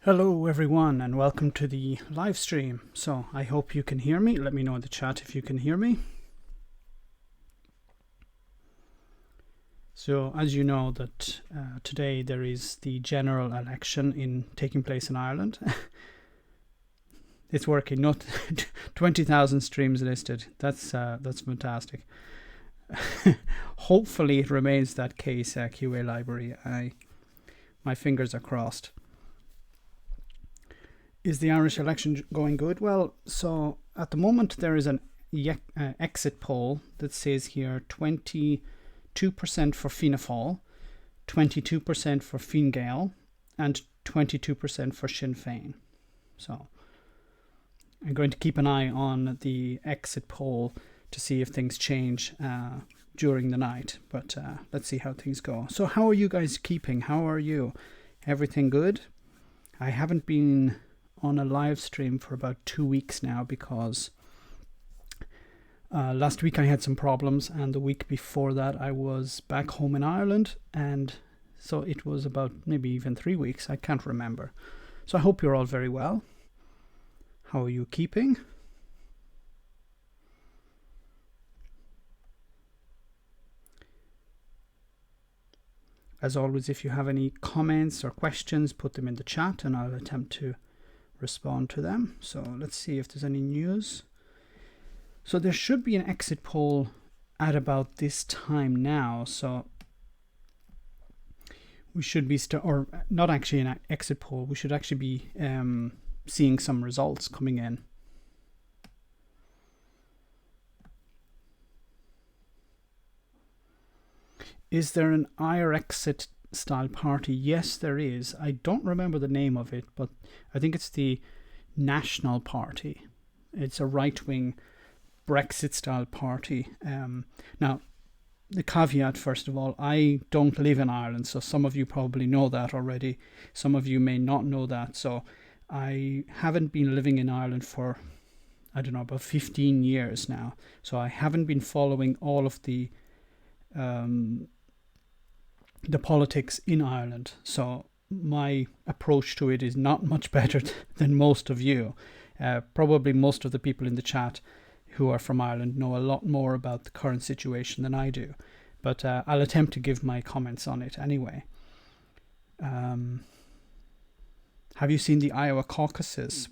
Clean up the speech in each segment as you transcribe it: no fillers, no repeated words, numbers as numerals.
Hello everyone and welcome to the live stream. So I hope you can hear me. Let me know in the chat if you can hear me. So as you know that today there is the general election taking place in Ireland. It's working. Not 20,000 streams listed. That's fantastic. Hopefully it remains that case, QA library. My fingers are crossed. Is the Irish election going good? Well, so at the moment there is an exit poll that says here 22% for Fianna Fáil, 22% for Fine Gael, and 22% for Sinn Féin. So I'm going to keep an eye on the exit poll to see if things change during the night. But let's see how things go. So how are you guys keeping? How are you? Everything good? I haven't been on a live stream for about 2 weeks now because last week I had some problems, and the week before that I was back home in Ireland, and so it was about maybe even 3 weeks. I can't remember. So I hope you're all very well. How are you keeping? As always, if you have any comments or questions, put them in the chat and I'll attempt to respond to them. So let's see if there's any news. So there should be an exit poll at about this time now. So we should be or not actually an exit poll. We should actually be seeing some results coming in. Is there an IRExit style party? Yes, there is. I don't remember the name of it, but I think it's the National Party. It's a right-wing Brexit style party. Now, the caveat, first of all, I don't live in Ireland, so some of you probably know that already. Some of you may not know that. So I haven't been living in Ireland for, I don't know, about 15 years now. So I haven't been following all of the politics in Ireland. So my approach to it is not much better than most of you. Probably most of the people in the chat who are from Ireland know a lot more about the current situation than I do. But I'll attempt to give my comments on it anyway. Have you seen the Iowa caucuses?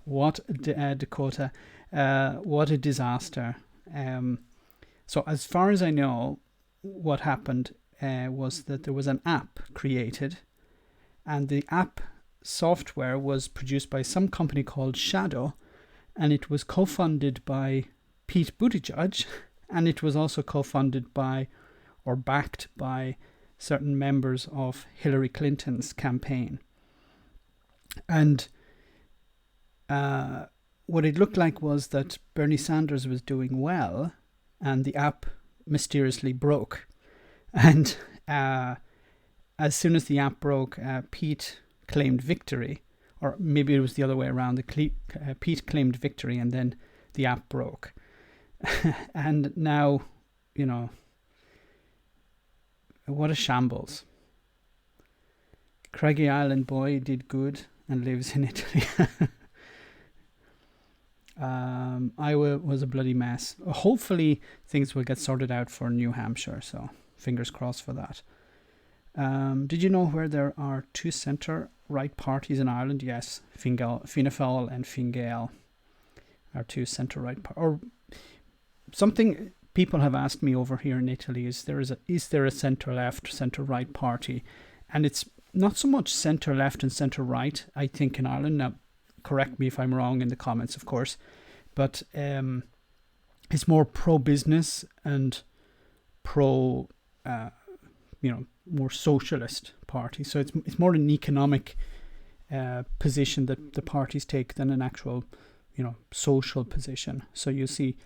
What Dakota? What a disaster. So as far as I know, what happened was that there was an app created, and the app software was produced by some company called Shadow, and it was co-funded by Pete Buttigieg, and it was also co-funded by or backed by certain members of Hillary Clinton's campaign. And what it looked like was that Bernie Sanders was doing well, and the app mysteriously broke. And as soon as the app broke, Pete claimed victory, or maybe it was the other way around. Pete claimed victory and then the app broke. And now, you know, what a shambles. Craggy Island boy did good and lives in Italy. Iowa was a bloody mess. Hopefully things will get sorted out for New Hampshire, so fingers crossed for that. Did you know where there are two centre-right parties in Ireland? Yes, Fianna Fáil and Fine Gael are two centre-right or something people have asked me over here in Italy is there a centre-left, centre-right party? And it's not so much centre-left and centre-right, I think, in Ireland. Now, correct me if I'm wrong in the comments, of course, but it's more pro-business and pro, more socialist party. So it's more an economic position that the parties take than an actual, social position. So you see,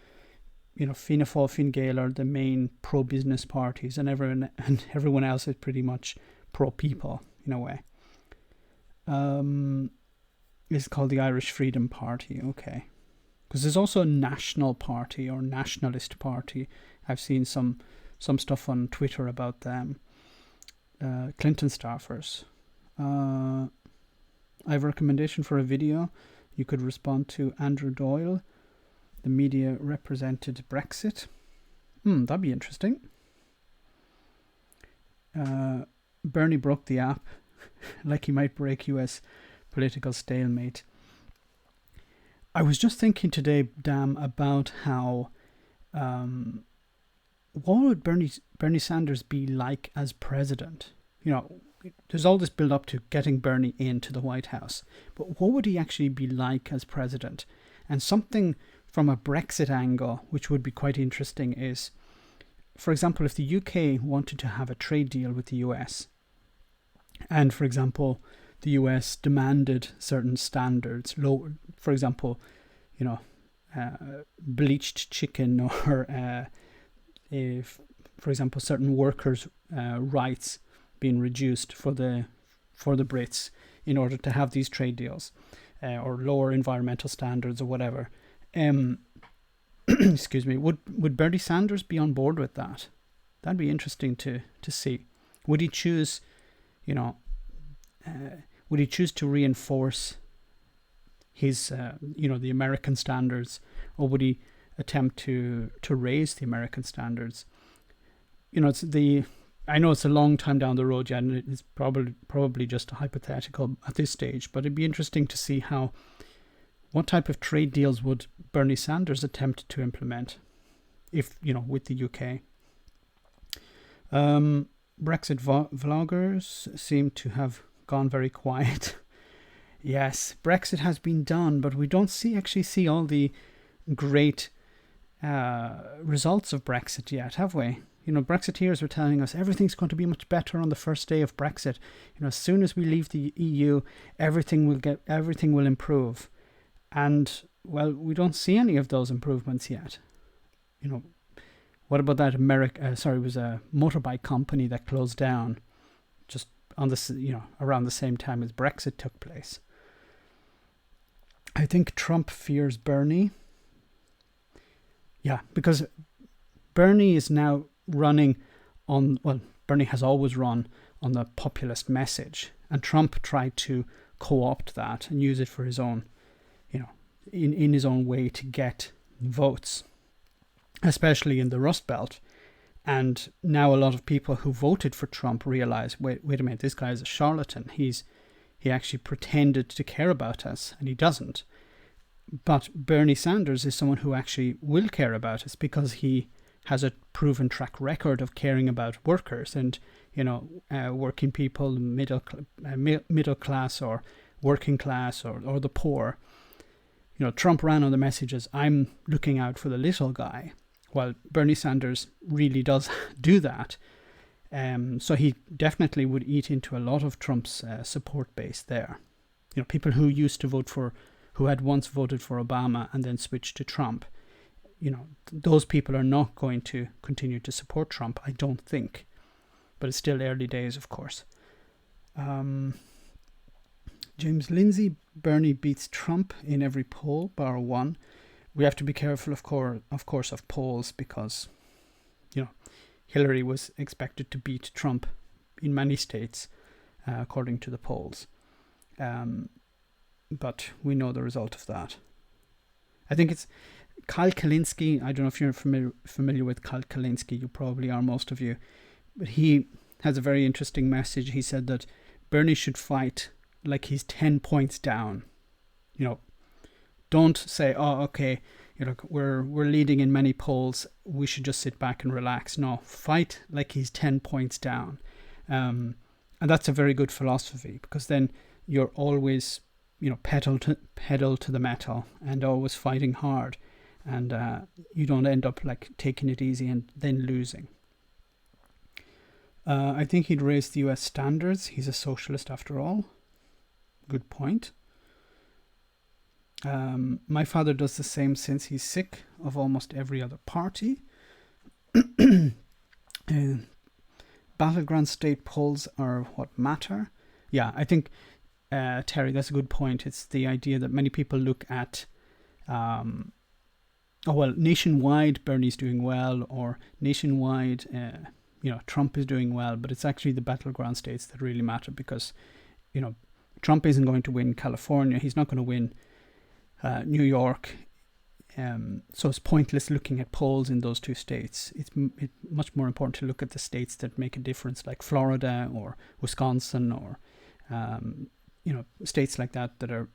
Fianna Fáil, Fine Gael are the main pro-business parties, and everyone else is pretty much pro-people in a way. It's called the Irish Freedom Party, okay. Because there's also a National Party or Nationalist Party. I've seen some stuff on Twitter about them. Clinton staffers I have a recommendation for a video. You could respond to Andrew Doyle. The media represented Brexit. That'd be interesting. Bernie broke the app like he might break US political stalemate. I was just thinking today, Dan, about how what would Bernie Sanders be like as president? You know, there's all this build up to getting Bernie into the White House, but what would he actually be like as president? And something from a Brexit angle, which would be quite interesting, is, for example, if the UK wanted to have a trade deal with the US, and for example, the US demanded certain standards, low, for example, you know, bleached chicken, or if, for example, certain workers' rights being reduced for the Brits in order to have these trade deals, or lower environmental standards or whatever. Excuse me. Would Bernie Sanders be on board with that? That'd be interesting to see. Would he choose, would he choose to reinforce his, the American standards, or would he attempt to raise the American standards? I know it's a long time down the road, and it's probably just a hypothetical at this stage, but it'd be interesting to see what type of trade deals would Bernie Sanders attempt to implement, if, with the UK. Brexit vloggers seem to have gone very quiet. Yes, Brexit has been done, but we don't actually see all the great results of Brexit yet, have we? Brexiteers were telling us everything's going to be much better on the first day of Brexit. As soon as we leave the EU, everything will improve. And, well, we don't see any of those improvements yet. What about that it was a motorbike company that closed down just on around the same time as Brexit took place. I think Trump fears Bernie. Yeah, because Bernie is now running on, Bernie has always run on the populist message, and Trump tried to co-opt that and use it for his own, in his own way to get votes, especially in the Rust Belt. And now a lot of people who voted for Trump realize, wait a minute, this guy is a charlatan. He actually pretended to care about us, and he doesn't. But Bernie Sanders is someone who actually will care about us, because he has a proven track record of caring about workers and, working people, middle class or working class, or the poor. Trump ran on the messages, I'm looking out for the little guy. Well, Bernie Sanders really does do that. So he definitely would eat into a lot of Trump's support base there. People who had once voted for Obama and then switched to Trump. Those people are not going to continue to support Trump, I don't think. But it's still early days, of course. James Lindsay, Bernie beats Trump in every poll, bar one. We have to be careful, of course, of polls, because, Hillary was expected to beat Trump in many states, according to the polls. But we know the result of that. I think it's Kyle Kalinske. I don't know if you're familiar with Kyle Kalinske. You probably are, most of you. But he has a very interesting message. He said that Bernie should fight like he's 10 points down. Don't say, oh, okay, we're leading in many polls, we should just sit back and relax. No, fight like he's 10 points down. And that's a very good philosophy, because then you're always, pedal to the metal and always fighting hard. And you don't end up like taking it easy and then losing. I think he'd raise the US standards. He's a socialist after all. Good point. My father does the same since he's sick of almost every other party. Battleground state polls are what matter. Yeah, I think, Terry, that's a good point. It's the idea that many people look at, nationwide Bernie's doing well, or nationwide, Trump is doing well, but it's actually the battleground states that really matter, because you know, Trump isn't going to win California. He's not going to win New York. So it's pointless looking at polls in those two states. It's much more important to look at the states that make a difference, like Florida or Wisconsin, or states like that are,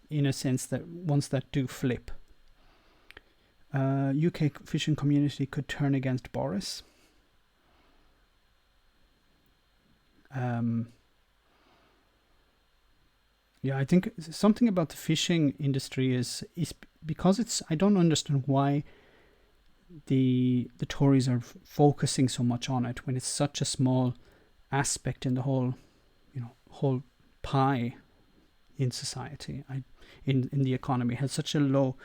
in a sense, that ones that do flip. UK fishing community could turn against Boris. Yeah, I think something about the fishing industry is because it's. I don't understand why the Tories are focusing so much on it when it's such a small aspect in the whole pie in society. In the economy, has such a low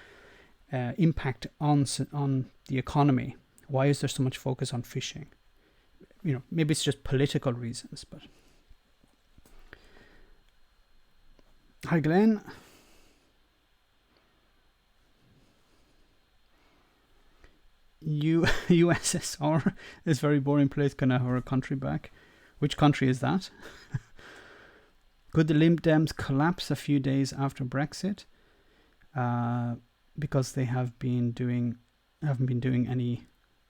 impact on the economy. Why is there so much focus on fishing? Maybe it's just political reasons, but. Hi, Glenn. USSR is a very boring place. Can I have our country back? Which country is that? Could the Lib Dems collapse a few days after Brexit? Because they haven't been doing any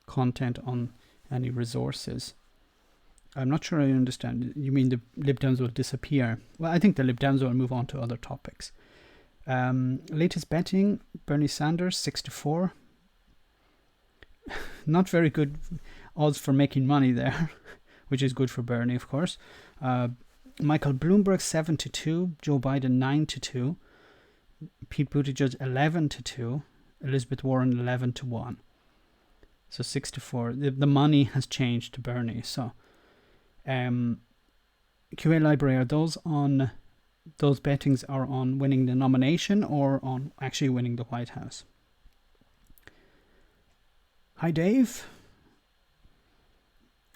content on any resources. I'm not sure I understand. You mean the Lib Dems will disappear? Well, I think the Lib Dems will move on to other topics. Latest betting, Bernie Sanders, 6-4. Not very good odds for making money there, which is good for Bernie, of course. Michael Bloomberg, 7-2. Joe Biden, 9-2. Pete Buttigieg, 11-2. Elizabeth Warren, 11-1. So 6-4. The money has changed to Bernie, so... QA Library, are those bettings are on winning the nomination or on actually winning the White House? Hi, Dave.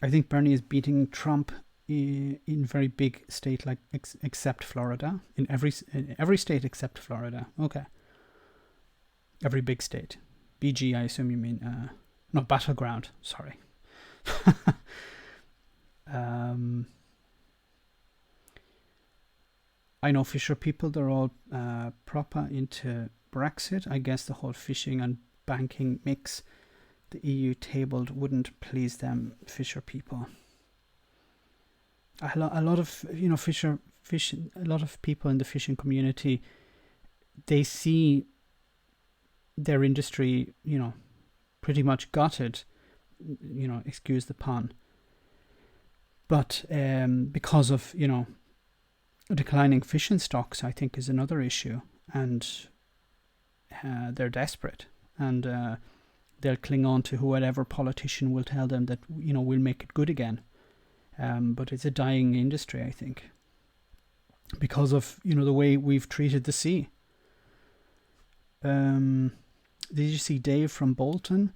I think Bernie is beating Trump in very big state, like except Florida. In every state except Florida. Okay. Every big state. BG, I assume you mean. No, battleground. Sorry. I know fisher people, they're all proper into Brexit. I guess the whole fishing and banking mix the EU tabled wouldn't please them fisher people. A lot of a lot of people in the fishing community, they see their industry, pretty much gutted, excuse the pun. But because of, declining fishing stocks, I think is another issue. And they're desperate. And they'll cling on to whoever politician will tell them that, we'll make it good again. But it's a dying industry, I think. Because of, the way we've treated the sea. Did you see Dave from Bolton?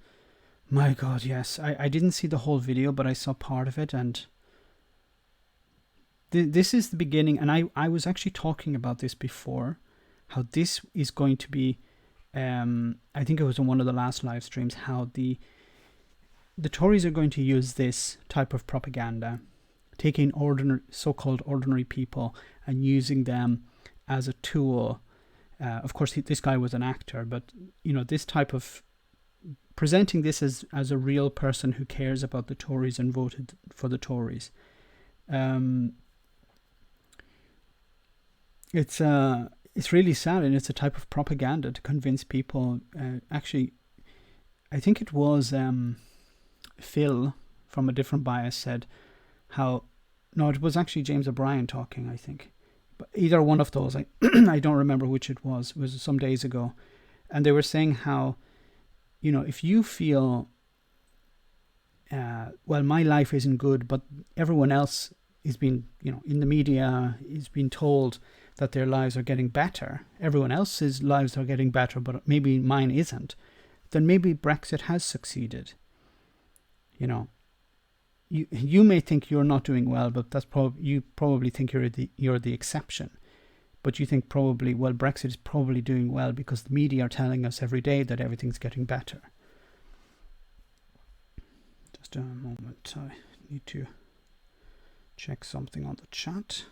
My God, yes. I didn't see the whole video, but I saw part of it, and... This is the beginning, and I was actually talking about this before, how this is going to be, I think it was on one of the last live streams, how the Tories are going to use this type of propaganda, taking so-called ordinary people and using them as a tool. Of course, this guy was an actor, but, this type of presenting this as a real person who cares about the Tories and voted for the Tories. It's really sad, and it's a type of propaganda to convince people. Actually, I think it was Phil from A Different Bias said no, it was actually James O'Brien talking, I think. But either one of those, I don't remember which it was some days ago. And they were saying how, if you feel, well, my life isn't good, but everyone else is being, in the media is being told that their lives are getting better. Everyone else's lives are getting better, but maybe mine isn't. Then maybe Brexit has succeeded. You may think you're not doing well, but you probably think you're the exception. But you think probably, well, Brexit is probably doing well because the media are telling us every day that everything's getting better. Just a moment, I need to check something on the chat.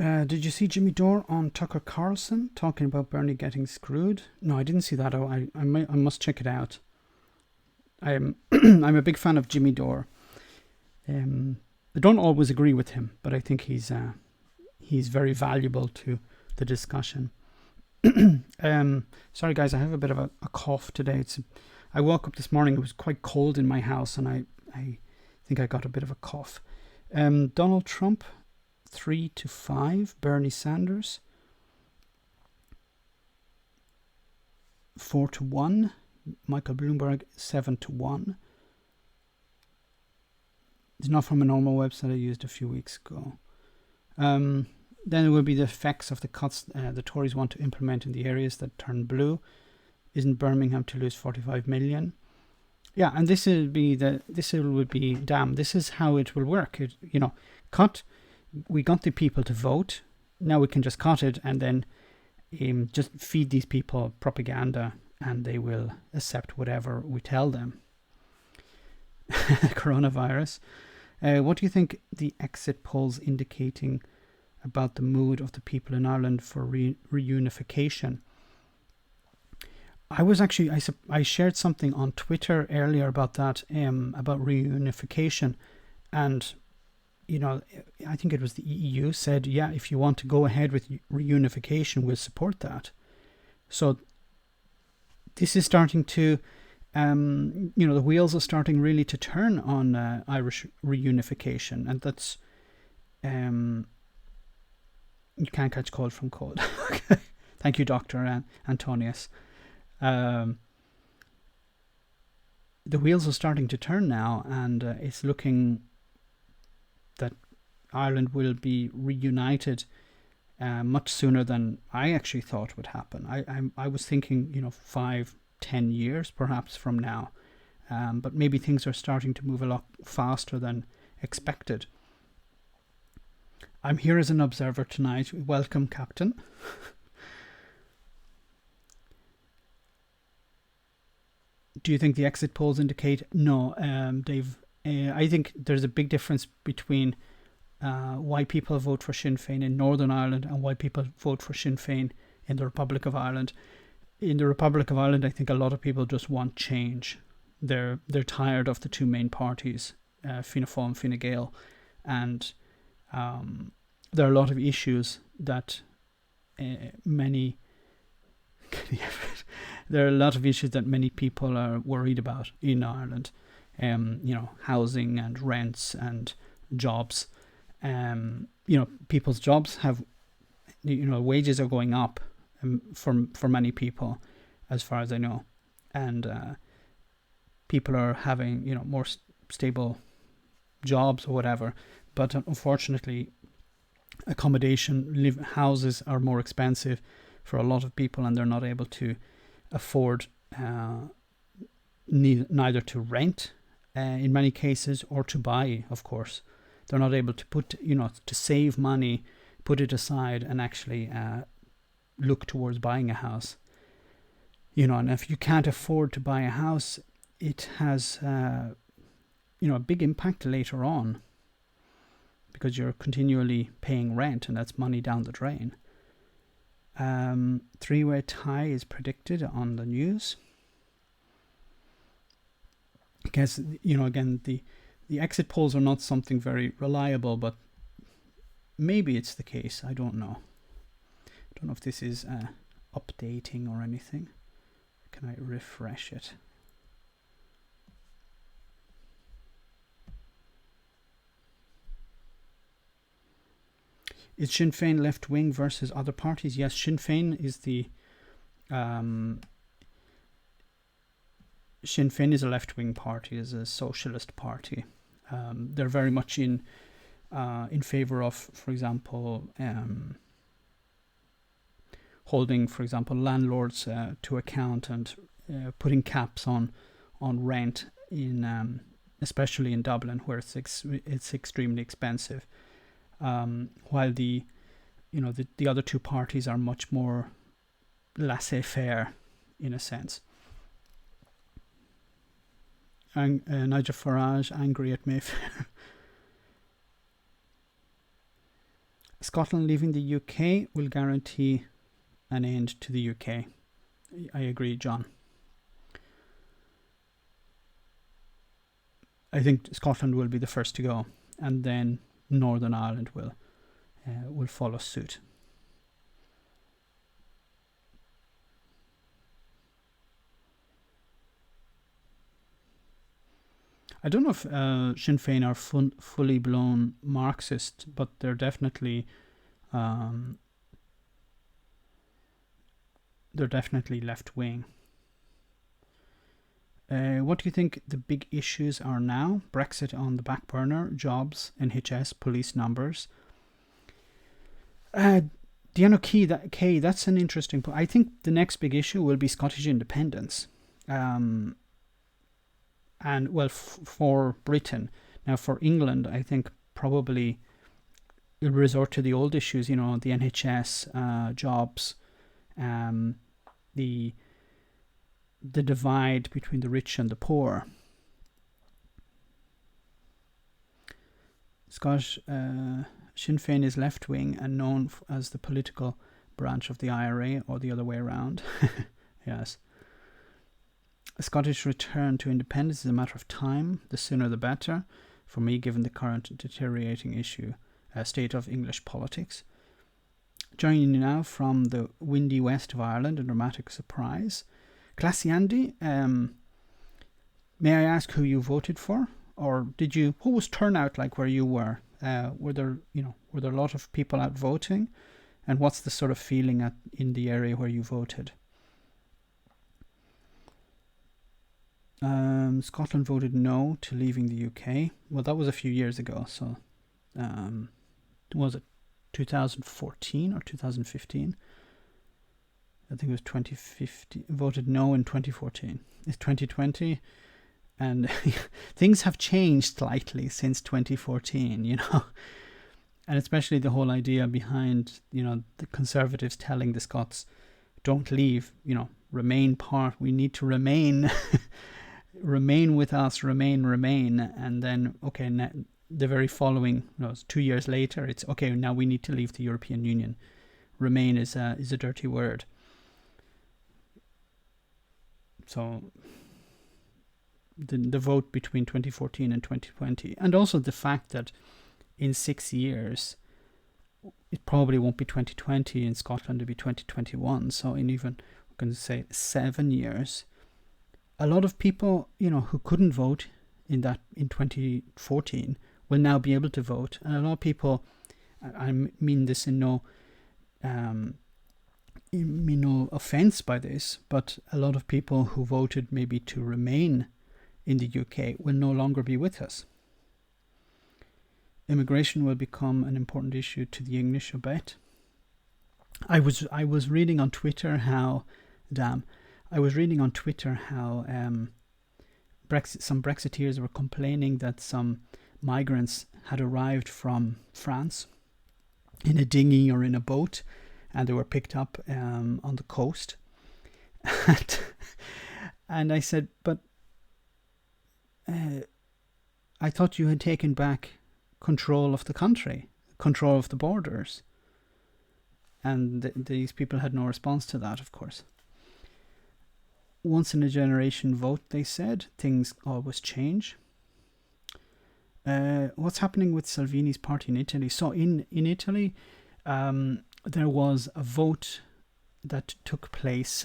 Did you see Jimmy Dore on Tucker Carlson talking about Bernie getting screwed? No, I didn't see that. Oh, I must check it out. I'm I'm a big fan of Jimmy Dore. I don't always agree with him, but I think he's very valuable to the discussion. Sorry guys, I have a bit of a cough today. I woke up this morning, it was quite cold in my house, and I think I got a bit of a cough. Donald Trump 3-5, Bernie Sanders 4-1, Michael Bloomberg 7-1. It's not from a normal website I used a few weeks ago. Then it will be the effects of the cuts the Tories want to implement in the areas that turn blue. Isn't Birmingham to lose 45 million? Yeah, and this will be damn. This is how it will work. Cut. We got the people to vote. Now we can just cut it and then just feed these people propaganda, and they will accept whatever we tell them. Coronavirus. What do you think the exit polls indicating about the mood of the people in Ireland for reunification? I was actually, I shared something on Twitter earlier about that, about reunification, and I think it was the EU said, yeah, if you want to go ahead with reunification, we'll support that. So this is starting to, the wheels are starting really to turn on Irish reunification, and that's, you can't catch cold from cold. Thank you, Dr. Antonius. The wheels are starting to turn now, and it's looking that Ireland will be reunited much sooner than I actually thought would happen. I was thinking, 5-10 years perhaps from now, but maybe things are starting to move a lot faster than expected. I'm here as an observer tonight. Welcome, Captain. Do you think the exit polls indicate? No, Dave. I think there's a big difference between why people vote for Sinn Féin in Northern Ireland and why people vote for Sinn Féin in the Republic of Ireland. In the Republic of Ireland, I think a lot of people just want change. They're tired of the two main parties, Fianna Fáil and Fine Gael, and there are a lot of issues that many people are worried about in Ireland. Housing and rents and jobs. People's jobs have, wages are going up for many people, as far as I know, and people are having more stable jobs or whatever. But unfortunately, houses are more expensive for a lot of people, and they're not able to afford neither to rent in many cases or to buy. Of course, they're not able to to save money, put it aside, and actually look towards buying a house. And if you can't afford to buy a house, it has a big impact later on, because you're continually paying rent, and that's money down the drain. Three-way tie is predicted on the news. I guess, again, the exit polls are not something very reliable, but maybe it's the case. I don't know. I don't know if this is updating or anything. Can I refresh it? Is Sinn Féin left-wing versus other parties? Yes, Sinn Féin is Sinn Féin is a left-wing party, is a socialist party. They're very much in favour of, for example, holding, for example, landlords to account, and putting caps on rent in, especially in Dublin, where it's extremely expensive. While the other two parties are much more laissez-faire in a sense. Nigel Farage angry at Mayfair. Scotland leaving the UK will guarantee an end to the UK. I agree, John. I think Scotland will be the first to go, and then Northern Ireland will follow suit. I don't know if Sinn Féin are fully blown Marxist, but they're definitely left wing. What do you think the big issues are now? Brexit on the back burner, jobs, NHS, police numbers. Deanna Kay, that's an interesting point. I think the next big issue will be Scottish independence. And well, for Britain. Now for England, I think probably it'll resort to the old issues, the NHS, jobs, the divide between the rich and the poor. Scottish Sinn Féin is left-wing and known as the political branch of the IRA, or the other way around. Yes. A Scottish return to independence is a matter of time, the sooner the better, for me, given the current deteriorating state of English politics. Joining you now from the windy west of Ireland, a dramatic surprise. Classy Andy, may I ask who you voted for? Or what was turnout like where you were? Were there a lot of people out voting? And what's the sort of feeling in the area where you voted? Scotland voted no to leaving the UK. Well, that was a few years ago. So, was it 2014 or 2015? I think it was 2015. Voted no in 2014. It's 2020, and things have changed slightly since 2014. And especially the whole idea behind the Conservatives telling the Scots, "Don't leave. Remain part. We need to remain." Remain with us, remain, and then the very following, 2 years later, it's okay. Now we need to leave the European Union. Remain is a dirty word. So the vote between 2014 and 2020, and also the fact that in 6 years, it probably won't be 2020 in Scotland; it'll be 2021. So in even we can say 7 years. A lot of people, who couldn't vote in 2014 will now be able to vote. And a lot of people, I mean this in no offense by this, but a lot of people who voted maybe to remain in the UK will no longer be with us. Immigration will become an important issue to the English, I bet. I was reading on Twitter how some Brexiteers were complaining that some migrants had arrived from France in a dinghy or in a boat, and they were picked up on the coast. And I said, but I thought you had taken back control of the country, control of the borders. And these people had no response to that, of course. Once in a generation vote, they said. Things always change. What's happening with Salvini's party in Italy? So in Italy, there was a vote that took place.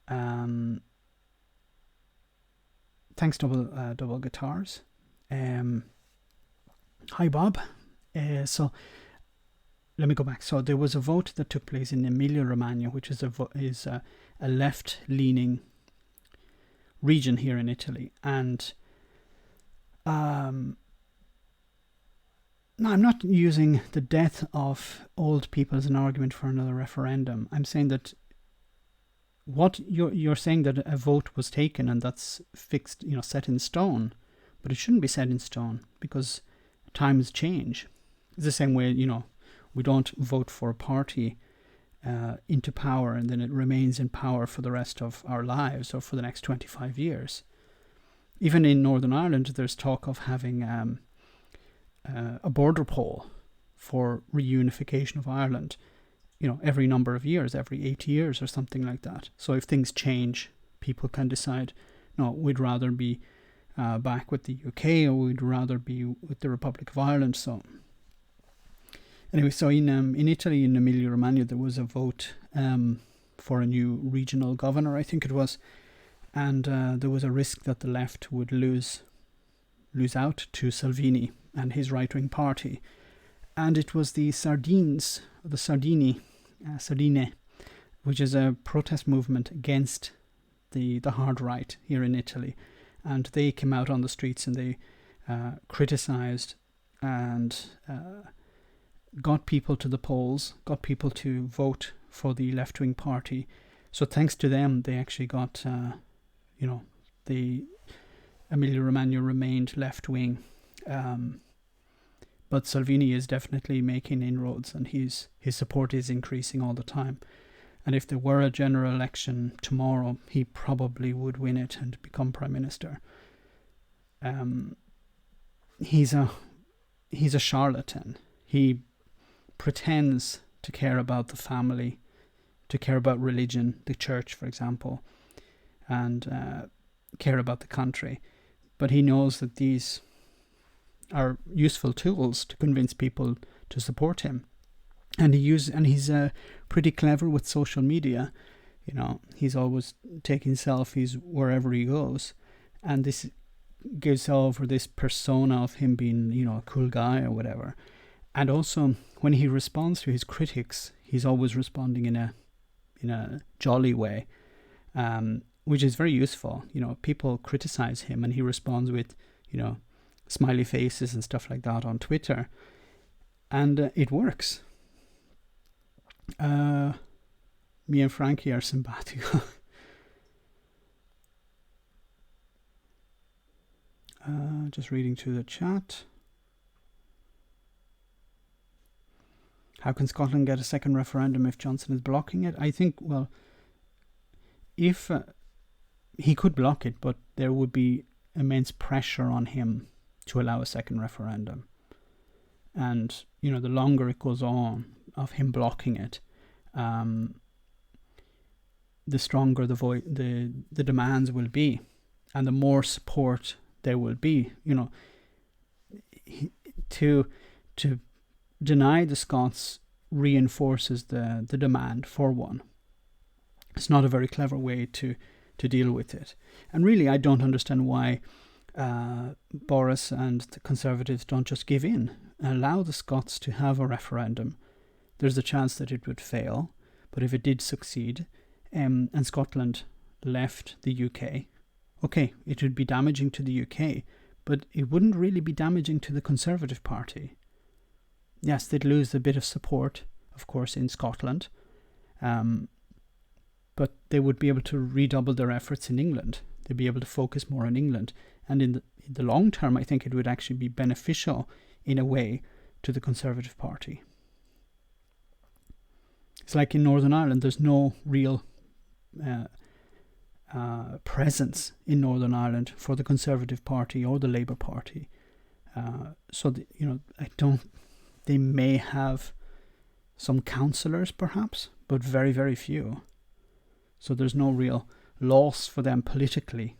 Thanks, double guitars. Hi, Bob. So let me go back. So there was a vote that took place in Emilia-Romagna, which is a left-leaning region here in Italy, and now I'm not using the death of old people as an argument for another referendum. I'm saying that what you're saying that a vote was taken and that's fixed, set in stone, but it shouldn't be set in stone because times change. It's the same way, we don't vote for a party into power and then it remains in power for the rest of our lives or for the next 25 years. Even in Northern Ireland, there's talk of having a border poll for reunification of Ireland, every number of years, every 8 years or something like that. So if things change, people can decide, no, we'd rather be back with the UK, or we'd rather be with the Republic of Ireland. So anyway, so in Italy, in Emilia-Romagna, there was a vote for a new regional governor, I think it was, and there was a risk that the left would lose out to Salvini and his right-wing party. And it was the Sardine, which is a protest movement against the hard right here in Italy. And they came out on the streets and they criticised and got people to the polls, got people to vote for the left-wing party. So thanks to them, they actually got, the Emilia-Romagna remained left-wing. But Salvini is definitely making inroads, and his support is increasing all the time. And if there were a general election tomorrow, he probably would win it and become prime minister. He's a charlatan. He pretends to care about the family, to care about religion, the church, for example, and care about the country. But he knows that these are useful tools to convince people to support him. And he's pretty clever with social media. He's always taking selfies wherever he goes, and this gives over this persona of him being, a cool guy or whatever. And also, when he responds to his critics, he's always responding in a jolly way, which is very useful. People criticize him, and he responds with, smiley faces and stuff like that on Twitter, and it works. Me and Frankie are simpatico. Just reading through the chat. How can Scotland get a second referendum if Johnson is blocking it? I think, well, if he could block it, but there would be immense pressure on him to allow a second referendum. And, the longer it goes on of him blocking it, the stronger the demands will be, and the more support there will be. To deny the Scots reinforces the demand for one. It's not a very clever way to deal with it. And really, I don't understand why Boris and the Conservatives don't just give in and allow the Scots to have a referendum. There's a chance that it would fail, but if it did succeed, and Scotland left the UK, okay, it would be damaging to the UK, but it wouldn't really be damaging to the Conservative Party. Yes, they'd lose a bit of support, of course, in Scotland, but they would be able to redouble their efforts in England. They'd be able to focus more on England. And in the long term, I think it would actually be beneficial in a way to the Conservative Party. It's like in Northern Ireland, there's no real presence in Northern Ireland for the Conservative Party or the Labour Party. They may have some councillors perhaps, but very, very few. So there's no real loss for them politically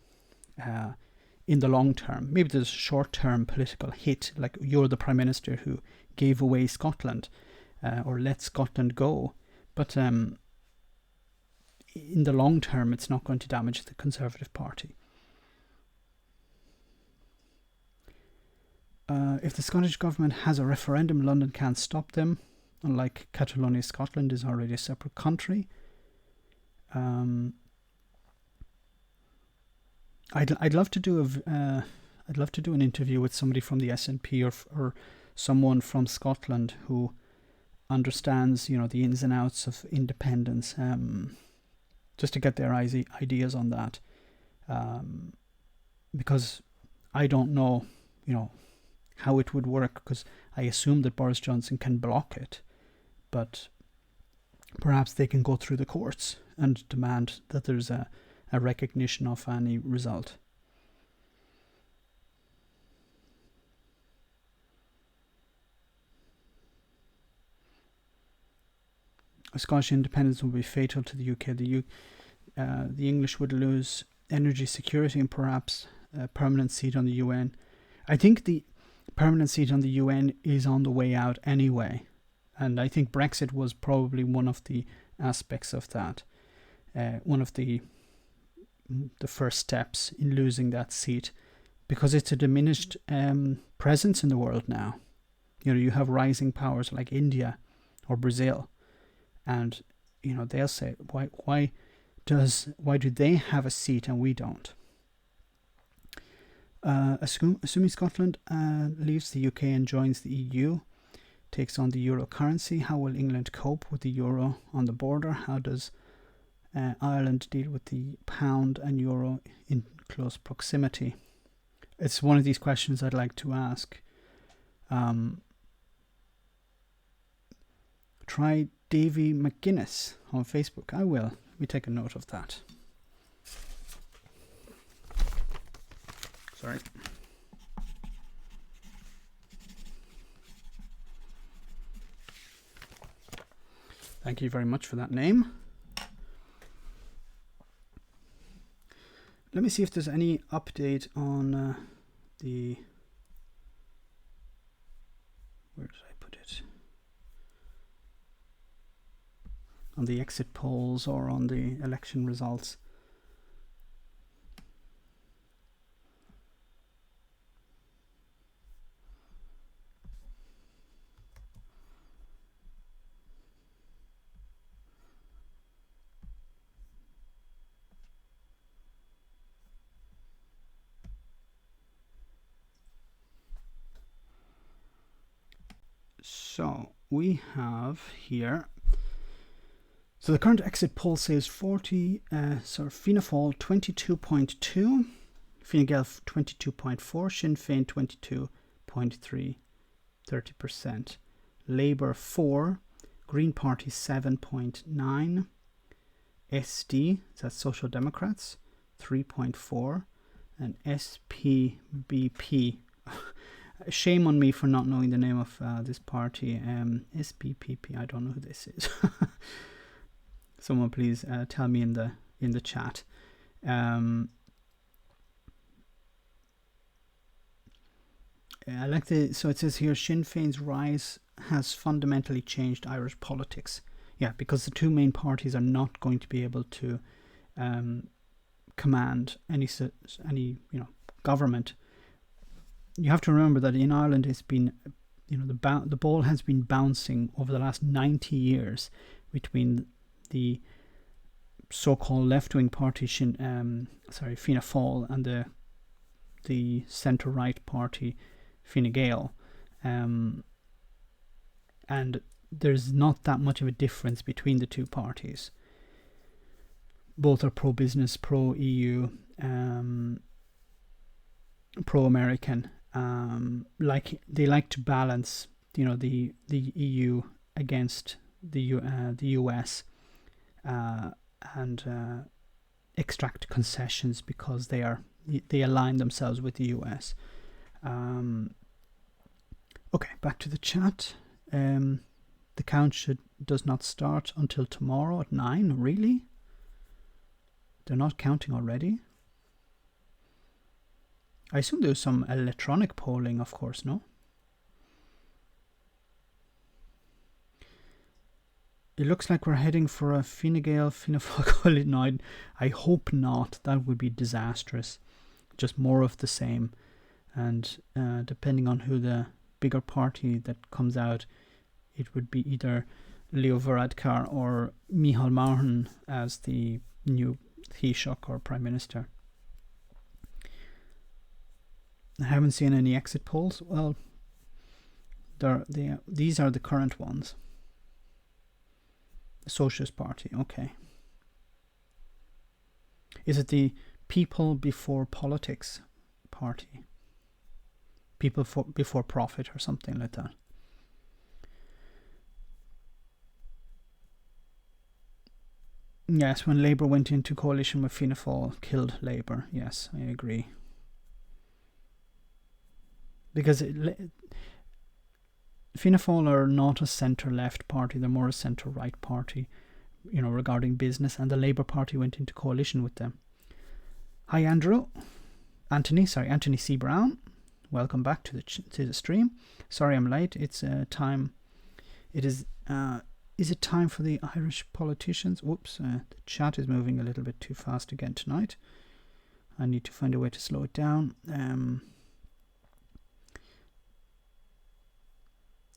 in the long term. Maybe there's a short-term political hit, like you're the Prime Minister who gave away Scotland or let Scotland go. But in the long term, it's not going to damage the Conservative Party. If the Scottish government has a referendum, London can't stop them. Unlike Catalonia, Scotland is already a separate country. I'd love to do an interview with somebody from the SNP or someone from Scotland who understands, the ins and outs of independence, just to get their ideas on that, because I don't know, how it would work, because I assume that Boris Johnson can block it, but perhaps they can go through the courts and demand that there's a recognition of any result. Scottish independence would be fatal to the UK. The English would lose energy security and perhaps a permanent seat on the UN. I think the permanent seat on the UN is on the way out anyway. And I think Brexit was probably one of the aspects of that. One of the first steps in losing that seat, because it's a diminished presence in the world now. You have rising powers like India or Brazil, and they'll say, why do they have a seat and we don't? Assuming Scotland leaves the UK and joins the EU, takes on the euro currency, how will England cope with the euro on the border? How does Ireland deal with the pound and euro in close proximity? It's one of these questions I'd like to ask. Try Davy McGuinness on Facebook. I will. Let me take a note of that. Sorry. Thank you very much for that name. Let me see if there's any update on the... Where did I put it? On the exit polls or on the election results. So we have here, so the current exit poll says Fianna Fáil 22.2, Fine Gael 22.4, Sinn Féin 22.3, 30%, Labour 4, Green Party 7.9, SD, that's Social Democrats, 3.4, and SPBP. Shame on me for not knowing the name of this party. SPPP. I don't know who this is. Someone please tell me in the chat. I like so it says here, Sinn Féin's rise has fundamentally changed Irish politics. Yeah, because the two main parties are not going to be able to command any government. You have to remember that in Ireland it's been, the ball has been bouncing over the last 90 years between the so-called left-wing party Fianna Fáil and the centre-right party Fine Gael, and there's not that much of a difference between the two parties. Both are pro-business, pro-EU, pro-American. They like to balance, the EU against the US, and extract concessions because they align themselves with the US. Okay, back to the chat. The count does not start until tomorrow at 9. Really? They're not counting already? I assume there's some electronic polling, of course, no? It looks like we're heading for a Fine Gael, Fianna Fáil coalition. No, I hope not. That would be disastrous. Just more of the same. And depending on who the bigger party that comes out, it would be either Leo Varadkar or Micheál Martin as the new Taoiseach or Prime Minister. I haven't seen any exit polls. Well, these are the current ones. The Socialist Party, okay. Is it the People Before Politics Party? People Before Profit or something like that. Yes, when Labour went into coalition with Fianna Fáil, killed Labour. Yes, I agree. Because Fianna Fáil are not a centre-left party, they're more a centre-right party, regarding business, and the Labour Party went into coalition with them. Hi Andrew. Anthony C. Brown. Welcome back to the stream. Sorry I'm late. It's time. Is it time for the Irish politicians? Whoops, the chat is moving a little bit too fast again tonight. I need to find a way to slow it down.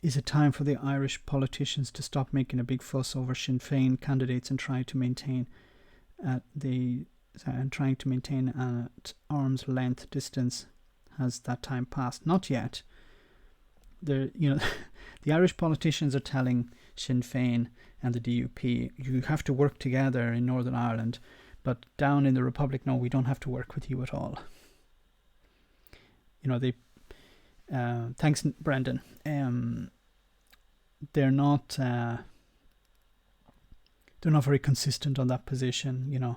Is it time for the Irish politicians to stop making a big fuss over Sinn Féin candidates and trying to maintain at arm's length distance? Has that time passed? Not yet. The Irish politicians are telling Sinn Féin and the DUP, you have to work together in Northern Ireland, but down in the Republic, no, we don't have to work with you at all. Thanks, Brendan. They're not very consistent on that position,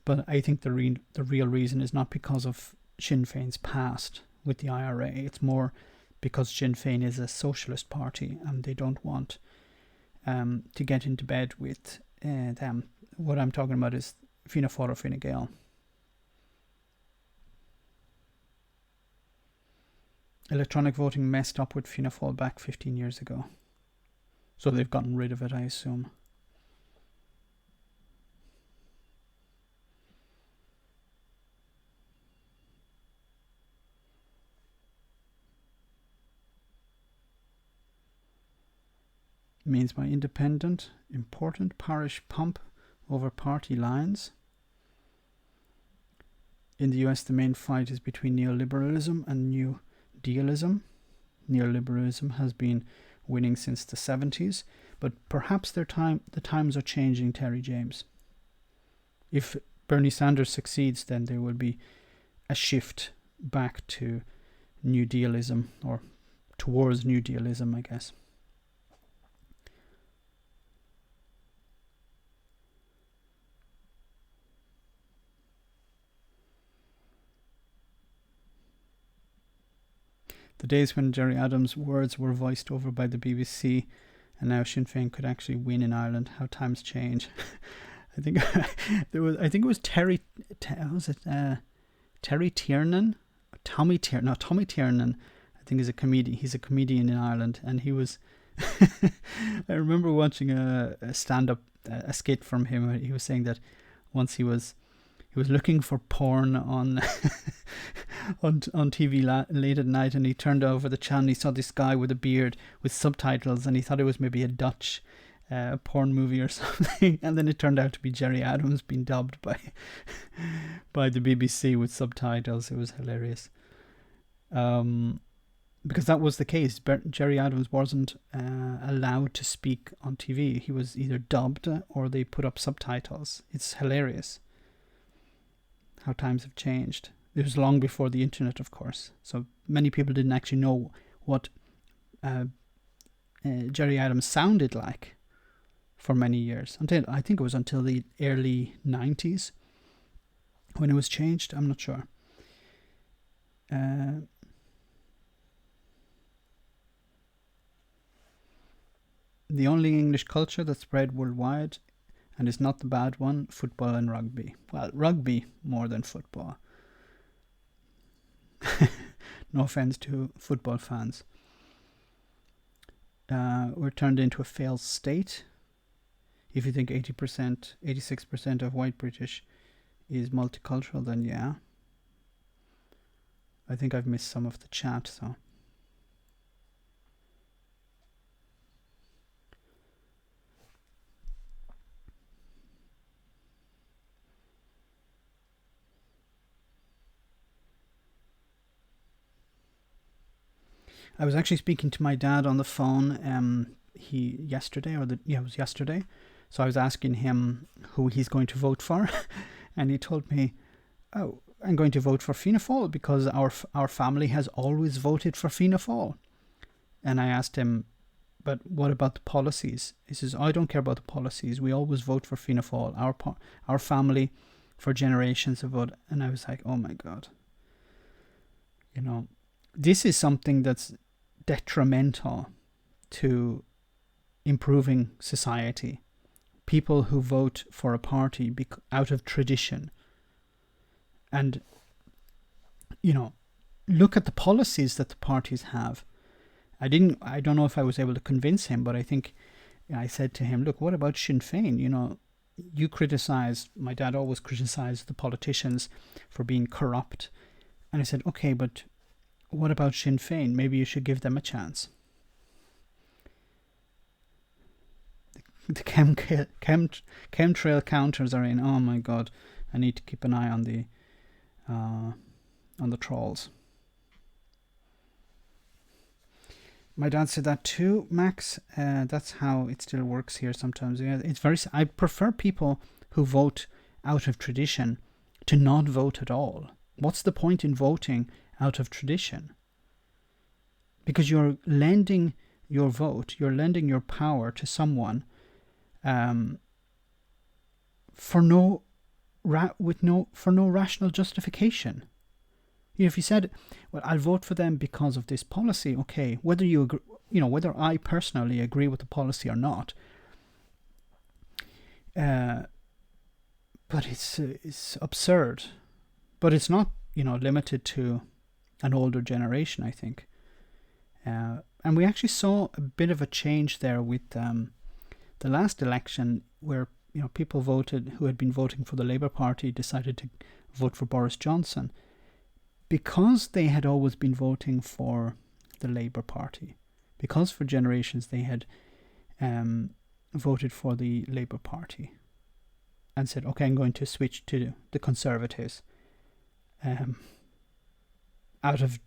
But I think the real reason is not because of Sinn Féin's past with the IRA. It's more because Sinn Féin is a socialist party and they don't want to get into bed with them. What I'm talking about is Fianna Fáil or Fine Gael. Electronic voting messed up with Fianna Fáil back 15 years ago. So they've gotten rid of it, I assume. Means by independent, important parish pump over party lines. In the US, the main fight is between neoliberalism and New Dealism. Neoliberalism has been winning since the 70s, but perhaps the times are changing, Terry James. If Bernie Sanders succeeds, then there will be a shift back to New Dealism, or towards New Dealism, I guess. The days when Gerry Adams' words were voiced over by the BBC, and now Sinn Féin could actually win in Ireland. How times change. I think it was Terry. Was it Terry Tiernan? Tommy Tiernan. I think is a comedian. He's a comedian in Ireland, and he was. I remember watching a stand-up a skit from him. He was saying that once he was looking for porn on on TV late at night, and he turned over the channel and he saw this guy with a beard with subtitles, and he thought it was maybe a Dutch porn movie or something, and then it turned out to be Gerry Adams being dubbed by the BBC with subtitles. It was hilarious. Because that was the case. Gerry Adams wasn't allowed to speak on TV. He was either dubbed or they put up subtitles. It's hilarious how times have changed. It was long before the internet, of course. So many people didn't actually know what Gerry Adams sounded like for many years. I think it was until the early 90s when it was changed. I'm not sure. The only English culture that spread worldwide, and is not the bad one, football and rugby. Well, rugby more than football. No offense to football fans. We're turned into a failed state. If you think 80%, 86% of white British is multicultural, then yeah. I think I've missed some of the chat, so. I was actually speaking to my dad on the phone. It was yesterday. So I was asking him who he's going to vote for, and he told me, "Oh, I'm going to vote for Fianna Fáil because our family has always voted for Fianna Fáil." And I asked him, "But what about the policies?" He says, "I don't care about the policies. We always vote for Fianna Fáil. Our family, for generations, have voted." And I was like, "Oh my God." This is something that's detrimental to improving society. People who vote for a party out of tradition. And, look at the policies that the parties have. I don't know if I was able to convince him, but I think I said to him, look, what about Sinn Féin? My dad always criticized the politicians for being corrupt. And I said, okay, but what about Sinn Féin? Maybe you should give them a chance. The chemtrail counters are in. Oh my God, I need to keep an eye on the trolls. My dad said that too, Max. That's how it still works here sometimes. Yeah, I prefer people who vote out of tradition to not vote at all. What's the point in voting out of tradition? Because you're lending your vote, you're lending your power to someone for no rational justification. If you said, well, I'll vote for them because of this policy, okay, whether you agree, whether I personally agree with the policy or not, but it's absurd. But it's not, limited to an older generation, I think. And we actually saw a bit of a change there with the last election, where people who had been voting for the Labour Party decided to vote for Boris Johnson, because they had always been voting for the Labour Party, because for generations they had voted for the Labour Party, and said, okay, I'm going to switch to the Conservatives, out of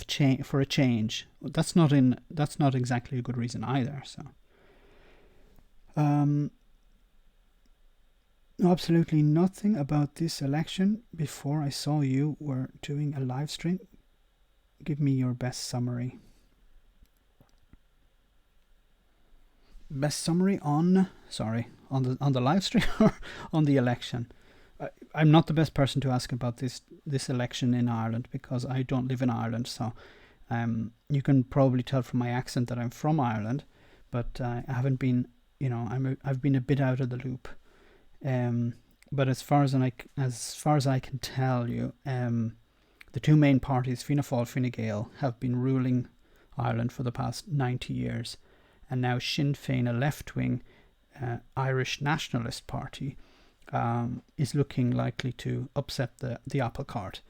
change, for a change. That's not exactly a good reason either. So, absolutely nothing about this election before I saw you were doing a live stream. Give me your best summary. Best summary on the live stream or on the election? I'm not the best person to ask about this election in Ireland, because I don't live in Ireland. So you can probably tell from my accent that I'm from Ireland, but I haven't been. I've been a bit out of the loop. But as far as I can tell you, the two main parties, Fianna Fáil, Fine Gael, have been ruling Ireland for the past 90 years, and now Sinn Féin, a left-wing Irish nationalist party, is looking likely to upset the apple cart.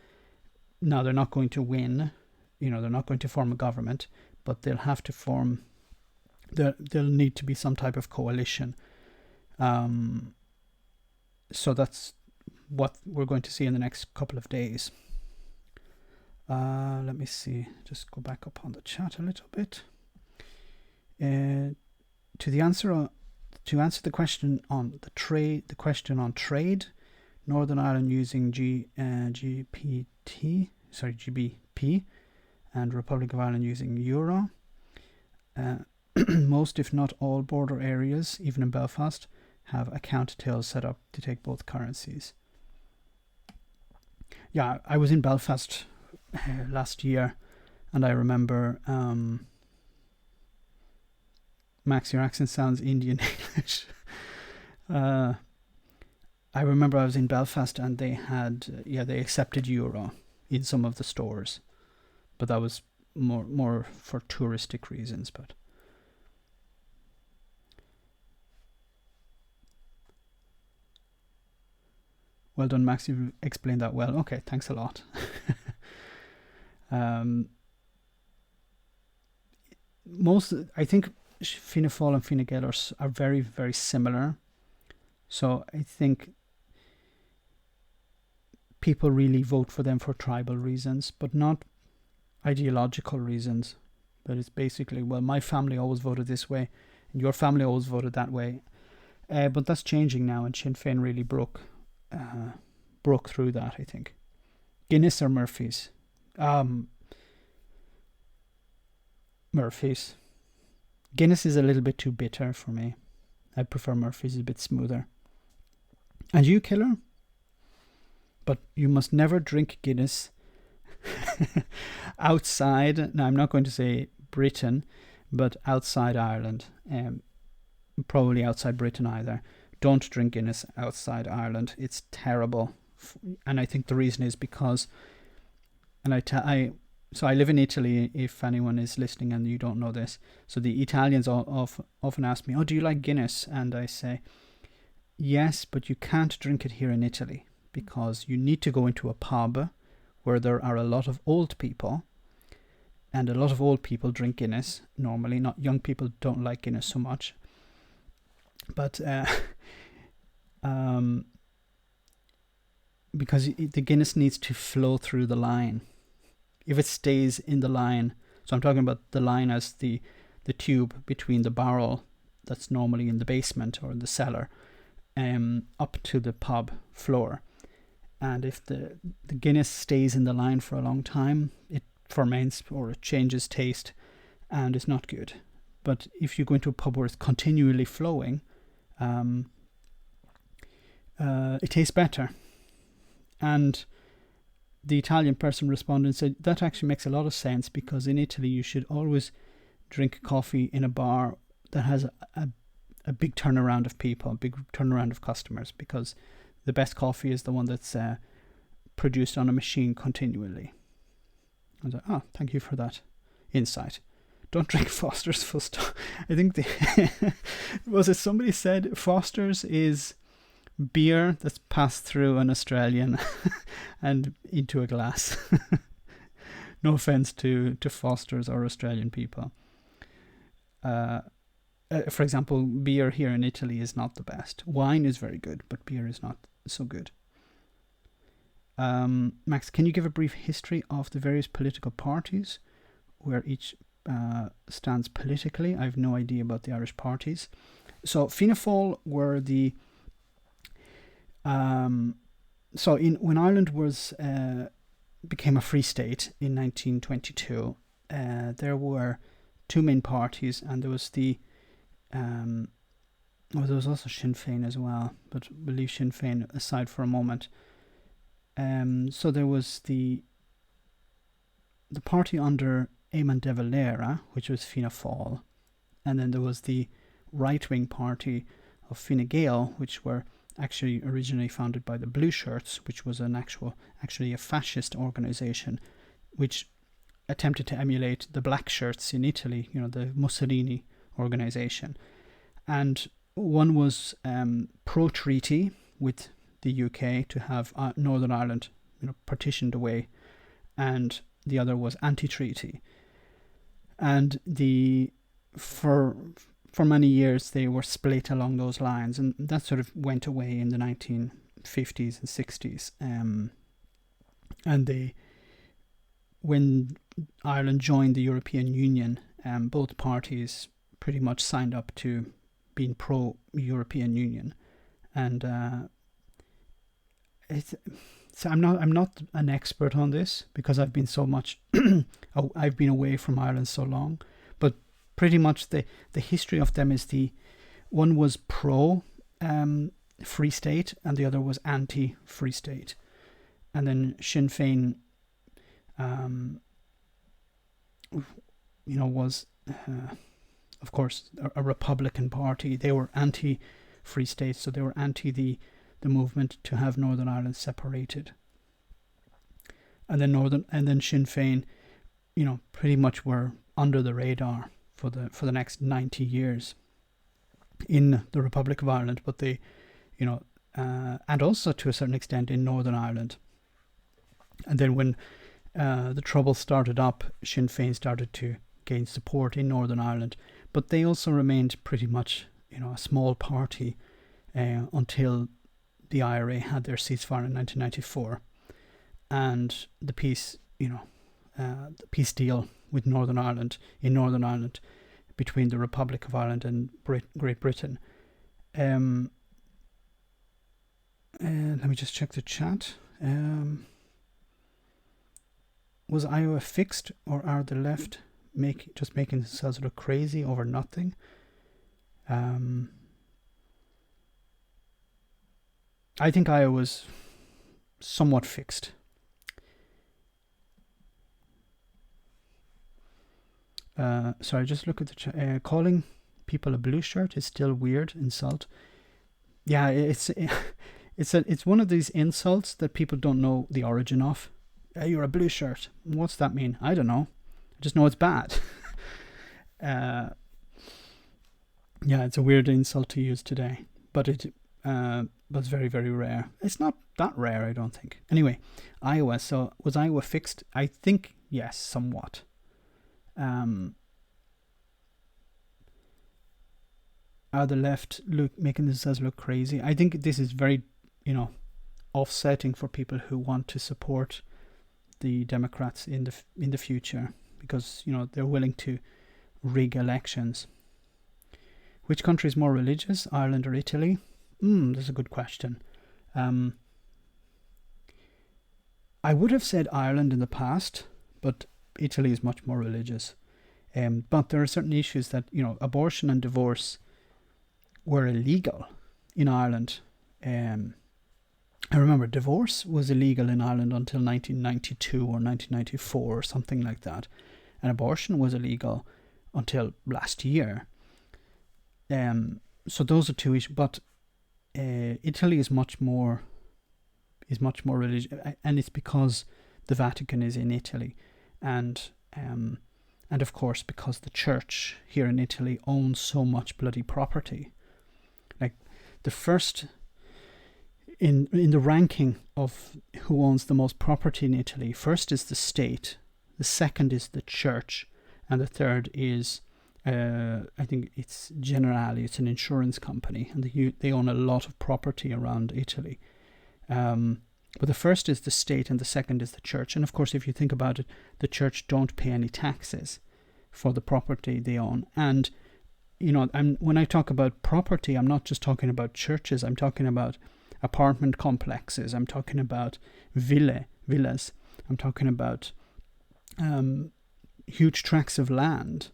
Now, they're not going to win, they're not going to form a government, but they'll have to form. There'll need to be some type of coalition. So that's what we're going to see in the next couple of days. Let me see. Just go back up on the chat a little bit. To answer the question on the trade, Northern Ireland using GBP, and Republic of Ireland using Euro. Most, if not all, border areas, even in Belfast, have account tills set up to take both currencies. Yeah, I was in Belfast last year, and I remember, Max, your accent sounds Indian English. I remember I was in Belfast, and they accepted Euro in some of the stores, but that was more for touristic reasons. But well done, Max. You explained that well. Okay, thanks a lot. I think Fianna Fáil and Fine Gael are very, very similar. So I think people really vote for them for tribal reasons, but not ideological reasons. But it's basically, well, my family always voted this way, and your family always voted that way. But that's changing now, and Sinn Féin really broke through that, I think. Guinness or Murphy's? Murphy's. Guinness is a little bit too bitter for me. I prefer Murphy's, a bit smoother. And you, Killer? But you must never drink Guinness outside. Now, I'm not going to say Britain, but outside Ireland, probably outside Britain either, don't drink Guinness outside Ireland. It's terrible. And I think the reason is because, and so I live in Italy, if anyone is listening and you don't know this. So the Italians often ask me, oh, do you like Guinness? And I say, yes, but you can't drink it here in Italy because you need to go into a pub where there are a lot of old people, and a lot of old people drink Guinness normally. Not young people don't like Guinness so much. But because the Guinness needs to flow through the line. If it stays in the line, so I'm talking about the line as the tube between the barrel that's normally in the basement or in the cellar, up to the pub floor. And if the Guinness stays in the line for a long time, it ferments or it changes taste and it's not good. But if you go into a pub where it's continually flowing, it tastes better. And the Italian person responded and said, that actually makes a lot of sense, because in Italy you should always drink coffee in a bar that has a big turnaround of people, a big turnaround of customers, because the best coffee is the one that's produced on a machine continually. I was like, thank you for that insight. Don't drink Foster's, full stop. I think was it somebody said Foster's is beer that's passed through an Australian and into a glass. No offense to Foster's or Australian people. For example, beer here in Italy is not the best. Wine is very good, but beer is not so good. Max, can you give a brief history of the various political parties where each stands politically? I have no idea about the Irish parties. So Fianna Fáil were the when Ireland became a free state in 1922, there were two main parties, and there was there was also Sinn Féin as well, but we'll leave Sinn Féin aside for a moment. So there was the party under Eamon de Valera, which was Fianna Fáil, and then there was the right-wing party of Fine Gael, which were actually originally founded by the Blue Shirts, which was actually a fascist organization, which attempted to emulate the Black Shirts in Italy, the Mussolini organization. And one was pro-treaty with the UK to have Northern Ireland, partitioned away, and the other was anti-treaty. And for many years they were split along those lines, and that sort of went away in the 1950s and 60s. And when Ireland joined the European Union, both parties pretty much signed up to being pro-European Union, and so I'm not an expert on this because I've been I've been away from Ireland so long, but pretty much the history of them is one was pro Free State and the other was anti Free State, and then Sinn Féin was of course a Republican party. They were anti Free State, so they were anti the movement to have Northern Ireland separated. And then Sinn Féin, pretty much were under the radar for the next 90 years in the Republic of Ireland, but they, and also to a certain extent in Northern Ireland. And then when the trouble started up, Sinn Féin started to gain support in Northern Ireland, but they also remained pretty much, a small party until the IRA had their ceasefire in 1994, and the peace deal with Northern Ireland between the Republic of Ireland and Great Britain. Let me just check the chat. Was Iowa fixed, or are the left just making themselves look crazy over nothing? I think Iowa was somewhat fixed. Sorry, just look at the calling people a blue shirt is still weird insult. Yeah, it's one of these insults that people don't know the origin of. You're a blue shirt. What's that mean? I don't know. I just know it's bad. uh, yeah, it's a weird insult to use today, but it's very, very rare. It's not that rare, I don't think. Anyway, Iowa. So was Iowa fixed? I think yes, somewhat. Are the left making themselves look crazy? I think this is very, offsetting for people who want to support the Democrats in the future, because they're willing to rig elections. Which country is more religious, Ireland or Italy? That's a good question. I would have said Ireland in the past, but Italy is much more religious. But there are certain issues that, abortion and divorce were illegal in Ireland. I remember divorce was illegal in Ireland until 1992 or 1994 or something like that. And abortion was illegal until last year. So those are two issues. But Italy is much more religious, and it's because the Vatican is in Italy, and of course because the church here in Italy owns so much bloody property. Like the first in the ranking of who owns the most property in Italy, first is the state, the second is the church, and the third is I think it's Generali. It's an insurance company, and they own a lot of property around Italy. But the first is the state and the second is the church. And of course, if you think about it, the church don't pay any taxes for the property they own. And, when I talk about property, I'm not just talking about churches. I'm talking about apartment complexes. I'm talking about villas. I'm talking about huge tracts of land.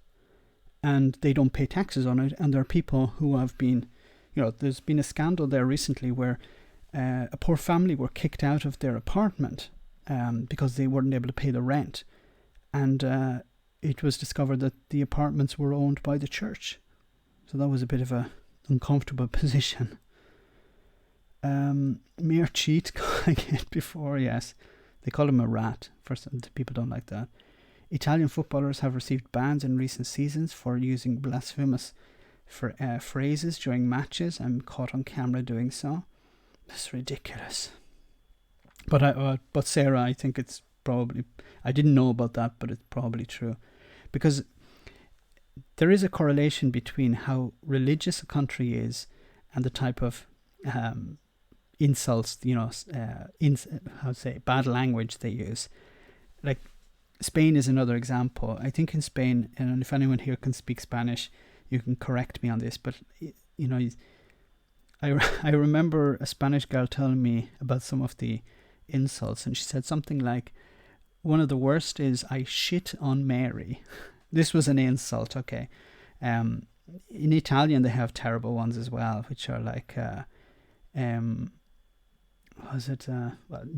And they don't pay taxes on it. And there are people who have been, there's been a scandal there recently where a poor family were kicked out of their apartment because they weren't able to pay the rent. And it was discovered that the apartments were owned by the church. So that was a bit of an uncomfortable position. Mere cheat, I get before, yes. They call him a rat. First, people don't like that. Italian footballers have received bans in recent seasons for using blasphemous phrases during matches and caught on camera doing so. That's ridiculous. But Sarah, I think it's probably, I didn't know about that, but it's probably true, because there is a correlation between how religious a country is and the type of insults, bad language they use. Like Spain is another example. I think in Spain, and if anyone here can speak Spanish, you can correct me on this, but I remember a Spanish girl telling me about some of the insults, and she said something like, one of the worst is, I shit on Mary. This was an insult, okay. In Italian, they have terrible ones as well, which are like,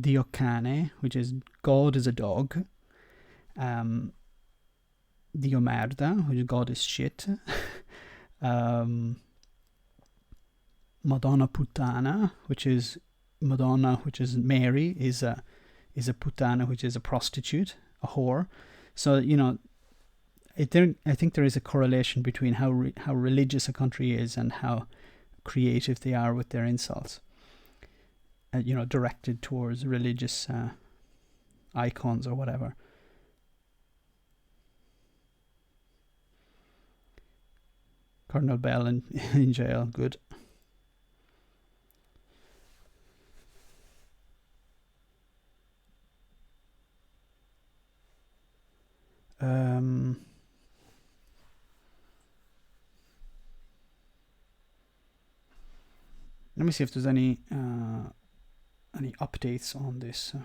Dio cane, which is God is a dog. Dio merda, which is God is shit. Madonna puttana, which is Madonna, which is Mary, is a puttana, which is a prostitute, a whore. So I think there is a correlation between how religious a country is and how creative they are with their insults. Directed towards religious icons or whatever. Cardinal Bell in jail, good. Let me see if there's any updates on this.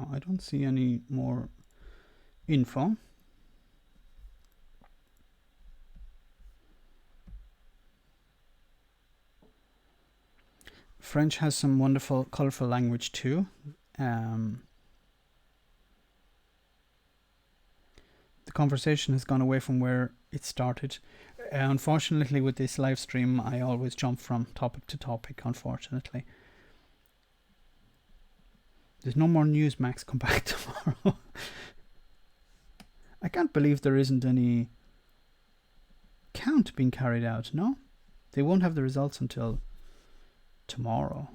No, I don't see any more info. French has some wonderful, colorful language too. The conversation has gone away from where it started. Unfortunately, with this live stream, I always jump from topic to topic, unfortunately. There's no more news, Max. Come back tomorrow. I can't believe there isn't any count being carried out, no? They won't have the results until tomorrow.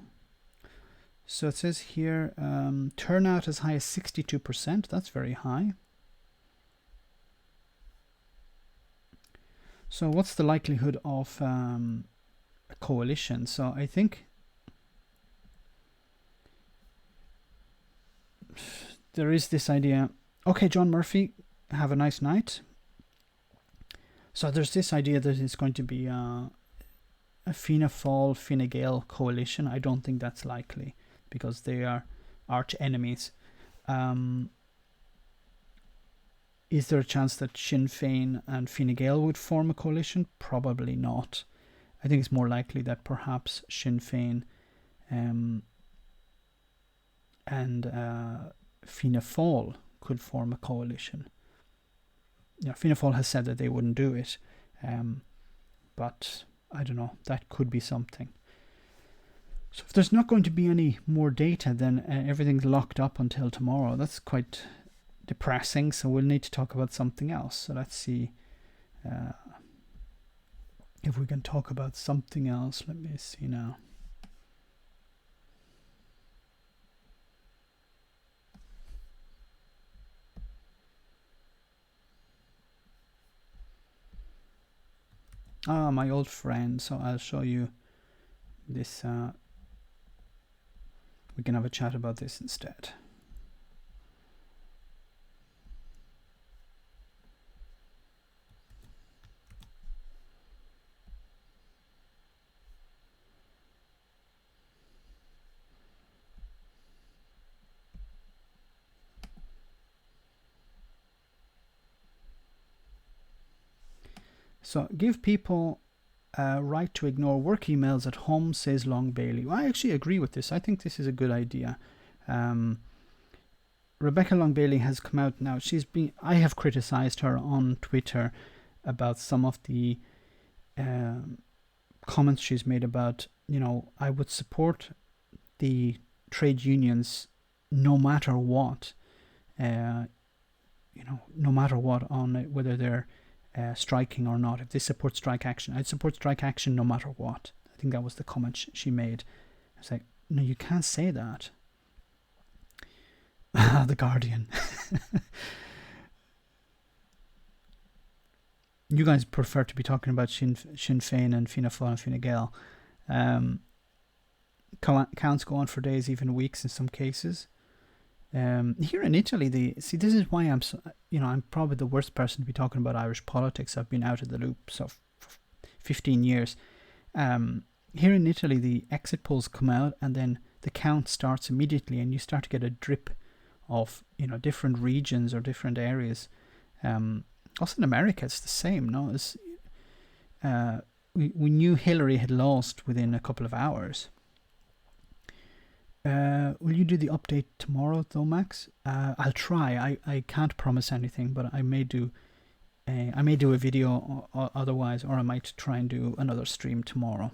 So it says here, turnout as high as 62%. That's very high. So what's the likelihood of a coalition? So I think there is this idea. Okay, John Murphy, have a nice night. So there's this idea that it's going to be a Fianna Fáil, Fine Gael coalition. I don't think that's likely because they are arch enemies. Is there a chance that Sinn Féin and Fine Gael would form a coalition? Probably not. I think it's more likely that perhaps Sinn Féin and Fianna Fáil could form a coalition. You know, Fianna Fáil has said that they wouldn't do it, but I don't know, that could be something. So if there's not going to be any more data, then everything's locked up until tomorrow. That's quite depressing, so we'll need to talk about something else. So let's see if we can talk about something else. Let me see now. My old friend. So I'll show you this. We can have a chat about this instead. So give people a right to ignore work emails at home, says Long Bailey. Well, I actually agree with this. I think this is a good idea. Rebecca Long Bailey has come out now. I have criticized her on Twitter about some of the comments she's made about, you know, I would support the trade unions no matter what, no matter what, on whether they're striking or not. If they support strike action, I'd support strike action no matter what. I think that was the comment she made. I was like, no, you can't say that. The Guardian. You guys prefer to be talking about Sinn Féin and Fianna Fáil and Fine Gael. Counts go on for days, even weeks in some cases. Here in Italy, this is why I'm probably the worst person to be talking about Irish politics. I've been out of the loop for 15 years. Here in Italy, the exit polls come out and then the count starts immediately, and you start to get a drip of, you know, different regions or different areas. Also in America, it's the same. No, we knew Hillary had lost within a couple of hours. Will you do the update tomorrow, though, Max? I'll try. I can't promise anything, but I may do a video otherwise, or I might try and do another stream tomorrow.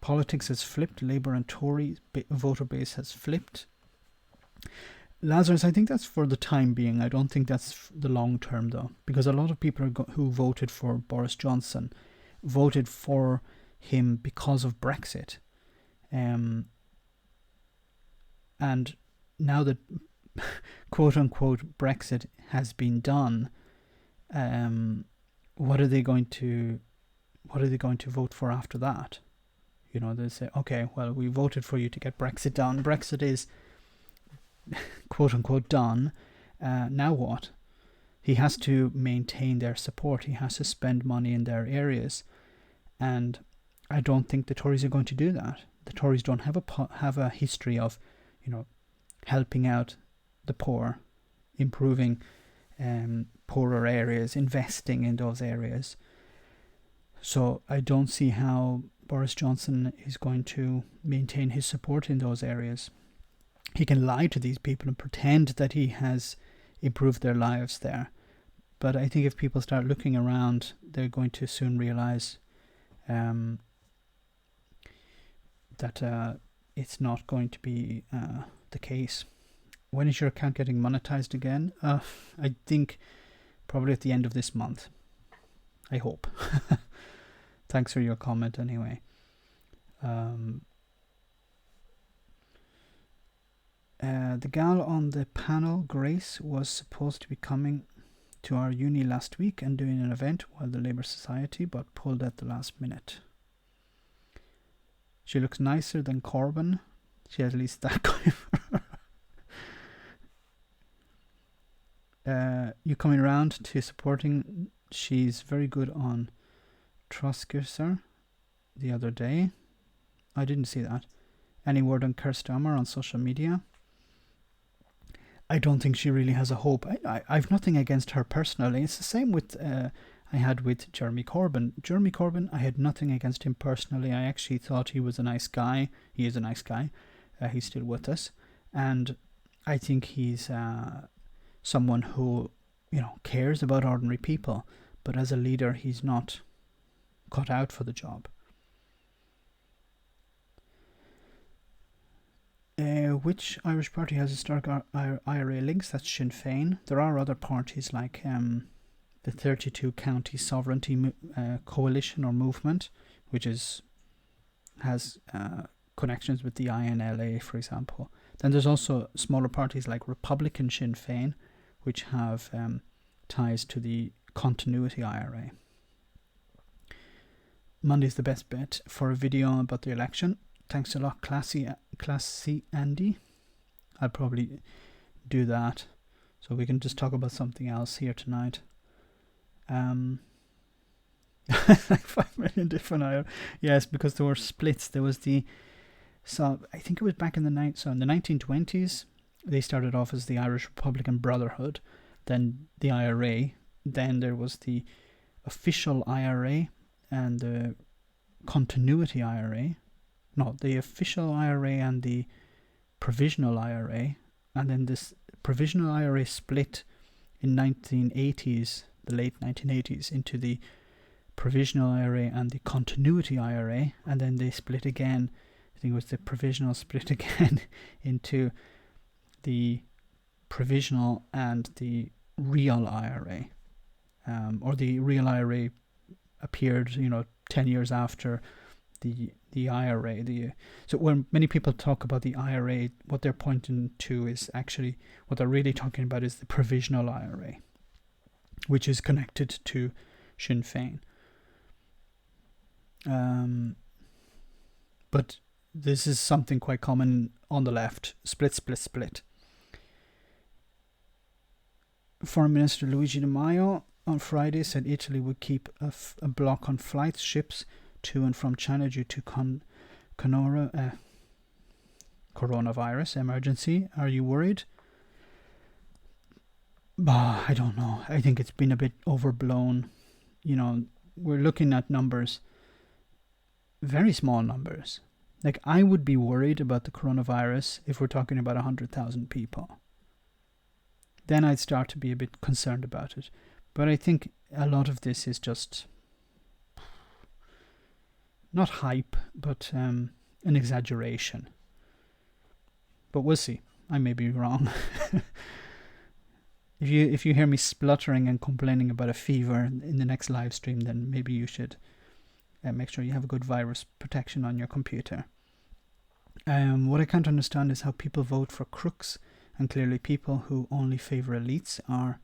Politics has flipped. Labour and Tory voter base has flipped. Lazarus, I think that's for the time being. I don't think that's the long term, though, because a lot of people who voted for Boris Johnson voted for him because of Brexit. And now that quote unquote Brexit has been done, what are they going to vote for after that? You know, they say, okay, well, we voted for you to get Brexit done. Brexit is quote unquote done. Now what? He has to maintain their support. He has to spend money in their areas. And I don't think the Tories are going to do that. the Tories don't have a history of, helping out the poor, improving poorer areas, investing in those areas. So I don't see how Boris Johnson is going to maintain his support in those areas. He can lie to these people and pretend that he has improved their lives there. But I think if people start looking around, they're going to soon realize that it's not going to be the case. When is your account getting monetized again? I think probably at the end of this month. I hope. Thanks for your comment anyway. The gal on the panel, Grace, was supposed to be coming to our uni last week and doing an event while the Labour Society, but pulled at the last minute. She looks nicer than Corbyn. She has at least that going for her. You coming around to supporting? She's very good on Troskisser the other day. I didn't see that. Any word on Keir Starmer on social media? I don't think she really has a hope. I've nothing against her personally. It's the same with I had with Jeremy Corbyn. Jeremy Corbyn, I had nothing against him personally. I actually thought he was a nice guy. He is a nice guy. He's still with us. And I think he's someone who, cares about ordinary people. But as a leader, he's not cut out for the job. Which Irish party has historic IRA links? That's Sinn Féin. There are other parties like the 32 County Sovereignty Coalition or Movement, which has connections with the INLA, for example. Then there's also smaller parties like Republican Sinn Féin, which have ties to the Continuity IRA. Monday's the best bet for a video about the election. Thanks a lot, Classy Andy. I'll probably do that, so we can just talk about something else here tonight. 5 million different IRA. Yes, because there were splits. There was I think it was back in the 1920s. They started off as the Irish Republican Brotherhood, then the IRA, then there was the official IRA and the Continuity IRA. No, the official IRA and the provisional IRA, and then this provisional IRA split in 1980s, the late 1980s, into the provisional IRA and the continuity IRA, and then they split again. I think it was the provisional split again into the provisional and the real IRA, or the real IRA appeared, 10 years after the IRA. So when many people talk about the IRA, what they're pointing to is actually, what they're really talking about is the provisional IRA, which is connected to Sinn Féin. But this is something quite common on the left. Split. Foreign Minister Luigi Di Maio on Friday said Italy would keep a block on flights, ships to and from China due to coronavirus emergency. Are you worried? I don't know. I think it's been a bit overblown. We're looking at numbers, very small numbers. Like, I would be worried about the coronavirus if we're talking about 100,000 people. Then I'd start to be a bit concerned about it. But I think a lot of this is just not hype, but an exaggeration. But we'll see. I may be wrong. If you hear me spluttering and complaining about a fever in the next live stream, then maybe you should make sure you have a good virus protection on your computer. What I can't understand is how people vote for crooks, and clearly people who only favour elites are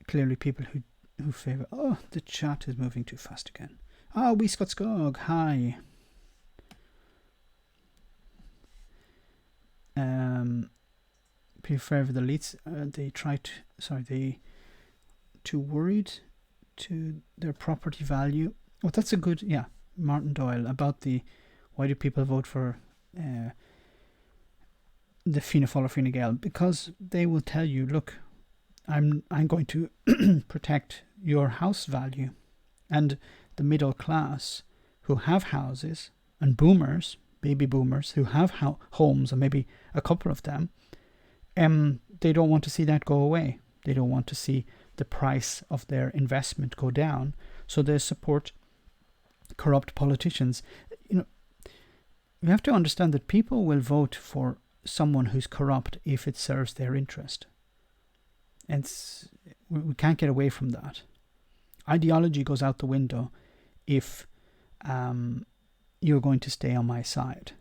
clearly people who favour... Oh, the chat is moving too fast again. Oh, Wee Scott Skog, hi. People favour the elites. They too worried to their property value. Oh, that's a good... Yeah, Martin Doyle, about Why do people vote for the Fianna Fáil or Fine Gael? Because they will tell you, look, I'm going to protect your house value, and the middle class who have houses, and boomers, baby boomers who have homes, and maybe a couple of them, they don't want to see that go away. They don't want to see the price of their investment go down, so they support corrupt politicians. You have to understand that people will vote for someone who's corrupt if it serves their interest. And we can't get away from that. Ideology goes out the window if you're going to stay on my side.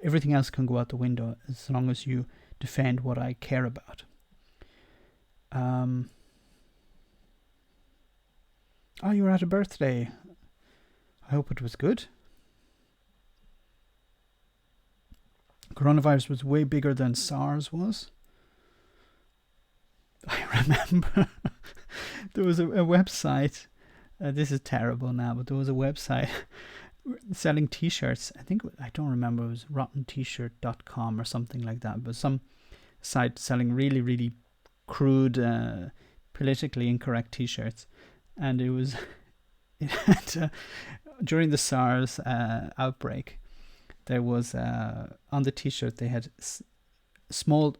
Everything else can go out the window as long as you defend what I care about. Oh, you were at a birthday. I hope it was good. Coronavirus was way bigger than SARS was. I remember there was a website. This is terrible now, but there was a website selling t-shirts. I don't remember. It was rottent-shirt.com or something like that. But some site selling really, really crude, politically incorrect t-shirts. And it had, during the SARS outbreak, there was on the t-shirt they had small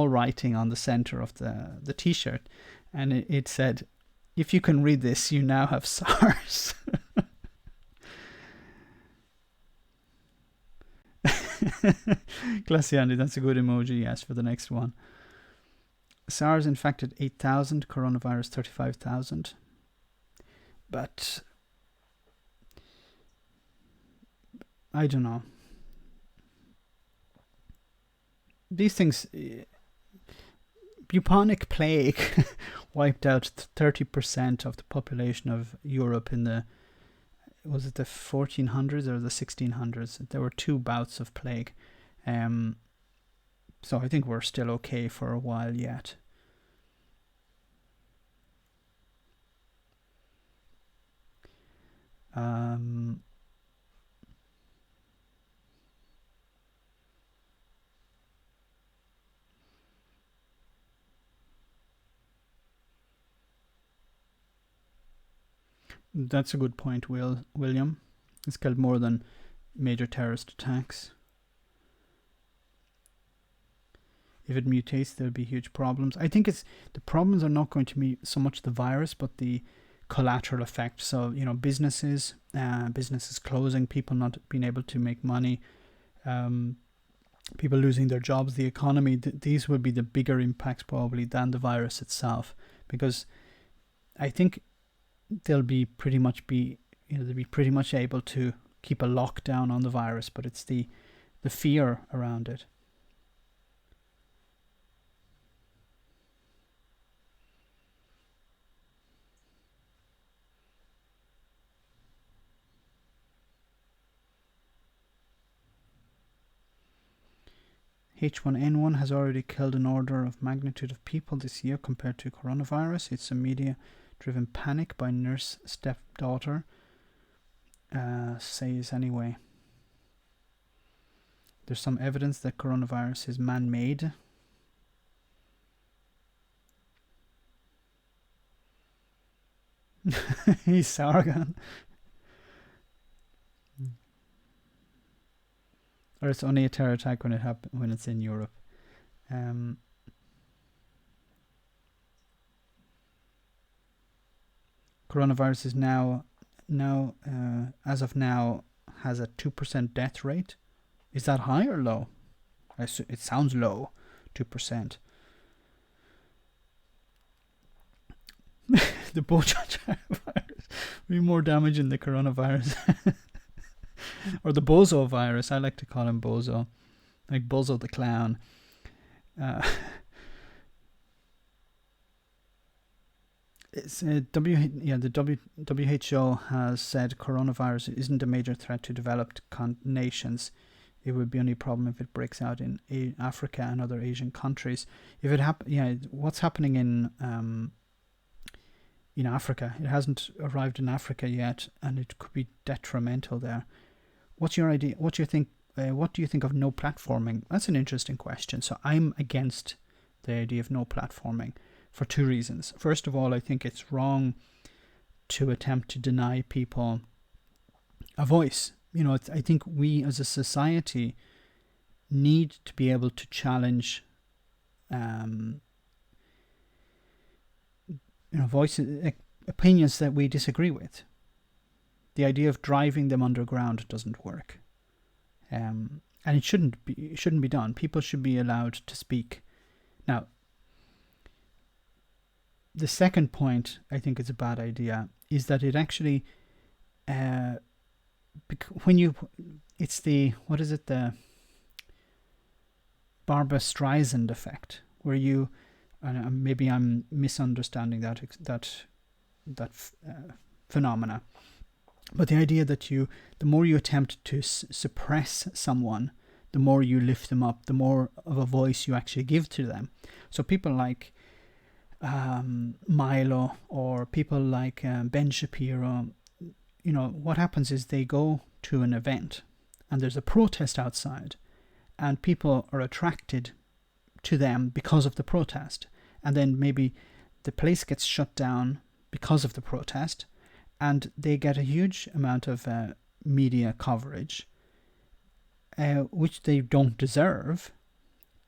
writing on the center of the t-shirt, and it said, "If you can read this, you now have SARS." Glaciandi, that's a good emoji, yes, for the next one. SARS infected 8,000, coronavirus 35,000. But I don't know. These things, bubonic plague wiped out 30% of the population of Europe in the 1400s or the 1600s? There were 2 bouts of plague. So I think we're still okay for a while yet. That's a good point, William. It's killed more than major terrorist attacks. If it mutates, there'll be huge problems. I think the problems are not going to be so much the virus, but the collateral effect. So, businesses closing, people not being able to make money, people losing their jobs, the economy. These will be the bigger impacts probably than the virus itself, because I think they'll be pretty much able to keep a lockdown on the virus, but it's the fear around it. H1N1 has already killed an order of magnitude of people this year compared to coronavirus. It's a media-driven panic by nurse stepdaughter, says anyway. There's some evidence that coronavirus is man-made. He's Sargon. Or it's only a terror attack when it's in Europe. Coronavirus is now as of now has a 2% death rate. Is that high or low? It sounds low, 2%. The Bojan virus will be more damage than the coronavirus. Or the Bozo virus. I like to call him Bozo, like Bozo the clown. The WHO has said coronavirus isn't a major threat to developed nations. It would be only a problem if it breaks out in Africa and other Asian countries. If it what's happening in Africa? It hasn't arrived in Africa yet, and it could be detrimental there. what's your idea? What do you think? What do you think of no platforming? That's an interesting question. So I'm against the idea of no platforming for two reasons. First of all, I think it's wrong to attempt to deny people a voice. I think we as a society need to be able to challenge voices, opinions that we disagree with. The idea of driving them underground doesn't work, and it shouldn't be done. People should be allowed to speak. Now, the second point I think is a bad idea is that it actually, it's the Barbra Streisand effect, where you, and maybe I'm misunderstanding that phenomena, but the idea that the more you attempt to suppress someone, the more you lift them up, the more of a voice you actually give to them. So people like Milo, or people like Ben Shapiro, what happens is they go to an event and there's a protest outside, and people are attracted to them because of the protest, and then maybe the place gets shut down because of the protest, and they get a huge amount of media coverage, which they don't deserve,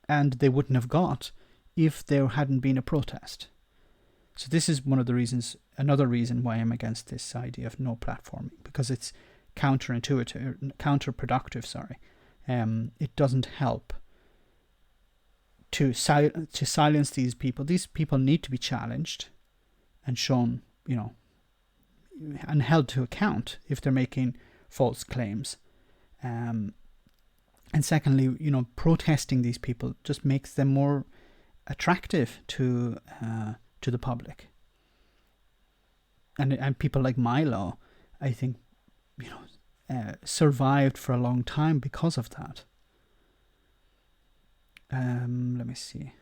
and they wouldn't have got if there hadn't been a protest. So this is another reason why I'm against this idea of no platforming, because it's counterproductive. It doesn't help to silence these people. These people need to be challenged and shown, and held to account if they're making false claims. And secondly, protesting these people just makes them more attractive to the public. And people like Milo, I think, survived for a long time because of that. Let me see.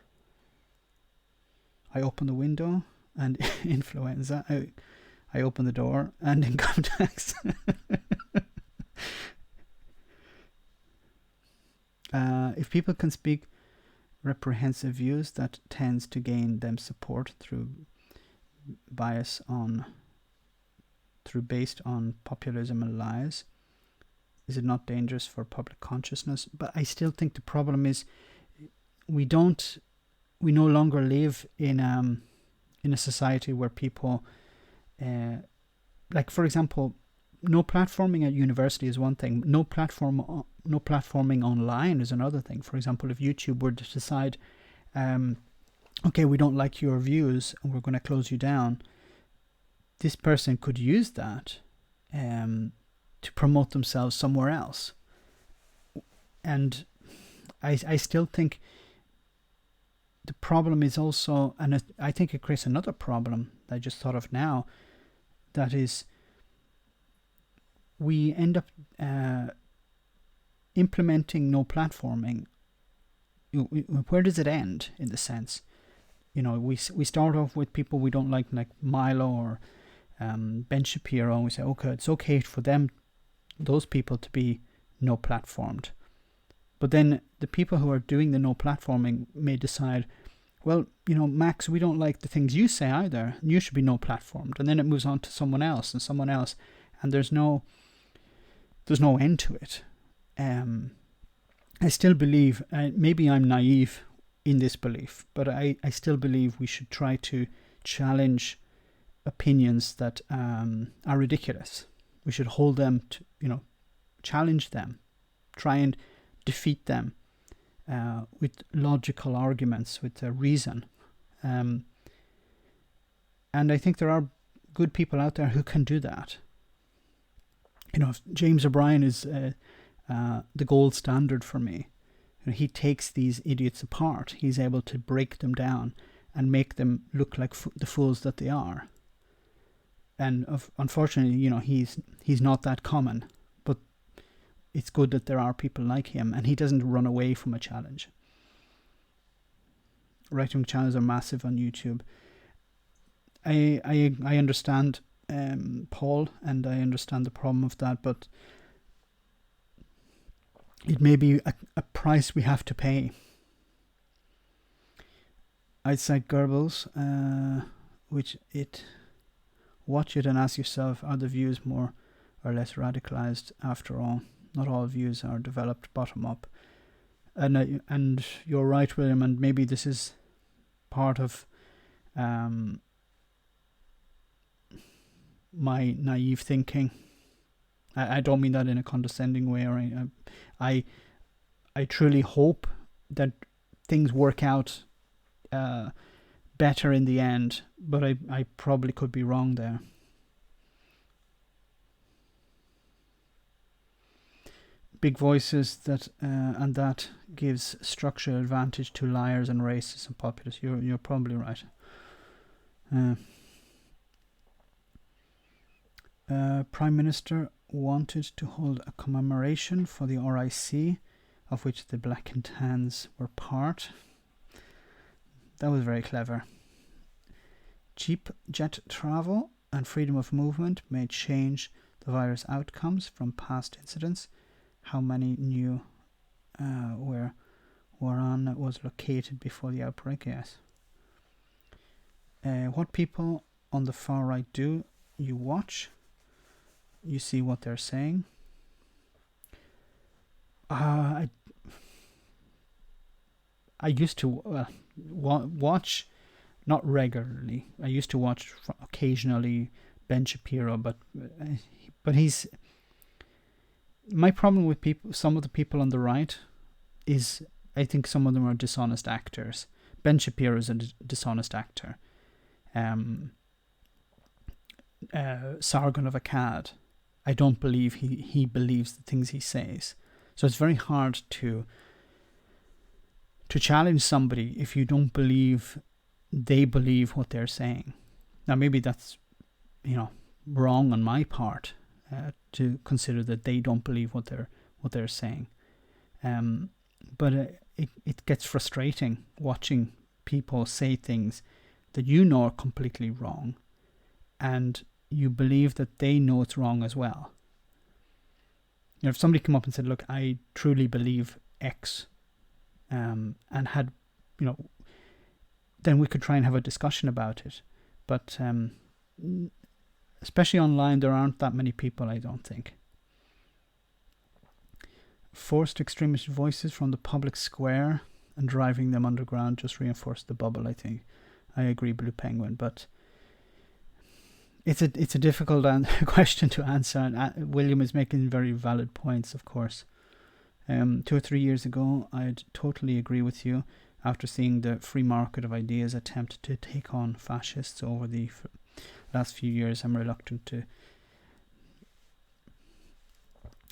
I open the window and influenza. I open the door and income tax. If people can speak reprehensive views, that tends to gain them support through based on populism and lies. Is it not dangerous for public consciousness? But I still think the problem is we no longer live in a society where people, like for example, no platforming at university is one thing. No platforming online is another thing. For example, if YouTube were to decide, okay, we don't like your views and we're going to close you down, this person could use that to promote themselves somewhere else. And I still think the problem is also, and I think it creates another problem that I just thought of now, that is, we end up implementing no platforming. Where does it end, in the sense? We start off with people we don't like Milo or Ben Shapiro, and we say, okay, it's okay for those people to be no platformed. But then the people who are doing the no platforming may decide, well, Max, we don't like the things you say either, and you should be no platformed. And then it moves on to someone else, and there's no end to it. I still believe, maybe I'm naive in this belief, but I still believe we should try to challenge opinions that are ridiculous. We should hold them to, challenge them, try and defeat them with logical arguments, with reason. And I think there are good people out there who can do that. James O'Brien is the gold standard for me. He takes these idiots apart. He's able to break them down and make them look like the fools that they are. And unfortunately, he's not that common. But it's good that there are people like him, and he doesn't run away from a challenge. Right-wing channels are massive on YouTube. I understand Paul, and I understand the problem of that, but it may be a price we have to pay. I'd cite Goebbels, which it watch it and ask yourself, are the views more or less radicalized after all? Not all views are developed bottom up. And you're right, William, and maybe this is part of my naive thinking. I don't mean that in a condescending way, or I truly hope that things work out better in the end, but I probably could be wrong there. Big voices that and that gives structural advantage to liars and racists and populists. You're probably right. Prime Minister wanted to hold a commemoration for the RIC, of which the Black and Tans were part. That was very clever. Cheap jet travel and freedom of movement may change the virus outcomes from past incidents. How many knew where Wuhan was located before the outbreak? Yes. What people on the far right do, you watch, you see what they're saying. I used to watch, not regularly. I used to watch occasionally Ben Shapiro, but he's. My problem with some of the people on the right is I think some of them are dishonest actors. Ben Shapiro is a dishonest actor. Sargon of Akkad, I don't believe he believes the things he says. So it's very hard to challenge somebody if you don't believe they believe what they're saying. Now maybe that's wrong on my part to consider that they don't believe what they're saying. But it gets frustrating watching people say things that you know are completely wrong, and you believe that they know it's wrong as well. If somebody came up and said, "Look, I truly believe X," and had, then we could try and have a discussion about it. But especially online, there aren't that many people, I don't think. Forced extremist voices from the public square and driving them underground just reinforced the bubble, I think. I agree, Blue Penguin, but it's a difficult question to answer, and William is making very valid points, of course. 2 or 3 years ago, I'd totally agree with you. After seeing the free market of ideas attempt to take on fascists over the last few years, I'm reluctant to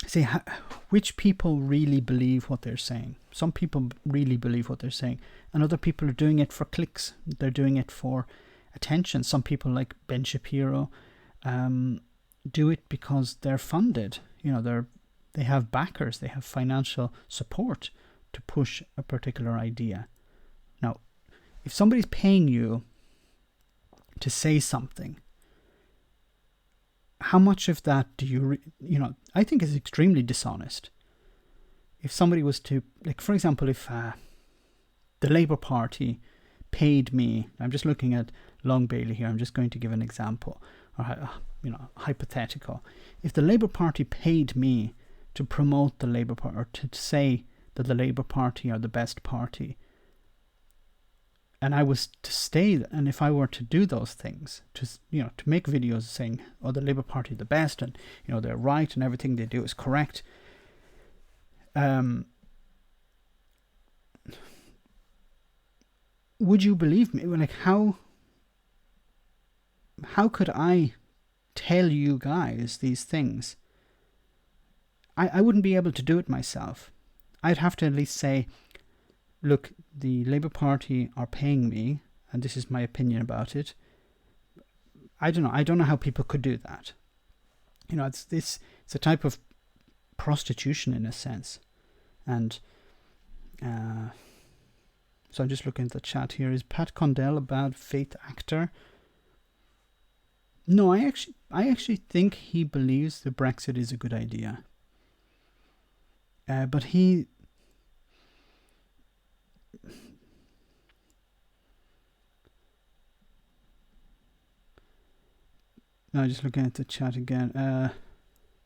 say which people really believe what they're saying. Some people really believe what they're saying, and other people are doing it for clicks. They're doing it for attention. Some people, like Ben Shapiro, do it because they're funded. They have backers. They have financial support to push a particular idea. Now, if somebody's paying you to say something, how much of that do you, I think is extremely dishonest. If somebody was to, like, for example, if the Labour Party paid me, I'm just looking at Long Bailey here, I'm just going to give an example, or, hypothetical. If the Labour Party paid me to promote the Labour Party, or to say that the Labour Party are the best party, and I was to stay, and if I were to do those things, to make videos saying, "Oh, the Labour Party are the best, and they're right, and everything they do is correct," would you believe me? Like, how could I tell you guys these things? I wouldn't be able to do it myself. I'd have to at least say, "Look, the Labour Party are paying me, and this is my opinion about it." I don't know how people could do that. It's a type of prostitution in a sense. And so I'm just looking at the chat here. Is Pat Condell a bad faith actor? No, I actually think he believes that Brexit is a good idea. But he... No, just looking at the chat again.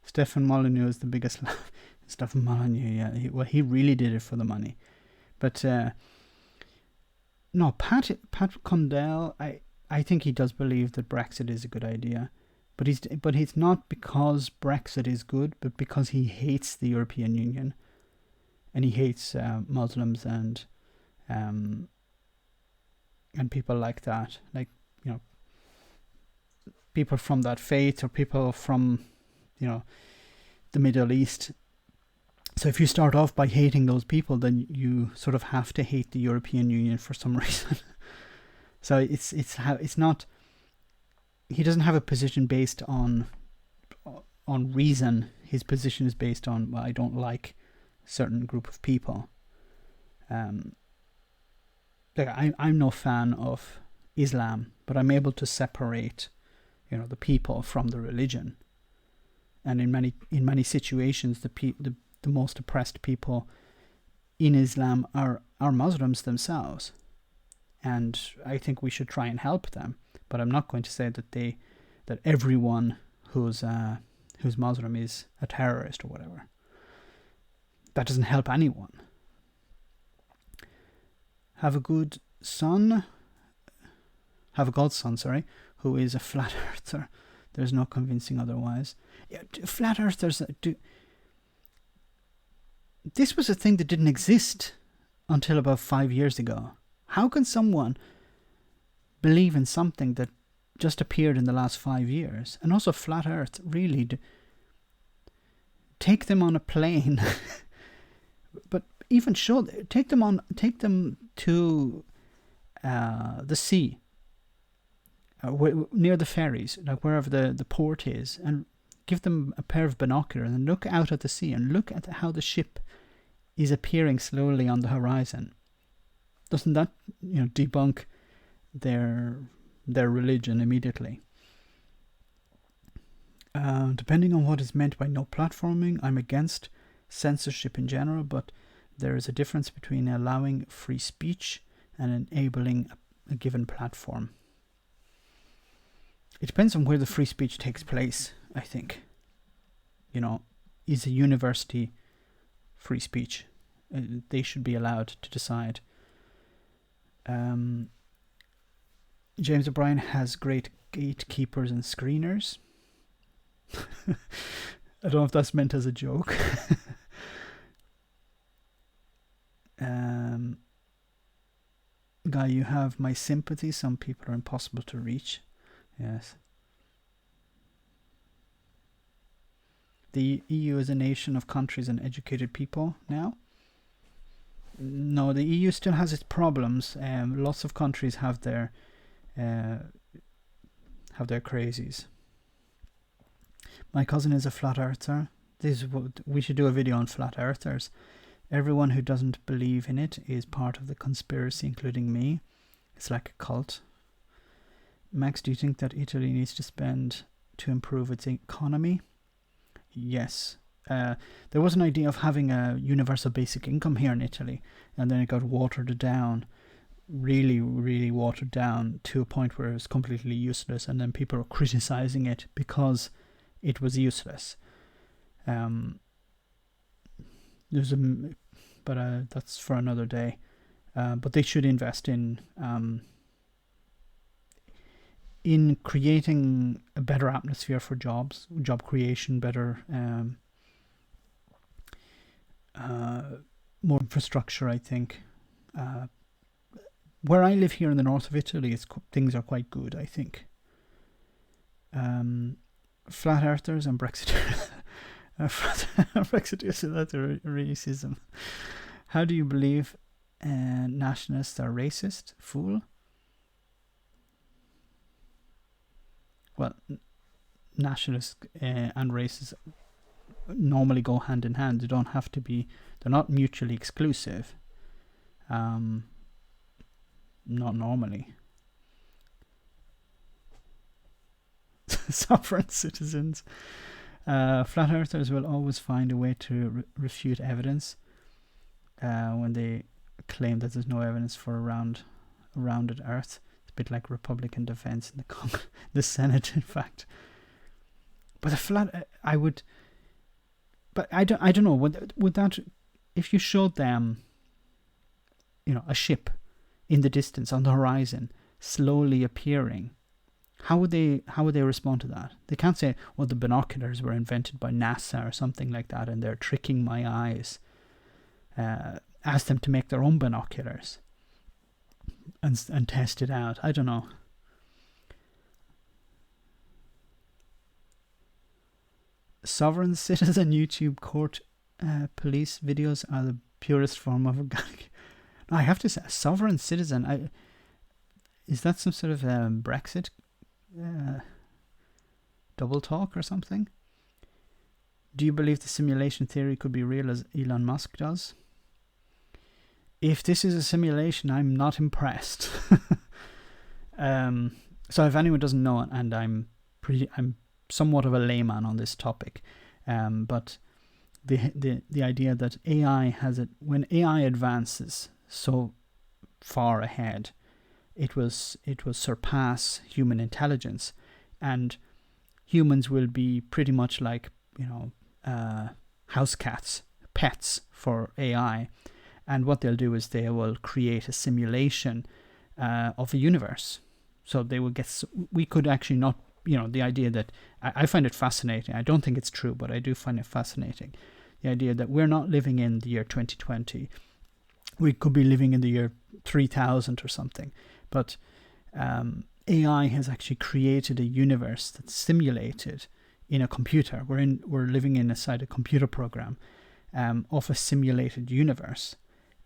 Stefan Molyneux is the biggest laugh. Stefan Molyneux, yeah. He really did it for the money. But no, Pat Condell, I think he does believe that Brexit is a good idea. But he's not because Brexit is good, but because he hates the European Union. And he hates Muslims and people like that. Like, you know, people from that faith or people from, you know, the Middle East. So if you start off by hating those people, then you sort of have to hate the European Union for some reason. So it's not... He doesn't have a position based on reason. His position is based on, well, I don't like a certain group of people. Like I'm no fan of Islam, but I'm able to separate, you know, the people from the religion. And in many situations, the most oppressed people in Islam are Muslims themselves, and I think we should try and help them. But I'm not going to say that everyone who's Muslim is a terrorist or whatever. That doesn't help anyone. Have a godson, sorry, who is a flat earther. There's no convincing otherwise. Yeah, flat earthers this was a thing that didn't exist until about 5 years ago. How can someone believe in something that just appeared in the last 5 years? And also flat earth, really, take them on a plane. But even take them to the sea, near the ferries, like wherever the port is, and give them a pair of binoculars and look out at the sea and look at how the ship is appearing slowly on the horizon. Doesn't that, you know, debunk their religion immediately? Depending on what is meant by no platforming, I'm against censorship in general, but there is a difference between allowing free speech and enabling a given platform. It depends on where the free speech takes place, I think. You know, is a university free speech? They should be allowed to decide. James O'Brien has great gatekeepers and screeners. I don't know if that's meant as a joke. Guy, you have my sympathy. Some people are impossible to reach. Yes. The EU is a nation of countries and educated people now. No, the EU still has its problems. Lots of countries have their crazies. My cousin is a flat earther. We should do a video on flat earthers. Everyone who doesn't believe in it is part of the conspiracy, including me. It's like a cult. Max, do you think that Italy needs to spend to improve its economy? Yes. There was an idea of having a universal basic income here in Italy, and then it got watered down, really, really watered down to a point where it was completely useless, and then people were criticizing it because it was useless. But that's for another day. But they should invest in creating a better atmosphere for jobs, job creation, better, more infrastructure, I think. Where I live here in the north of Italy, things are quite good, I think. Flat earthers and Brexiteers. Brexiteers, that's a racism. How do you believe nationalists are racist? Fool. Well, nationalists and racists normally go hand in hand. They don't have to be. They're not mutually exclusive. Not normally. Sovereign citizens. Flat earthers will always find a way to refute evidence when they claim that there's no evidence for a rounded earth. It's a bit like Republican defense in the Senate, in fact. But the flat, I would, but I don't know. Would that, if you showed them, a ship in the distance on the horizon slowly appearing, how would they respond to that? They can't say, well, the binoculars were invented by NASA or something like that, and they're tricking my eyes. Ask them to make their own binoculars and test it out. I don't know. Sovereign citizen YouTube court police videos are the purest form of organic. I have to say, a sovereign citizen. Is that some sort of Brexit double talk or something? Do you believe the simulation theory could be real as Elon Musk does? If this is a simulation, I'm not impressed. So if anyone doesn't know, and I'm somewhat of a layman on this topic, but the idea that when AI advances so far ahead, it will surpass human intelligence, and humans will be pretty much like house cats, pets for AI. And what they'll do is they will create a simulation of a universe. So they will we could actually not, the idea that, I find it fascinating. I don't think it's true, but I do find it fascinating. The idea that we're not living in the year 2020. We could be living in the year 3000 or something. But AI has actually created a universe that's simulated in a computer. We're living inside a computer program of a simulated universe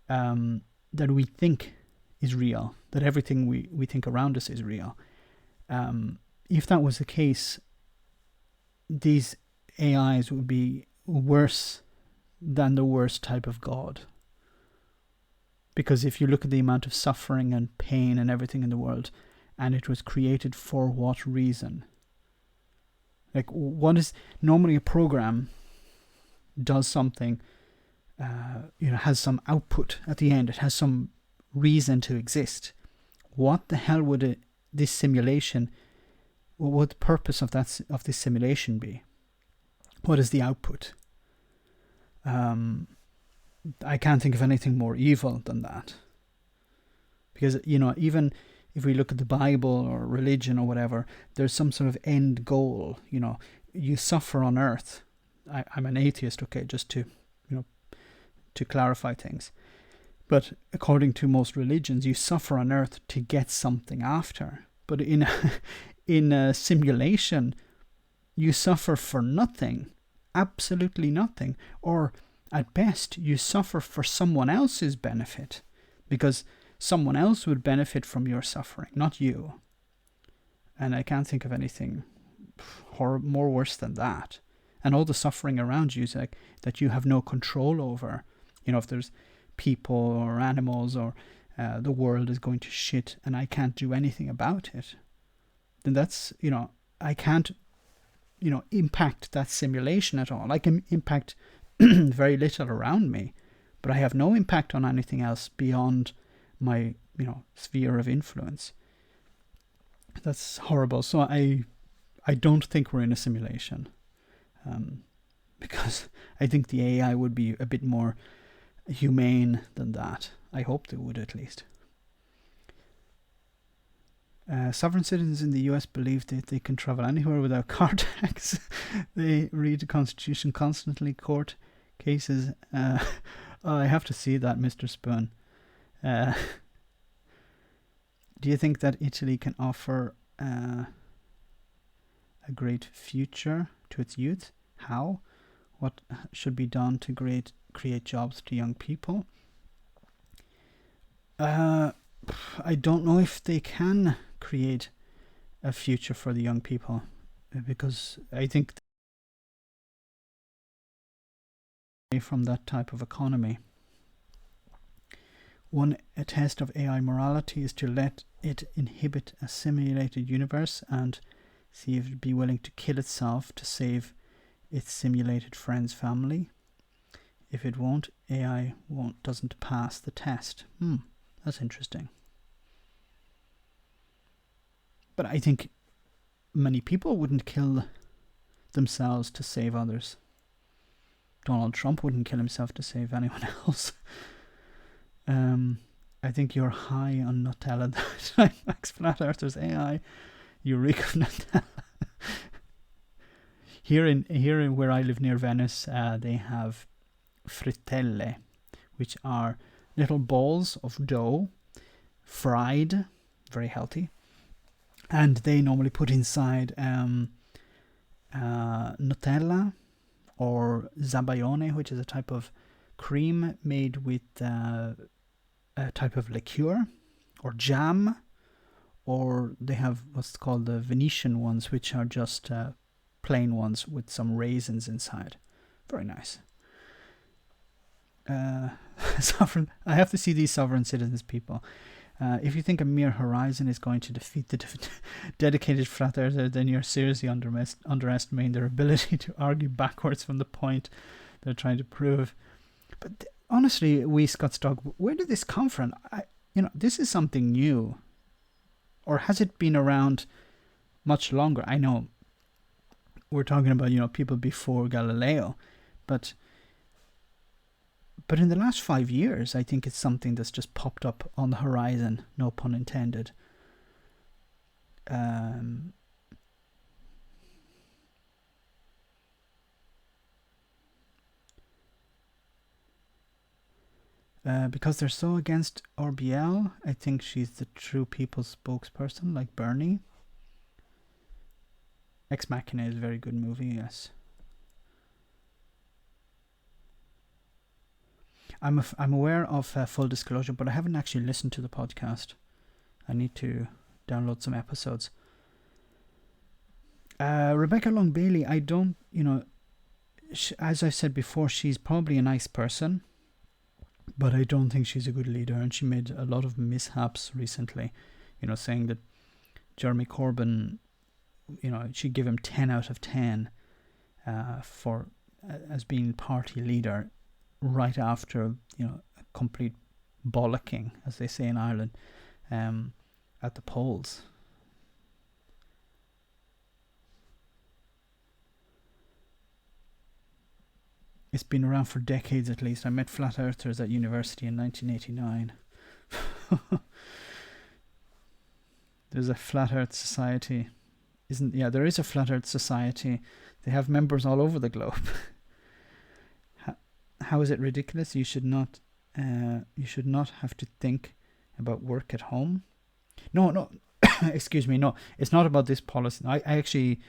that we think is real, that everything we think around us is real. If that was the case, these AIs would be worse than the worst type of God. Because if you look at the amount of suffering and pain and everything in the world, and it was created for what reason? Like, what is normally a program does something, has some output at the end. It has some reason to exist. What the hell would this simulation? What would the purpose of this simulation be? What is the output? I can't think of anything more evil than that. Because even if we look at the Bible or religion or whatever, there's some sort of end goal. You suffer on earth. I'm an atheist, okay, just to clarify things. But according to most religions, you suffer on earth to get something after. But in a simulation, you suffer for nothing, absolutely nothing. Or at best, you suffer for someone else's benefit, because someone else would benefit from your suffering, not you. And I can't think of anything more worse than that. And all the suffering around you is like that you have no control over. If there's people or animals or the world is going to shit and I can't do anything about it, then that's, I can't, impact that simulation at all. I can impact very little around me, but I have no impact on anything else beyond my, sphere of influence. That's horrible. So I don't think we're in a simulation, because I think the AI would be a bit more humane than that. I hope they would, at least. Sovereign citizens in the US believe that they can travel anywhere without car tax. They read the Constitution constantly, court cases. I have to see that, Mr. Spoon. Do you think that Italy can offer a great future to its youth? How? What should be done to create jobs to young people? I don't know if they can create a future for the young people, because I think from that type of economy. A test of AI morality is to let it inhabit a simulated universe and see if it'd be willing to kill itself to save its simulated friends family. If it won't, AI doesn't pass the test. That's interesting. But I think many people wouldn't kill themselves to save others. Donald Trump wouldn't kill himself to save anyone else. I think you're high on Nutella that time, Max Flat Earthers AI. Eureka Nutella. Here in where I live near Venice, they have frittelle, which are little balls of dough, fried, very healthy, and they normally put inside Nutella or zabaione, which is a type of cream made with a type of liqueur or jam, or they have what's called the Venetian ones, which are just plain ones with some raisins inside. Very nice. Sovereign. I have to see these sovereign citizens people. If you think a mere horizon is going to defeat the dedicated flat earther, then you're seriously underestimating their ability to argue backwards from the point they're trying to prove. But honestly, Scott's dog, where did this come from? This is something new. Or has it been around much longer? I know we're talking about, people before Galileo, but in the last 5 years, I think it's something that's just popped up on the horizon, no pun intended. Because they're so against RBL, I think she's the true people's spokesperson, like Bernie. Ex Machina is a very good movie, yes. I'm aware of full disclosure, but I haven't actually listened to the podcast. I need to download some episodes. Rebecca Long Bailey, I don't, as I said before, she's probably a nice person, but I don't think she's a good leader, and she made a lot of mishaps recently, saying that Jeremy Corbyn, she'd give him 10 out of 10 as being party leader, right after a complete bollocking, as they say in Ireland, at the polls. It's been around for decades at least. I met flat earthers at university in 1989. There's a flat earth society. There is a flat earth society. They have members all over the globe. How is it ridiculous? You should not have to think about work at home. No, excuse me. No, it's not about this policy. I actually,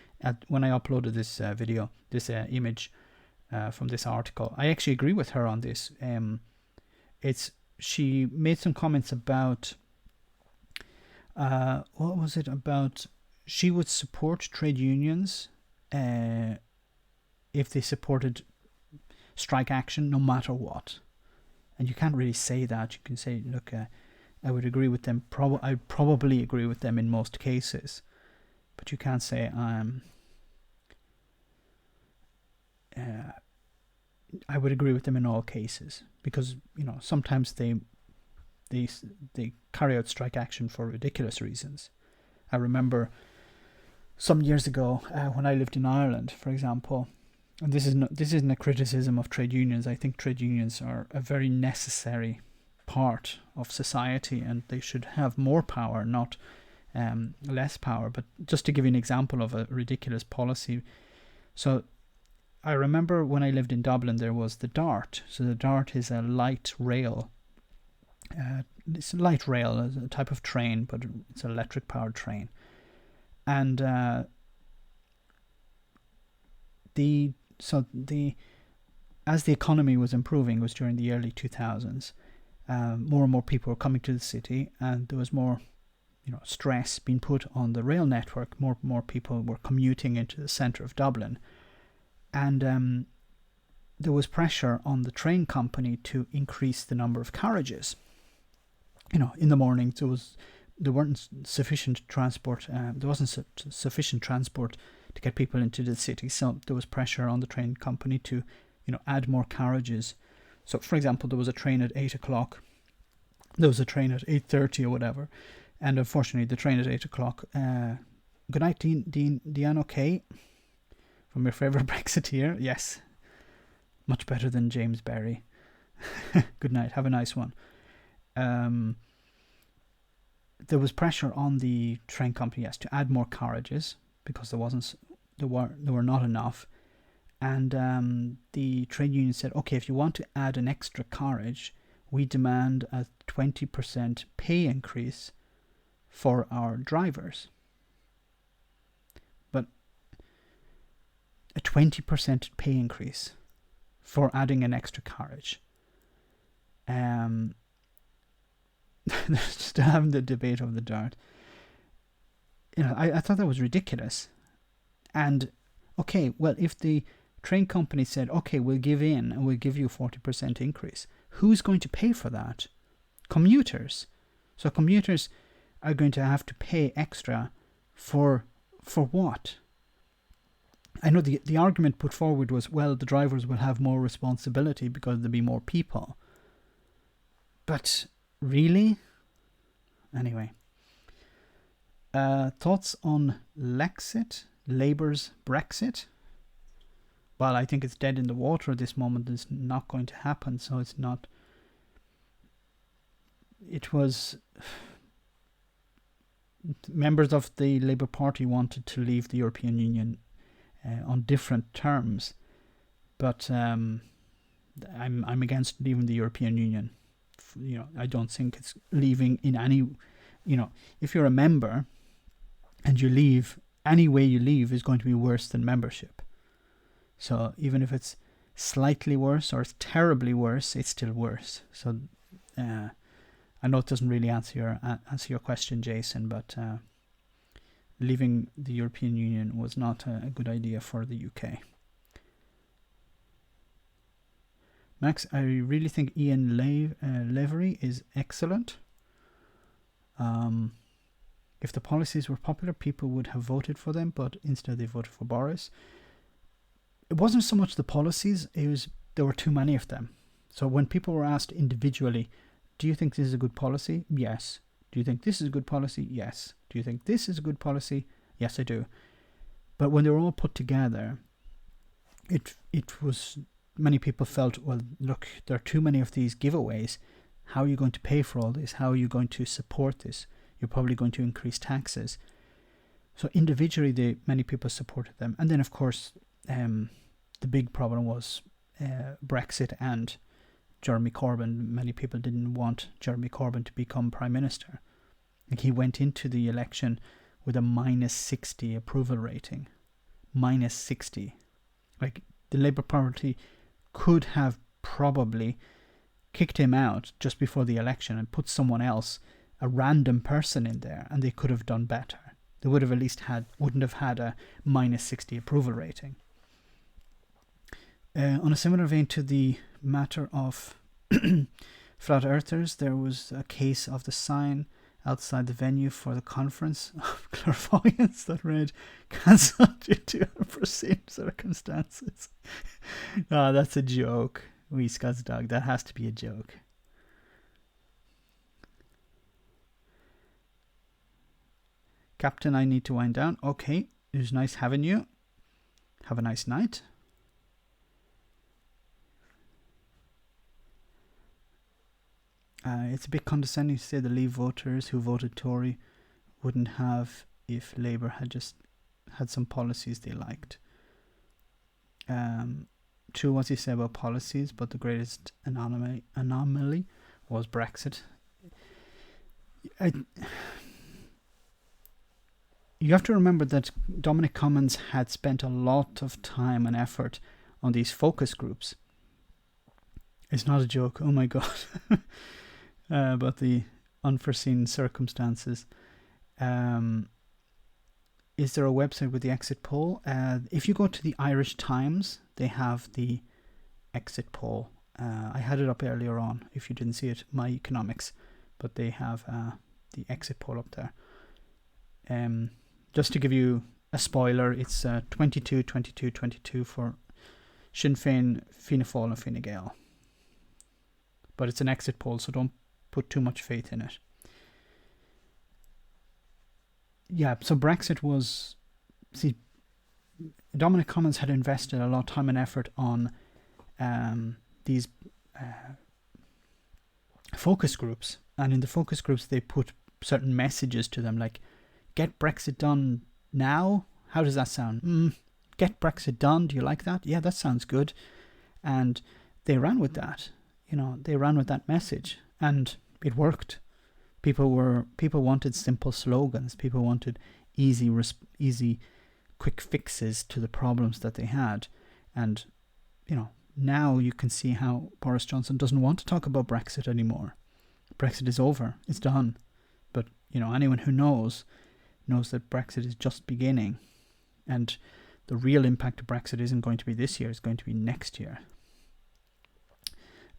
when I uploaded this video, this image from this article, I actually agree with her on this. She made some comments about what was it about? She would support trade unions if they supported strike action, no matter what. And you can't really say that. You can say, look, I would agree with them. I probably agree with them in most cases, but you can't say I would agree with them in all cases, because sometimes they carry out strike action for ridiculous reasons. I remember some years ago when I lived in Ireland, for example. And this isn't a criticism of trade unions. I think trade unions are a very necessary part of society, and they should have more power, not less power. But just to give you an example of a ridiculous policy. So I remember when I lived in Dublin, there was the DART. So the DART is a light rail. It's a light rail, a type of train, but it's an electric powered train. And as the economy was improving, was during the early 2000s, more and more people were coming to the city, and there was more stress being put on the rail network. More people were commuting into the centre of Dublin, and there was pressure on the train company to increase the number of carriages. In the mornings there wasn't sufficient transport. There wasn't sufficient transport to get people into the city. So there was pressure on the train company to, add more carriages. So, for example, there was a train at 8 o'clock. There was a train at 8:30 or whatever. And unfortunately, the train at 8 o'clock... good night, Diane, okay? From your favourite Brexiteer? Yes. Much better than James Berry. Good night. Have a nice one. There was pressure on the train company, yes, to add more carriages because there were not enough. And the trade union said, okay, if you want to add an extra carriage, we demand a 20% pay increase for our drivers. But a 20% pay increase for adding an extra carriage. Still having the debate of the dart. I thought that was ridiculous. And okay, well, if the train company said, okay, we'll give in and we'll give you a 40% increase, who's going to pay for that? Commuters. So commuters are going to have to pay extra for what? I know the argument put forward was, well, the drivers will have more responsibility because there'll be more people. But really? Anyway. Thoughts on Lexit? Labour's Brexit? Well, I think it's dead in the water at this moment. It's not going to happen, so it's not... It was... Members of the Labour Party wanted to leave the European Union on different terms, but I'm against leaving the European Union. I don't think it's leaving in any... if you're a member and you leave, any way you leave is going to be worse than membership. So even if it's slightly worse or it's terribly worse, it's still worse. So I know it doesn't really answer your question, Jason, but leaving the European Union was not a good idea for the UK. Max, I really think Ian Lavery is excellent. If the policies were popular, people would have voted for them, but instead they voted for Boris. It wasn't so much the policies, there were too many of them. So when people were asked individually, do you think this is a good policy? Yes. Do you think this is a good policy? Yes. Do you think this is a good policy? Yes, I do. But when they were all put together, it was... Many people felt, well, look, there are too many of these giveaways. How are you going to pay for all this? How are you going to support this? You're probably going to increase taxes. So individually, many people supported them. And then, of course, the big problem was Brexit and Jeremy Corbyn. Many people didn't want Jeremy Corbyn to become Prime Minister. Like, he went into the election with a -60 approval rating. -60. Like, the Labour Party could have probably kicked him out just before the election and put someone else, a random person in there, and they could have done better. They would have at least wouldn't have had a -60 approval rating. On a similar vein to the matter of flat earthers, there was a case of the sign outside the venue for the conference of clairvoyance that read, cancelled due to unforeseen circumstances. Oh, that's a joke. Wee Scott's dog. That has to be a joke. Captain, I need to wind down. Okay, it was nice having you. Have a nice night. It's a bit condescending to say the Leave voters who voted Tory wouldn't have if Labour had just had some policies they liked. True what you say about policies, but the greatest anomaly was Brexit. You have to remember that Dominic Cummings had spent a lot of time and effort on these focus groups. It's not a joke, oh my god. About the unforeseen circumstances. Is there a website with the exit poll? If you go to the Irish Times, they have the exit poll. I had it up earlier on, if you didn't see it, My Economics. But they have the exit poll up there. Just to give you a spoiler. It's 22 for Sinn Féin, Fianna Fáil and Fine Gael. But it's an exit poll, so don't put too much faith in it. Yeah, so Brexit was... See, Dominic Cummings had invested a lot of time and effort on these focus groups. And in the focus groups, they put certain messages to them, like, get Brexit done now? How does that sound? Get Brexit done? Do you like that? Yeah, that sounds good. And they ran with that. They ran with that message. And it worked. People wanted simple slogans. People wanted easy, quick fixes to the problems that they had. And, now you can see how Boris Johnson doesn't want to talk about Brexit anymore. Brexit is over. It's done. But, anyone who knows that Brexit is just beginning. And the real impact of Brexit isn't going to be this year. It's going to be next year.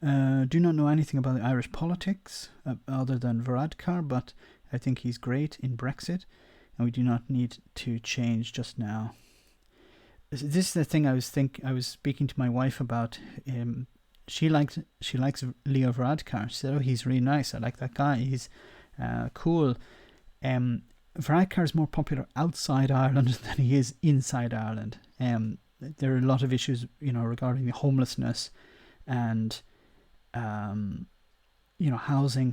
Do not know anything about the Irish politics other than Varadkar, but I think he's great in Brexit, and we do not need to change just now. This is the thing I was speaking to my wife about. She likes Leo Varadkar. She said, "Oh, he's really nice. I like that guy. He's cool." Varadkar is more popular outside Ireland than he is inside Ireland. There are a lot of issues, regarding the homelessness and housing,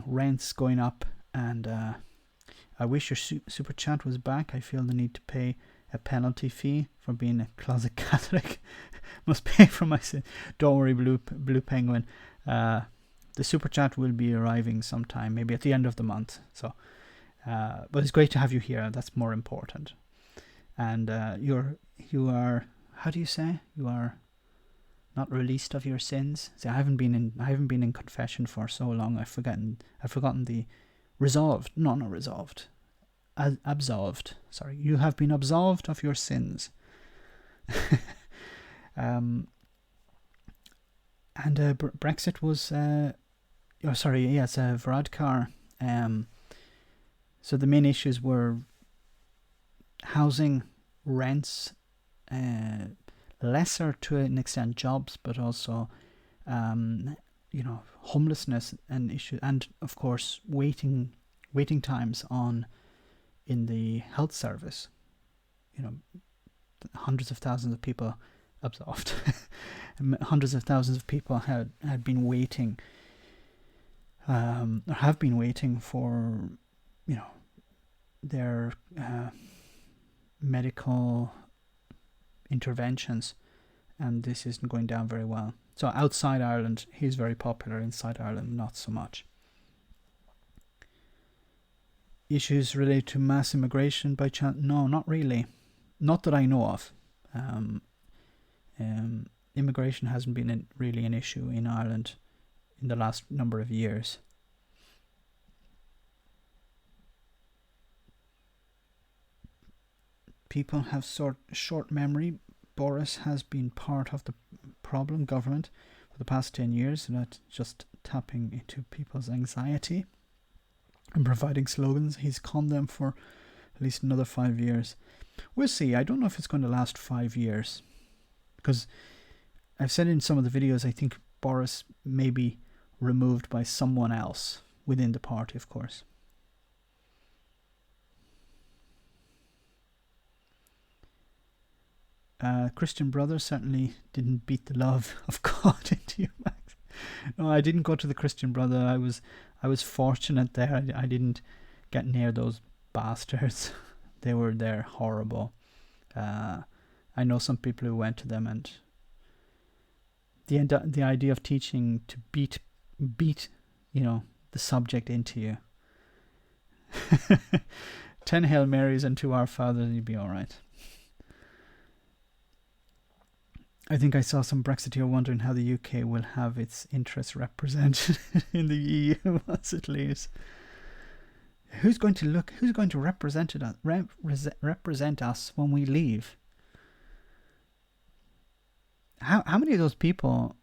rents going up, and I wish your super chat was back. I feel the need to pay a penalty fee for being a closet Catholic. Must pay for my sin. Don't worry, Blue Penguin. The super chat will be arriving sometime, maybe at the end of the month. So, but it's great to have you here. That's more important. And you are. How do you say? You are not released of your sins. See, I haven't been in confession for so long. I've forgotten the resolved. No, not resolved. Absolved. Sorry, you have been absolved of your sins. Brexit was. Varadkar. So the main issues were housing, rents, lesser to an extent jobs, but also homelessness and issue, and of course waiting times in the health service. Hundreds of thousands of people absolved. Hundreds of thousands of people had been waiting, or have been waiting for their medical interventions, and this isn't going down very well. So outside Ireland, he's very popular. Inside Ireland, not so much. Issues related to mass immigration by chance? No, not really. Not that I know of. Immigration hasn't been really an issue in Ireland in the last number of years. People have short memory. Boris has been part of the problem, government, for the past 10 years, and that's just tapping into people's anxiety and providing slogans. He's calmed them for at least another 5 years. We'll see. I don't know if it's going to last 5 years, because I've said in some of the videos, I think Boris may be removed by someone else within the party, of course. Christian Brothers certainly didn't beat the love of God into you, Max. No, I didn't go to the Christian Brother. I was fortunate there. I didn't get near those bastards. They're horrible. I know some people who went to them, and the idea of teaching to beat the subject into you. 10 Hail Marys and 2 Our Fathers, and you'd be all right. I think I saw some Brexiteer wondering how the UK will have its interests represented in the EU once it leaves. Who's going to represent us when we leave? How many of those people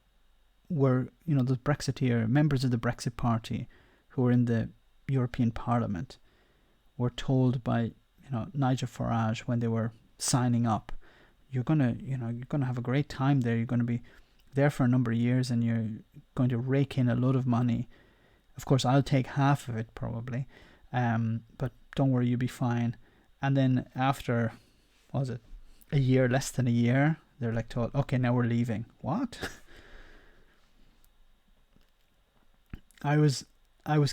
were, the Brexiteer members of the Brexit Party who were in the European Parliament were told by, Nigel Farage when they were signing up. You're gonna have a great time there. You're gonna be there for a number of years, and you're going to rake in a lot of money. Of course, I'll take half of it probably, but don't worry, you'll be fine. And then after, what was it, a year, less than a year, they're like told, okay, now we're leaving. What? I was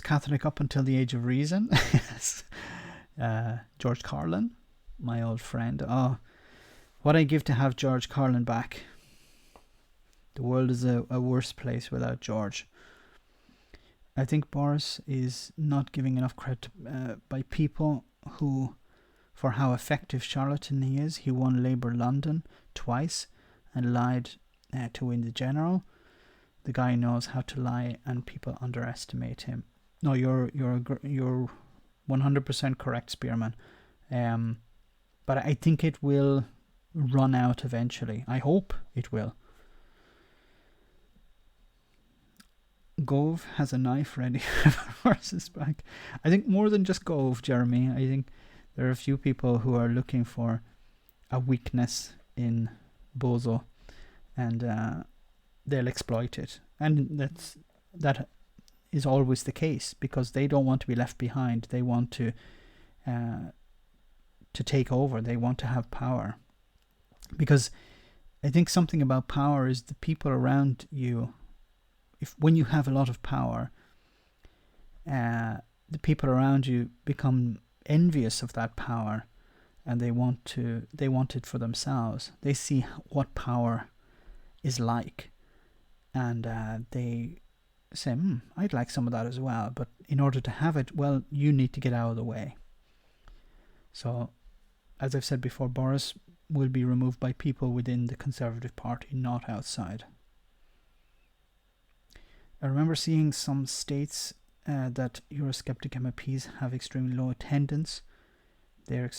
Catholic up until the age of reason. Yes. George Carlin, my old friend. Oh, what I give to have George Carlin back. The world is a worse place without George. I think Boris is not giving enough credit by people for how effective charlatan he is. He won Labour London twice and lied to win the general. The guy knows how to lie, and people underestimate him. No, you're 100% correct, Spearman. But I think it will run out eventually. I hope it will. Gove has a knife ready for his back. I think more than just Gove, Jeremy. I think there are a few people who are looking for a weakness in Bozo, and they'll exploit it. And that is always the case, because they don't want to be left behind. They want to take over. They want to have power. Because I think something about power is the people around you. When you have a lot of power, the people around you become envious of that power, and they want it for themselves. They see what power is like, and they say, I'd like some of that as well, but in order to have it, well, you need to get out of the way. So, as I've said before, Boris will be removed by people within the Conservative Party, not outside. I remember seeing some states that Eurosceptic MPs have extremely low attendance. They're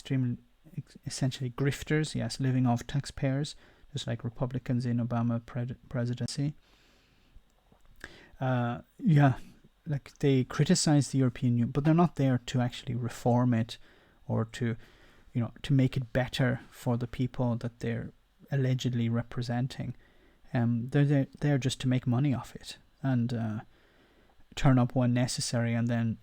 essentially grifters, yes, living off taxpayers, just like Republicans in Obama presidency. Like they criticize the European Union, but they're not there to actually reform it or to make it better for the people that they're allegedly representing. They're there just to make money off it and turn up when necessary, and then,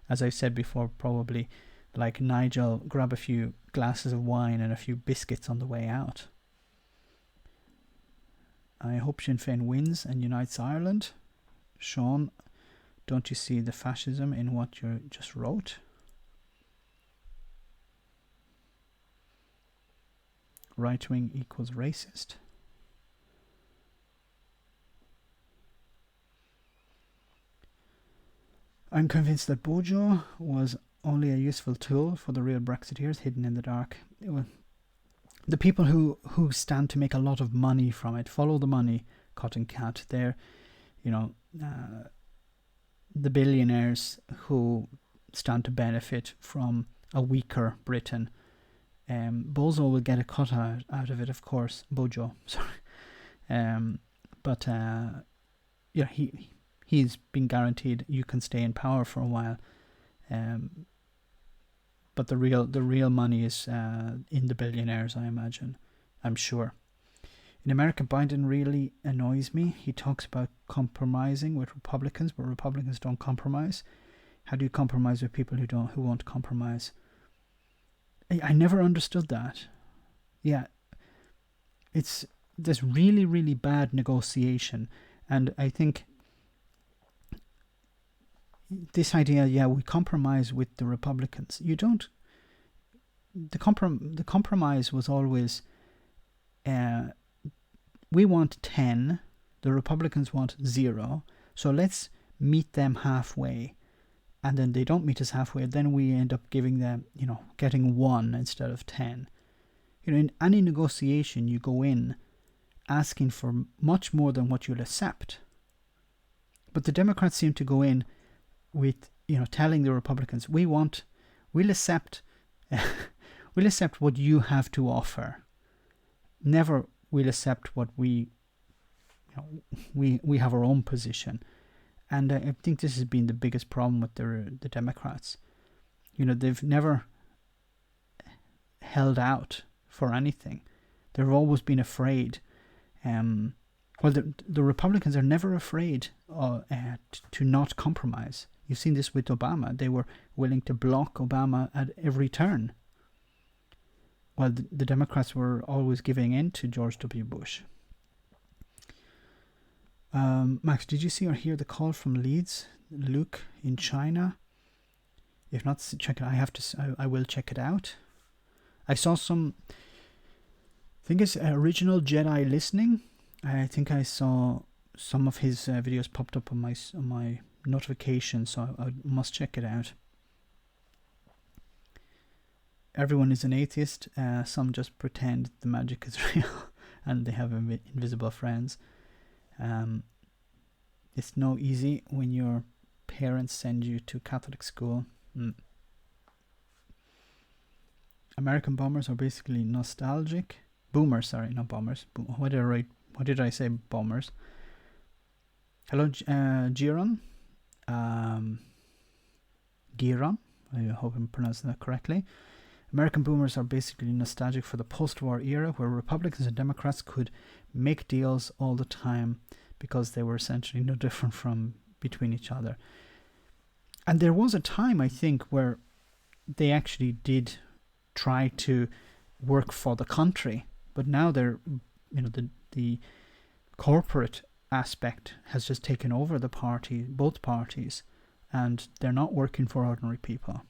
as I've said before, probably like Nigel, grab a few glasses of wine and a few biscuits on the way out. I hope Sinn Féin wins and unites Ireland. Sean, don't you see the fascism in what you just wrote? Right wing equals racist. I'm convinced that Bojo was only a useful tool for the real Brexiteers hidden in the dark. The people who stand to make a lot of money from it, follow the money, Cotton Cat. They're, the billionaires who stand to benefit from a weaker Britain. Bozo will get a cut out of it, of course. Bojo, sorry. He's been guaranteed you can stay in power for a while. But the real money is in the billionaires, I imagine. I'm sure. In America, Biden really annoys me. He talks about compromising with Republicans, but Republicans don't compromise. How do you compromise with people who won't compromise? I never understood that. Yeah, it's this really, really bad negotiation, and I think this idea, we compromise with the Republicans. You don't. The compromise was always, we want 10, the Republicans want 0, so let's meet them halfway. And then they don't meet us halfway, then we end up giving them, getting 1 instead of 10. In any negotiation, you go in asking for much more than what you'll accept. But the Democrats seem to go in with, telling the Republicans, we'll accept what you have to offer. Never we'll accept what we have our own position. And I think this has been the biggest problem with the Democrats. They've never held out for anything. They've always been afraid. The Republicans are never afraid to not compromise. You've seen this with Obama. They were willing to block Obama at every turn, while the Democrats were always giving in to George W. Bush. Max, did you see or hear the call from Leeds, Luke, in China? If not, check it. I will check it out. I saw some. I think it's Original Jedi Listening. I think I saw some of his videos popped up on my notification, so I must check it out. Everyone is an atheist. Some just pretend the magic is real, and they have invisible friends. It's no easy when your parents send you to Catholic school. American bombers are basically nostalgic. Boomers, sorry, not bombers. What did I say? Bombers. Hello, Giron. Giron. I hope I'm pronouncing that correctly. American boomers are basically nostalgic for the post-war era where Republicans and Democrats could make deals all the time because they were essentially no different from between each other. And there was a time, I think, where they actually did try to work for the country, but now they're, the corporate aspect has just taken over both parties, and they're not working for ordinary people.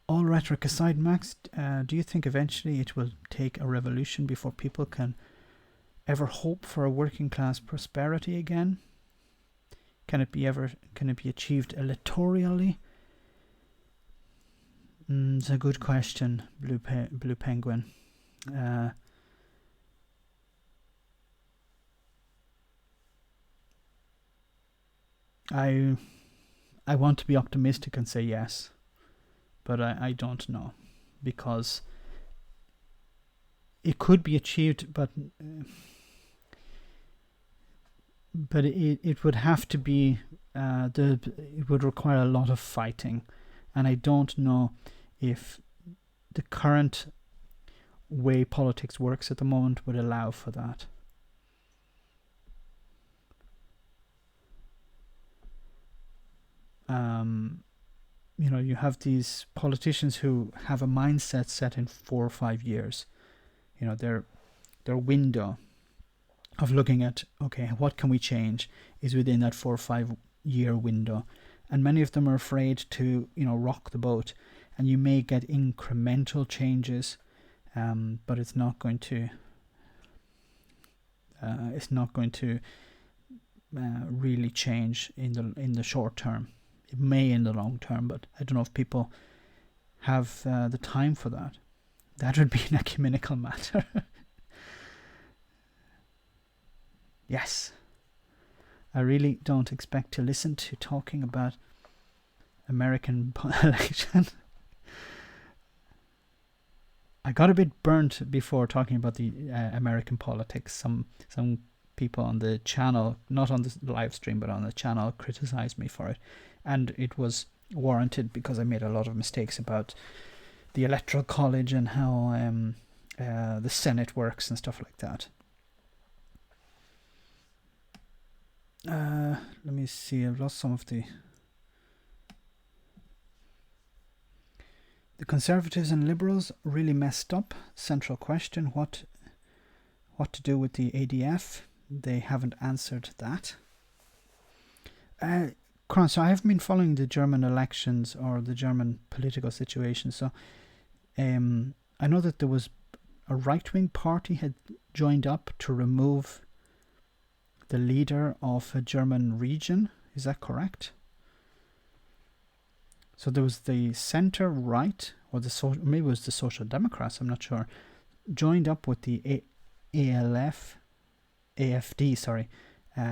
All rhetoric aside, Max, do you think eventually it will take a revolution before people can ever hope for a working class prosperity again? Can it be achieved electorally? It's a good question, Blue Penguin. I want to be optimistic and say yes, but I don't know, because it could be achieved, but it would have to be it would require a lot of fighting, and I don't know if the current way politics works at the moment would allow for that. You have these politicians who have a mindset set in 4 or 5 years. Their window of looking at, okay, what can we change, is within that 4 or 5 year window. And many of them are afraid to, rock the boat. And you may get incremental changes, but it's not going to really change in the short term. It may in the long term, but I don't know if people have the time for that. That would be an ecumenical matter. Yes. I really don't expect to listen to talking about American election. I got a bit burnt before talking about the American politics. Some people on the channel, not on the live stream, but on the channel, criticized me for it. And it was warranted because I made a lot of mistakes about the Electoral College and how the Senate works and stuff like that. Let me see, I've lost some of the Conservatives and Liberals really messed up. Central question, what to do with the ADF? They haven't answered that. So I haven't been following the German elections or the German political situation. So I know that there was a right-wing party had joined up to remove the leader of a German region. Is that correct? So there was the centre-right, or maybe it was the Social Democrats, I'm not sure, joined up with the AFD,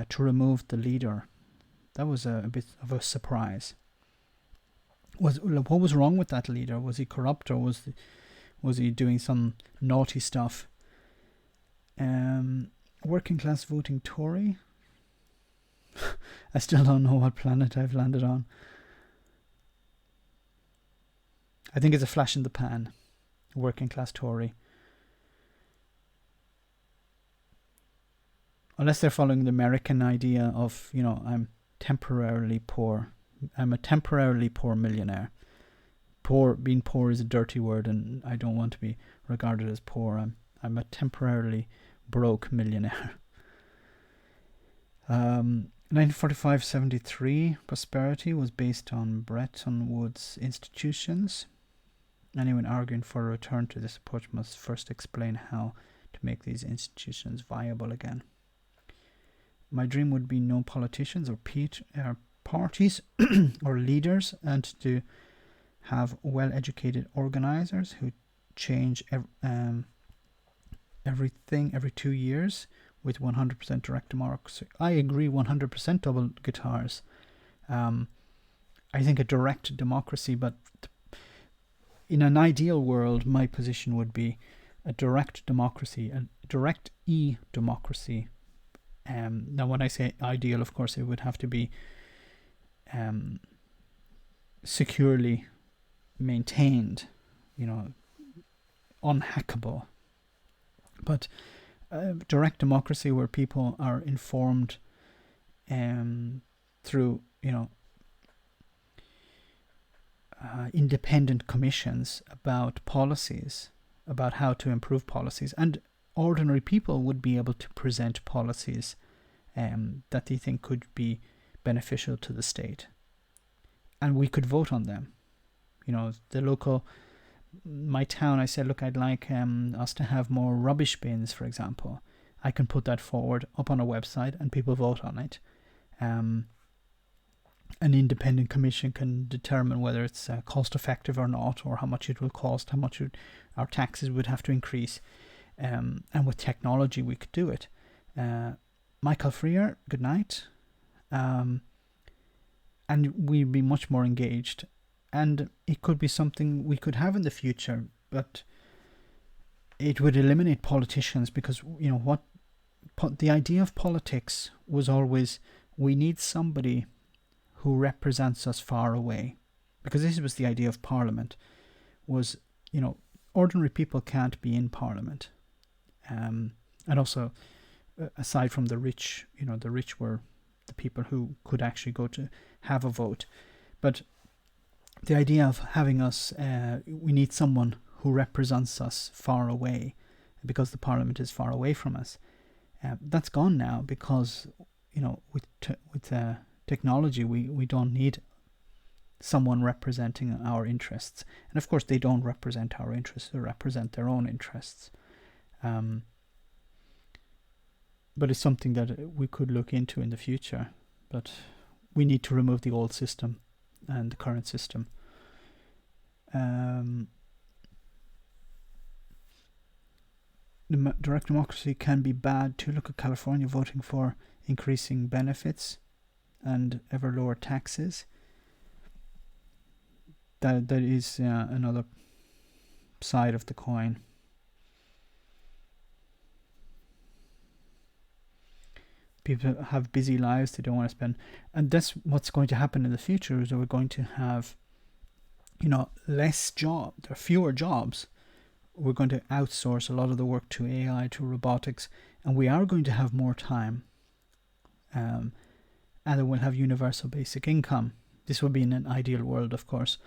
to remove the leader. That was a bit of a surprise. What was wrong with that leader? Was he corrupt, or was he doing some naughty stuff? Working class voting Tory? I still don't know what planet I've landed on. I think it's a flash in the pan, working class Tory. Unless they're following the American idea of, I'm temporarily poor. I'm a temporarily poor millionaire. Being poor is a dirty word, and I don't want to be regarded as poor. I'm a temporarily broke millionaire. 1945-73 prosperity was based on Bretton Woods institutions. Anyone arguing for a return to this approach must first explain how to make these institutions viable again. My dream would be no politicians or parties or leaders, and to have well-educated organizers who change everything every 2 years with 100% direct democracy. I agree 100% double guitars. I think a direct democracy, but in an ideal world, my position would be a direct democracy, a direct e-democracy. Now, when I say ideal, of course, it would have to be securely maintained, unhackable. But direct democracy where people are informed through, independent commissions about policies, about how to improve policies, and ordinary people would be able to present policies that they think could be beneficial to the state, and we could vote on them. My town, I said, look, I'd like us to have more rubbish bins, for example. I can put that forward up on a website and people vote on it. An independent commission can determine whether it's cost effective or not, or how much it will cost, how much our taxes would have to increase. And with technology, we could do it. Michael Freer, good night. And we'd be much more engaged. And it could be something we could have in the future, but it would eliminate politicians, because, the idea of politics was always, we need somebody who represents us far away. Because this was the idea of Parliament, was, ordinary people can't be in Parliament. And also, aside from the rich, the rich were the people who could actually go to have a vote. But the idea of having us, we need someone who represents us far away, because the Parliament is far away from us. That's gone now, because, with technology, we don't need someone representing our interests. And of course, they don't represent our interests, they represent their own interests. But it's something that we could look into in the future. But we need to remove the old system and the current system. Direct democracy can be bad too. Look at California voting for increasing benefits and ever lower taxes. That is another side of the coin. People have busy lives, they don't want to spend, and that's what's going to happen in the future, is that we're going to have, less jobs, there are fewer jobs. We're going to outsource a lot of the work to AI, to robotics, and we are going to have more time. And then we'll have universal basic income. This would be in an ideal world, of course.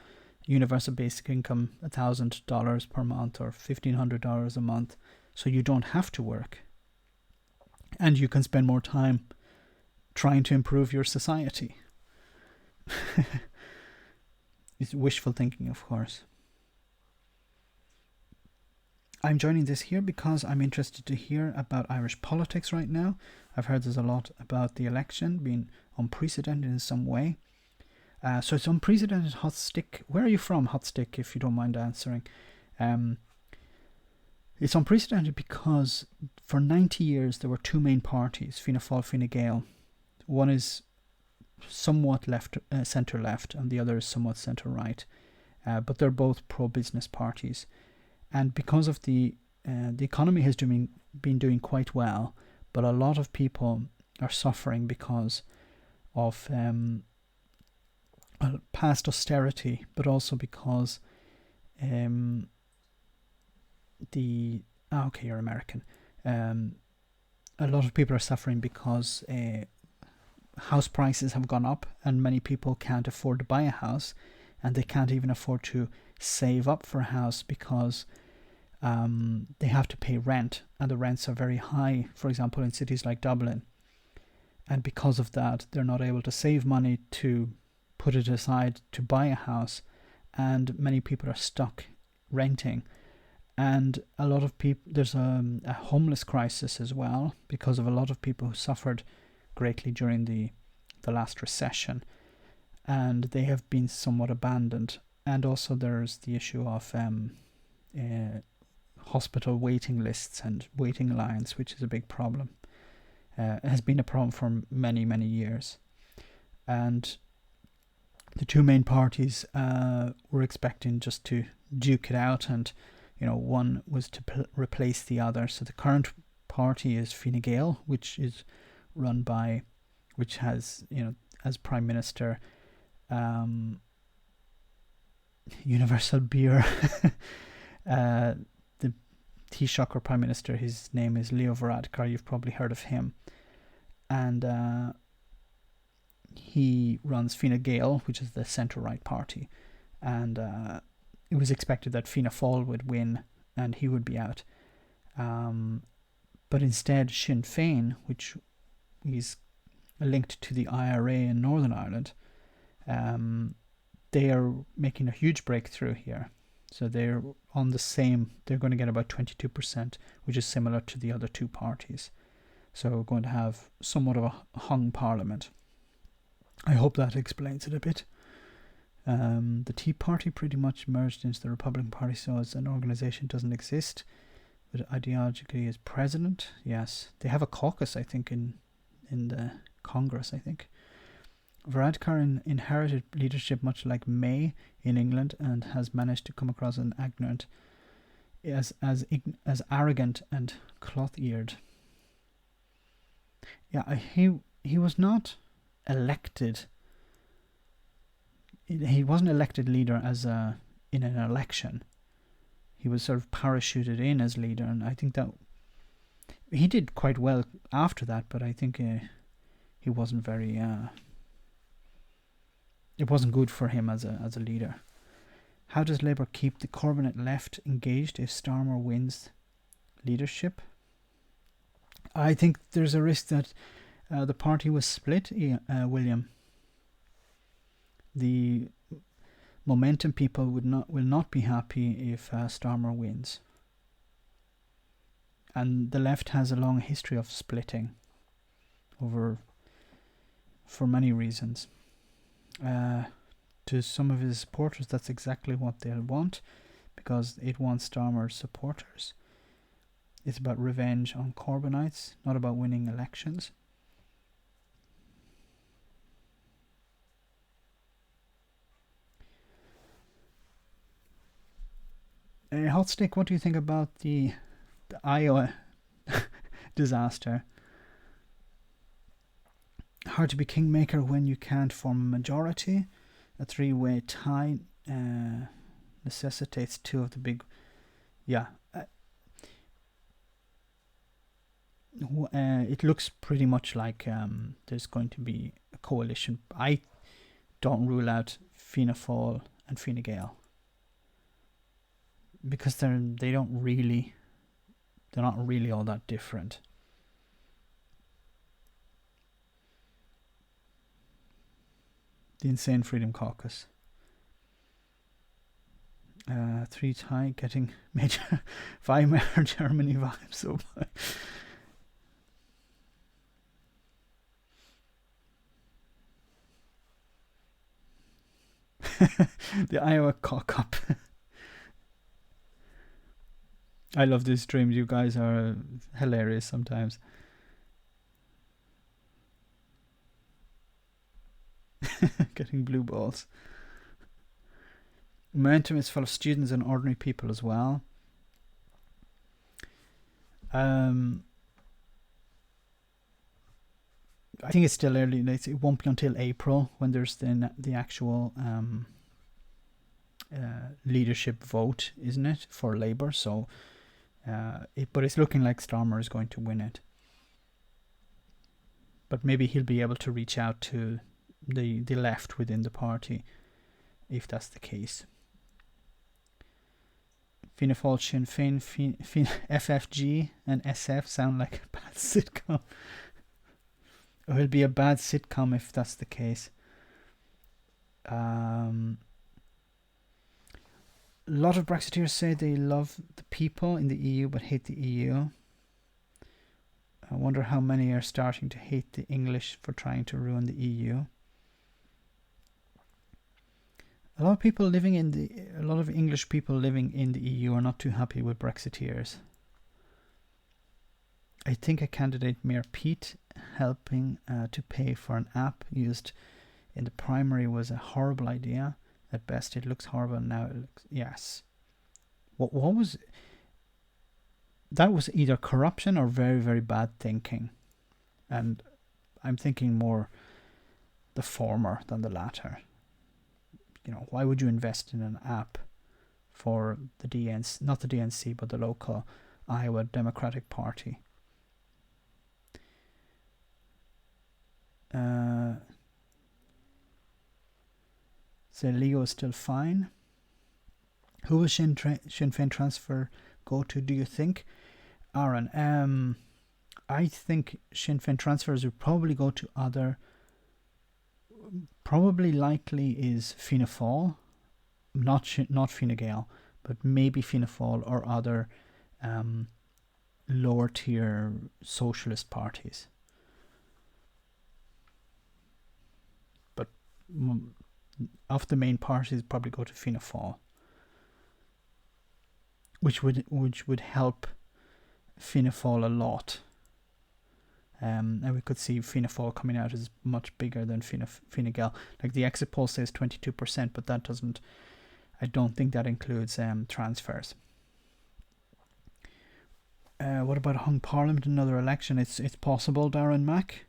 Universal basic income, $1,000 per month or $1,500 a month, so you don't have to work. And you can spend more time trying to improve your society. It's wishful thinking, of course. I'm joining this here because I'm interested to hear about Irish politics right now. I've heard there's a lot about the election being unprecedented in some way. So it's unprecedented, Hot Stick. Where are you from, Hot Stick, if you don't mind answering? It's unprecedented because for 90 years there were two main parties, Fianna Fáil, Fine Gael. One is somewhat centre left, and the other is somewhat centre right. But they're both pro-business parties. And because of the economy has been doing quite well, but a lot of people are suffering because of past austerity, but also because Um, the okay, you're American. Um, a lot of people are suffering because house prices have gone up, and many people can't afford to buy a house, and they can't even afford to save up for a house because they have to pay rent, and the rents are very high. For example, in cities like Dublin, and because of that, they're not able to save money to put it aside to buy a house, and many people are stuck renting. And a lot of people, there's a homeless crisis as well because of a lot of people who suffered greatly during the last recession, and they have been somewhat abandoned. And also there's the issue of uh, hospital waiting lists and waiting lines, which is a big problem. It has been a problem for many, many years. And the two main parties were expecting just to duke it out, and one was to replace the other. So the current party is Fine Gael, which is run by, which has as prime minister, Universal Beer. The Taoiseach prime minister, his name is Leo Varadkar. You've probably heard of him, and he runs Fine Gael, which is the centre-right party, and it was expected that Fianna Fáil would win and he would be out. But instead, Sinn Féin, which is linked to the IRA in Northern Ireland, they are making a huge breakthrough here. So they're on the same, they're going to get about 22%, which is similar to the other two parties. So we're going to have somewhat of a hung parliament. I hope that explains it a bit. The Tea Party pretty much merged into the Republican Party, so as an organisation doesn't exist, but ideologically is president. Yes, they have a caucus, I think, in the Congress, I think. Varadkar inherited leadership much like May in England, and has managed to come across as ignorant, as arrogant and cloth-eared. Yeah, he was not elected. He wasn't elected leader in an election. He was sort of parachuted in as leader, and I think that he did quite well after that. But I think he wasn't very. It wasn't good for him as a leader. How does Labour keep the Corbynite left engaged if Starmer wins leadership? I think there's a risk that the party was split, William. The Momentum people will not be happy if Starmer wins, and the left has a long history of splitting for many reasons. To some of his supporters, that's exactly what they'll want, because it wants Starmer's supporters. It's about revenge on Corbynites, not about winning elections. Hot Stick, what do you think about the Iowa disaster? Hard to be kingmaker when you can't form a majority. A three-way tie necessitates two of the big... Yeah. It looks pretty much like there's going to be a coalition. I don't rule out Fianna Fáil and Fine Gael, because they're not really all that different. The Insane Freedom Caucus. 3 tie getting major Weimar Germany vibes. So the Iowa cock-up. I love these streams. You guys are hilarious sometimes. Getting blue balls. Momentum is full of students and ordinary people as well. I think it's still early. It won't be until April when there's the actual leadership vote, isn't it, for Labour? So, but it's looking like Starmer is going to win it. But maybe he'll be able to reach out to the left within the party, if that's the case. Fianna Fáil, Sinn Féin, FFG and SF sound like a bad sitcom. Or it'll be a bad sitcom if that's the case. A lot of Brexiteers say they love the people in the EU but hate the EU. I wonder how many are starting to hate the English for trying to ruin the EU. A lot of English people living in the EU are not too happy with Brexiteers. I think a candidate, Mayor Pete, helping to pay for an app used in the primary was a horrible idea. At best, it looks horrible. Now it looks, yes. What was that? Was either corruption or very, very bad thinking, and I'm thinking more the former than the latter. Why would you invest in an app for the DNC, not the DNC, but the local Iowa Democratic Party? So Leo is still fine. Who will Sinn Féin transfer go to, do you think? Aaron, I think Sinn Féin transfers would probably go to other... Probably likely is Fianna Fáil, not Fine Gael, but maybe Fianna Fáil or other lower tier socialist parties. But of the main parties, probably go to Fianna Fáil, which would help Fianna Fáil a lot. And we could see Fianna Fáil coming out as much bigger than Fine Gael. Like the exit poll says 22%, but that doesn't. I don't think that includes transfers. What about hung parliament, another election? It's possible, Darren Mack.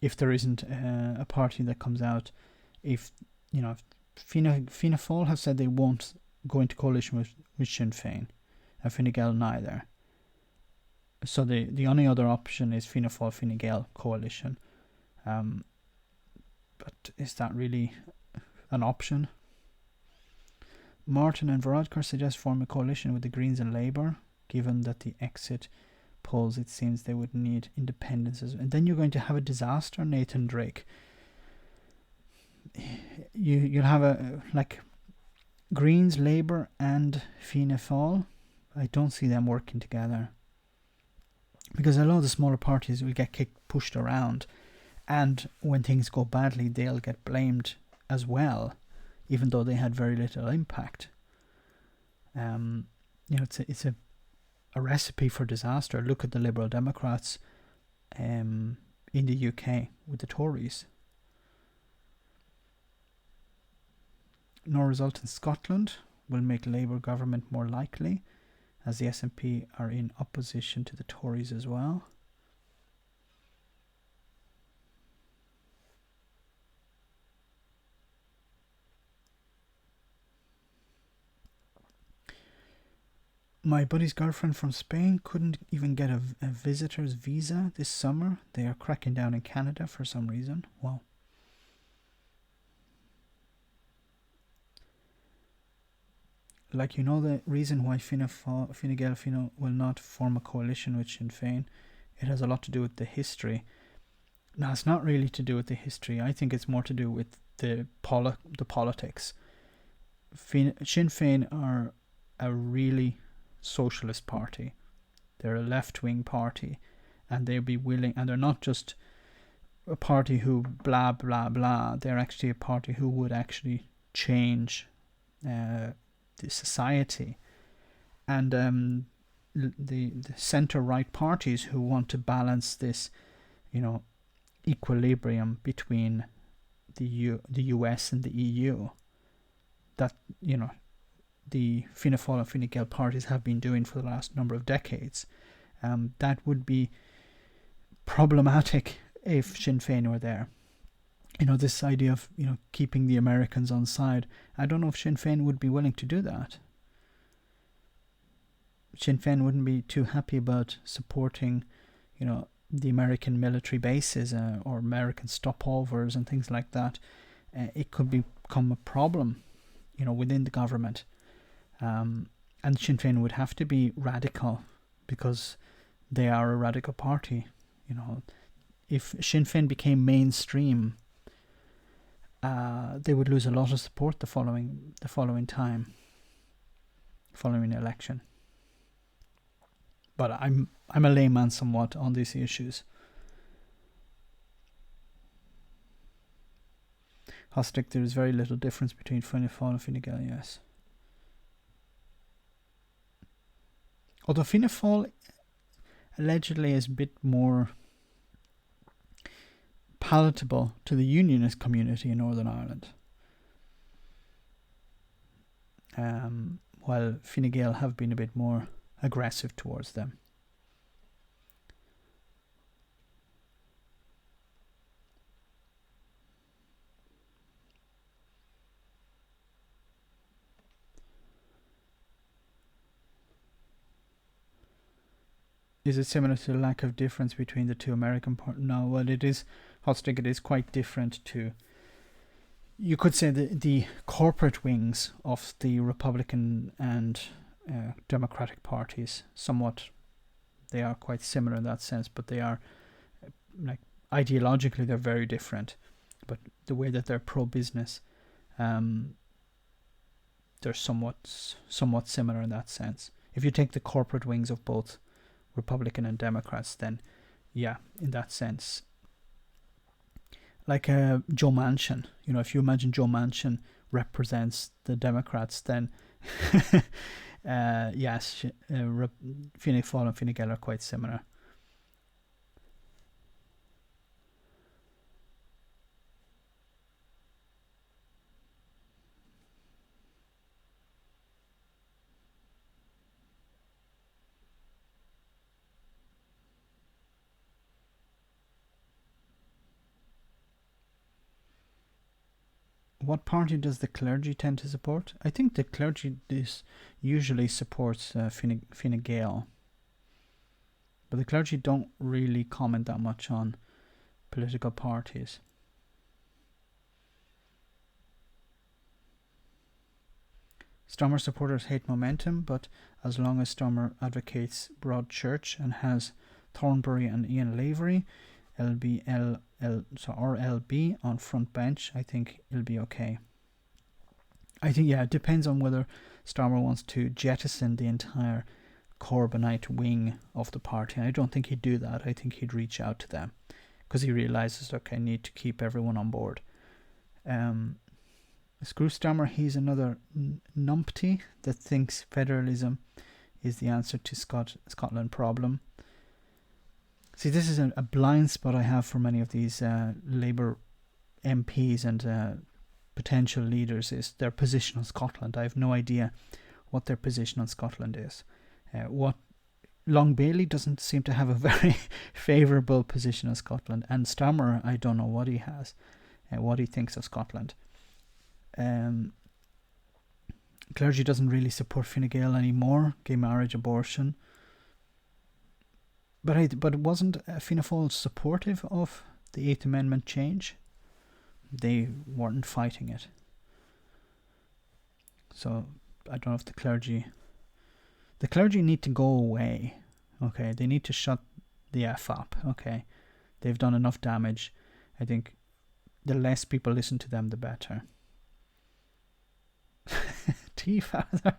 If there isn't a party that comes out, if Fianna Fáil have said they won't go into coalition with Sinn Féin, and Fine Gael neither. So the only other option is Fianna Fáil Fine Gael coalition. But is that really an option? Martin and Varadkar suggest form a coalition with the Greens and Labour, given that the exit polls, it seems they would need independences. And then you're going to have a disaster, Nathan Drake. You'll have Greens, Labour and Fianna Fáil. I don't see them working together. Because a lot of the smaller parties will get pushed around, and when things go badly, they'll get blamed as well, even though they had very little impact. It's a recipe for disaster. Look at the Liberal Democrats in the UK with the Tories. No result in Scotland will make Labour government more likely, as the SNP are in opposition to the Tories as well. My buddy's girlfriend from Spain couldn't even get a visitor's visa this summer. They are cracking down in Canada for some reason. Wow. The reason why Fine Gael will not form a coalition with Sinn Féin, it has a lot to do with the history. No, it's not really to do with the history. I think it's more to do with the politics. Sinn Féin are a really socialist party. They're a left-wing party, and they'll be willing, and they're not just a party who blah blah blah. They're actually a party who would actually change the society, and the centre-right parties who want to balance this, equilibrium between the US and the EU. That the Fianna Fáil and Fine Gael parties have been doing for the last number of decades. That would be problematic if Sinn Féin were there. this idea of, keeping the Americans on side. I don't know if Sinn Féin would be willing to do that. Sinn Féin wouldn't be too happy about supporting, the American military bases or American stopovers and things like that. It could become a problem, within the government. And Sinn Féin would have to be radical because they are a radical party. If Sinn Féin became mainstream, they would lose a lot of support the following election. But I'm a layman somewhat on these issues. Hostic, there is very little difference between Fianna Fáil and Fine Gael, yes. Although Fianna Fáil allegedly is a bit more palatable to the unionist community in Northern Ireland, while Fine Gael have been a bit more aggressive towards them. Is it similar to the lack of difference between the two American parties? No, well, it is, Hotstick, it is quite different to, you could say, the corporate wings of the Republican and Democratic parties. Somewhat, they are quite similar in that sense, but they are, ideologically, they're very different. But the way that they're pro-business, they're somewhat similar in that sense. If you take the corporate wings of both Republican and Democrats, then yeah, in that sense, like Joe Manchin, if you imagine Joe Manchin represents the Democrats, then yes, Fianna Fáil and Fine Gael are quite similar. What party does the clergy tend to support? I think the clergy usually supports Fine Gael. But the clergy don't really comment that much on political parties. Stommer supporters hate momentum, but as long as Stommer advocates broad church and has Thornbury and Ian Lavery, LB on front bench, I think it'll be okay. I think, yeah, it depends on whether Starmer wants to jettison the entire Corbynite wing of the party. And I don't think he'd do that. I think he'd reach out to them because he realizes, okay, I need to keep everyone on board. Screw Starmer, he's another numpty that thinks federalism is the answer to Scotland problem. See, this is a blind spot I have for many of these Labour MPs and potential leaders, is their position on Scotland. I have no idea what their position on Scotland is. What Long Bailey doesn't seem to have a very favourable position on Scotland, and Stammer, I don't know what he has, what he thinks of Scotland. Clergy doesn't really support Fine Gael anymore, gay marriage, abortion. But wasn't Fianna Fáil supportive of the 8th Amendment change? They weren't fighting it. So I don't know if the clergy need to go away. Okay, they need to shut the F up. Okay, they've done enough damage. I think the less people listen to them, the better. Tea father.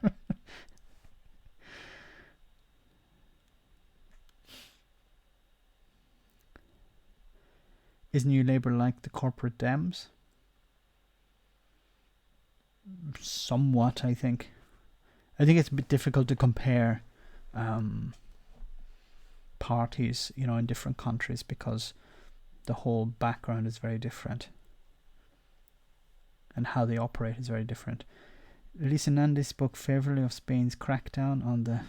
Is New Labour like the corporate Dems? Somewhat, I think. I think it's a bit difficult to compare parties, in different countries because the whole background is very different and how they operate is very different. Lisa Nandy spoke favourably of Spain's crackdown on the...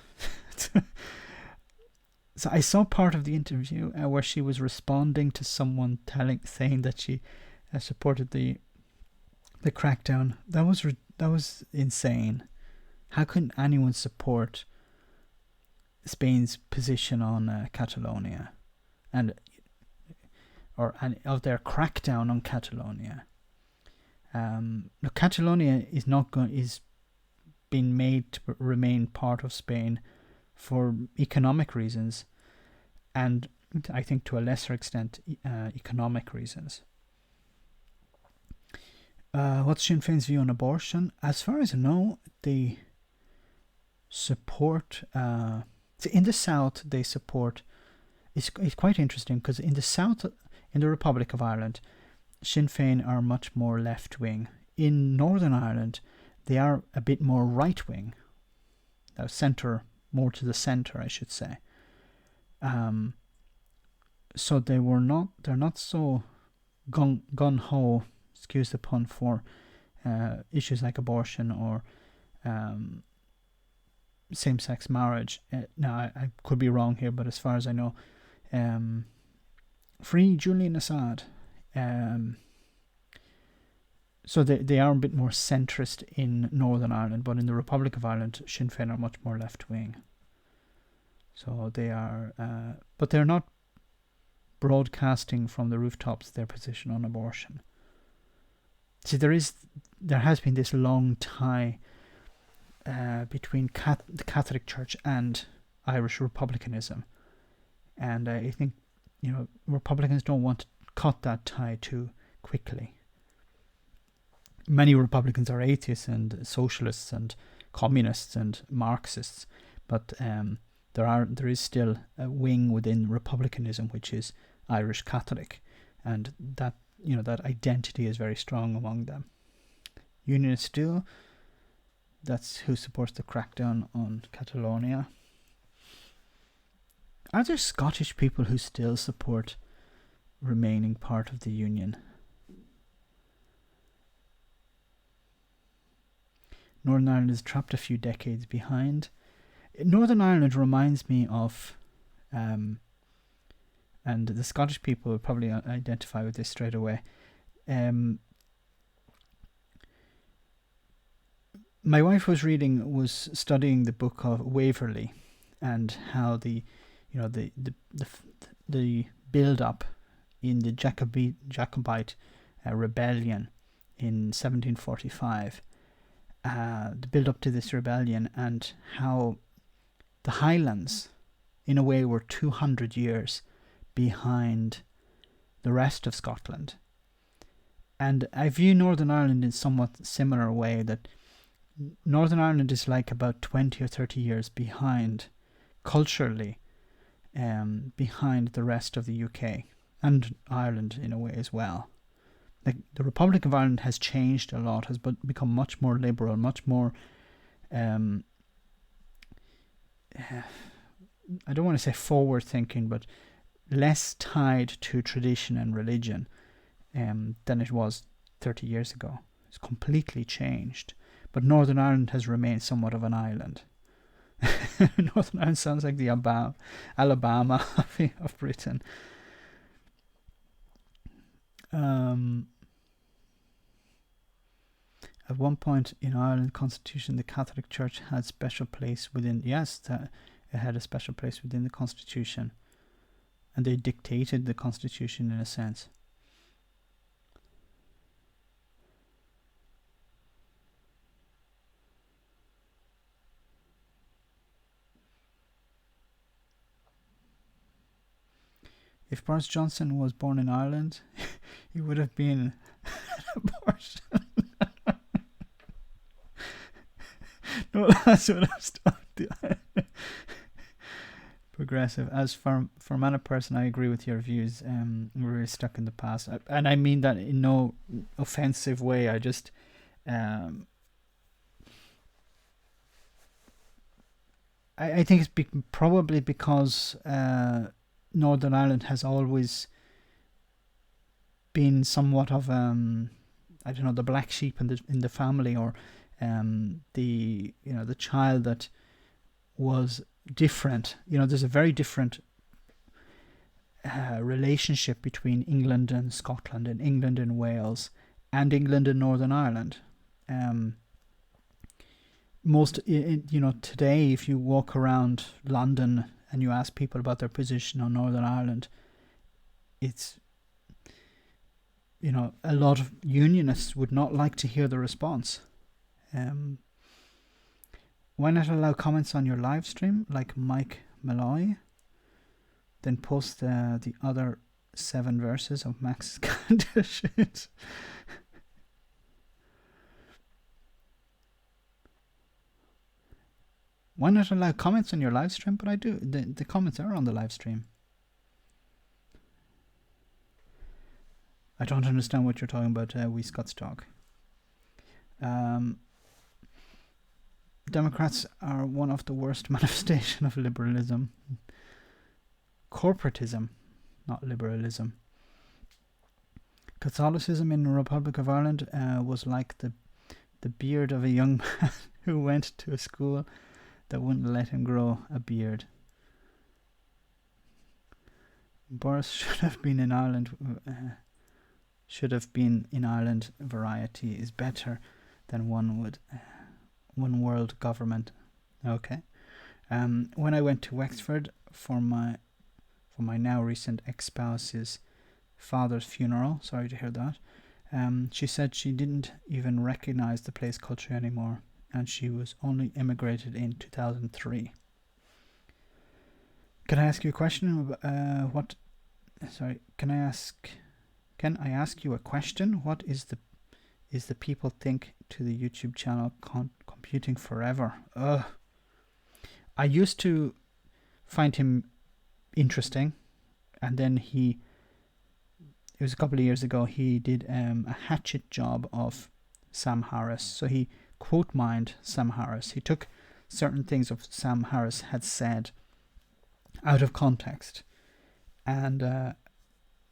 So I saw part of the interview where she was responding to someone saying that she supported the crackdown. That was insane. How can anyone support Spain's position on Catalonia, and of their crackdown on Catalonia? Catalonia is being made to remain part of Spain for economic reasons, and I think to a lesser extent economic reasons. What's Sinn Féin's view on abortion? As far as I know, they support. In the south, they support. It's quite interesting because in the south, in the Republic of Ireland, Sinn Féin are much more left wing. In Northern Ireland, they are a bit more right wing. Centre, more to the centre, I should say. So they're not so gun ho, excuse the pun, for issues like abortion or same-sex marriage. Now, I could be wrong here, but as far as I know, free Julian Assad. So they are a bit more centrist in Northern Ireland, but in the Republic of Ireland, Sinn Féin are much more left-wing. So they are, but they're not broadcasting from the rooftops their position on abortion. See, there has been this long tie between the Catholic Church and Irish republicanism, and I think Republicans don't want to cut that tie too quickly. Many Republicans are atheists and socialists and communists and Marxists, but there is still a wing within republicanism which is Irish Catholic, and that identity is very strong among them. Unionists still, that's who supports the crackdown on Catalonia. Are there Scottish people who still support remaining part of the Union? Northern Ireland is trapped a few decades behind. Northern Ireland reminds me of, and the Scottish people will probably identify with this straight away. My wife was studying the book of Waverley, and how the build up in the Jacobite rebellion in 1745. The build up to this rebellion, and how the Highlands, in a way, were 200 years behind the rest of Scotland. And I view Northern Ireland in somewhat similar way, that Northern Ireland is like about 20 or 30 years behind, culturally, behind the rest of the UK and Ireland in a way as well. The Republic of Ireland has changed a lot, has become much more liberal, much more, I don't want to say forward thinking, but less tied to tradition and religion than it was 30 years ago. It's completely changed. But Northern Ireland has remained somewhat of an island. Northern Ireland sounds like the Alabama of Britain. At one point in Ireland Constitution, the Catholic Church had special place within. Yes, it had a special place within the Constitution, and they dictated the Constitution in a sense. If Boris Johnson was born in Ireland, he would have been an abortion. No, that's what I was talking. Progressive. As for a person, I agree with your views. We're really stuck in the past, and I mean that in no offensive way. I just, I think it's probably because Northern Ireland has always been somewhat of I don't know, the black sheep in the family, or the child that was different. There's a very different relationship between England and Scotland and England and Wales and England and Northern Ireland. Today, if you walk around London and you ask people about their position on Northern Ireland, it's, a lot of unionists would not like to hear the response. Why not allow comments on your live stream, like Mike Malloy? Then post the other 7 verses of Max's conditions. Why not allow comments on your live stream? But I do. The comments are on the live stream. I don't understand what you're talking about, Wee Scots Talk. Democrats are one of the worst manifestation of liberalism. Corporatism, not liberalism. Catholicism in the Republic of Ireland was like the beard of a young man who went to a school that wouldn't let him grow a beard. Boris should have been in Ireland. Variety is better than one world government. Okay. When I went to Wexford for my now recent ex-spouse's father's funeral, sorry to hear that, she said she didn't even recognize the place culture anymore, and she was only immigrated in 2003. Can I ask you a question? Can I ask you a question? What is the people think to the YouTube channel Computing Forever? I used to find him interesting, and then it was a couple of years ago, he did a hatchet job of Sam Harris. So he quote mined Sam Harris. He took certain things of Sam Harris had said out of context and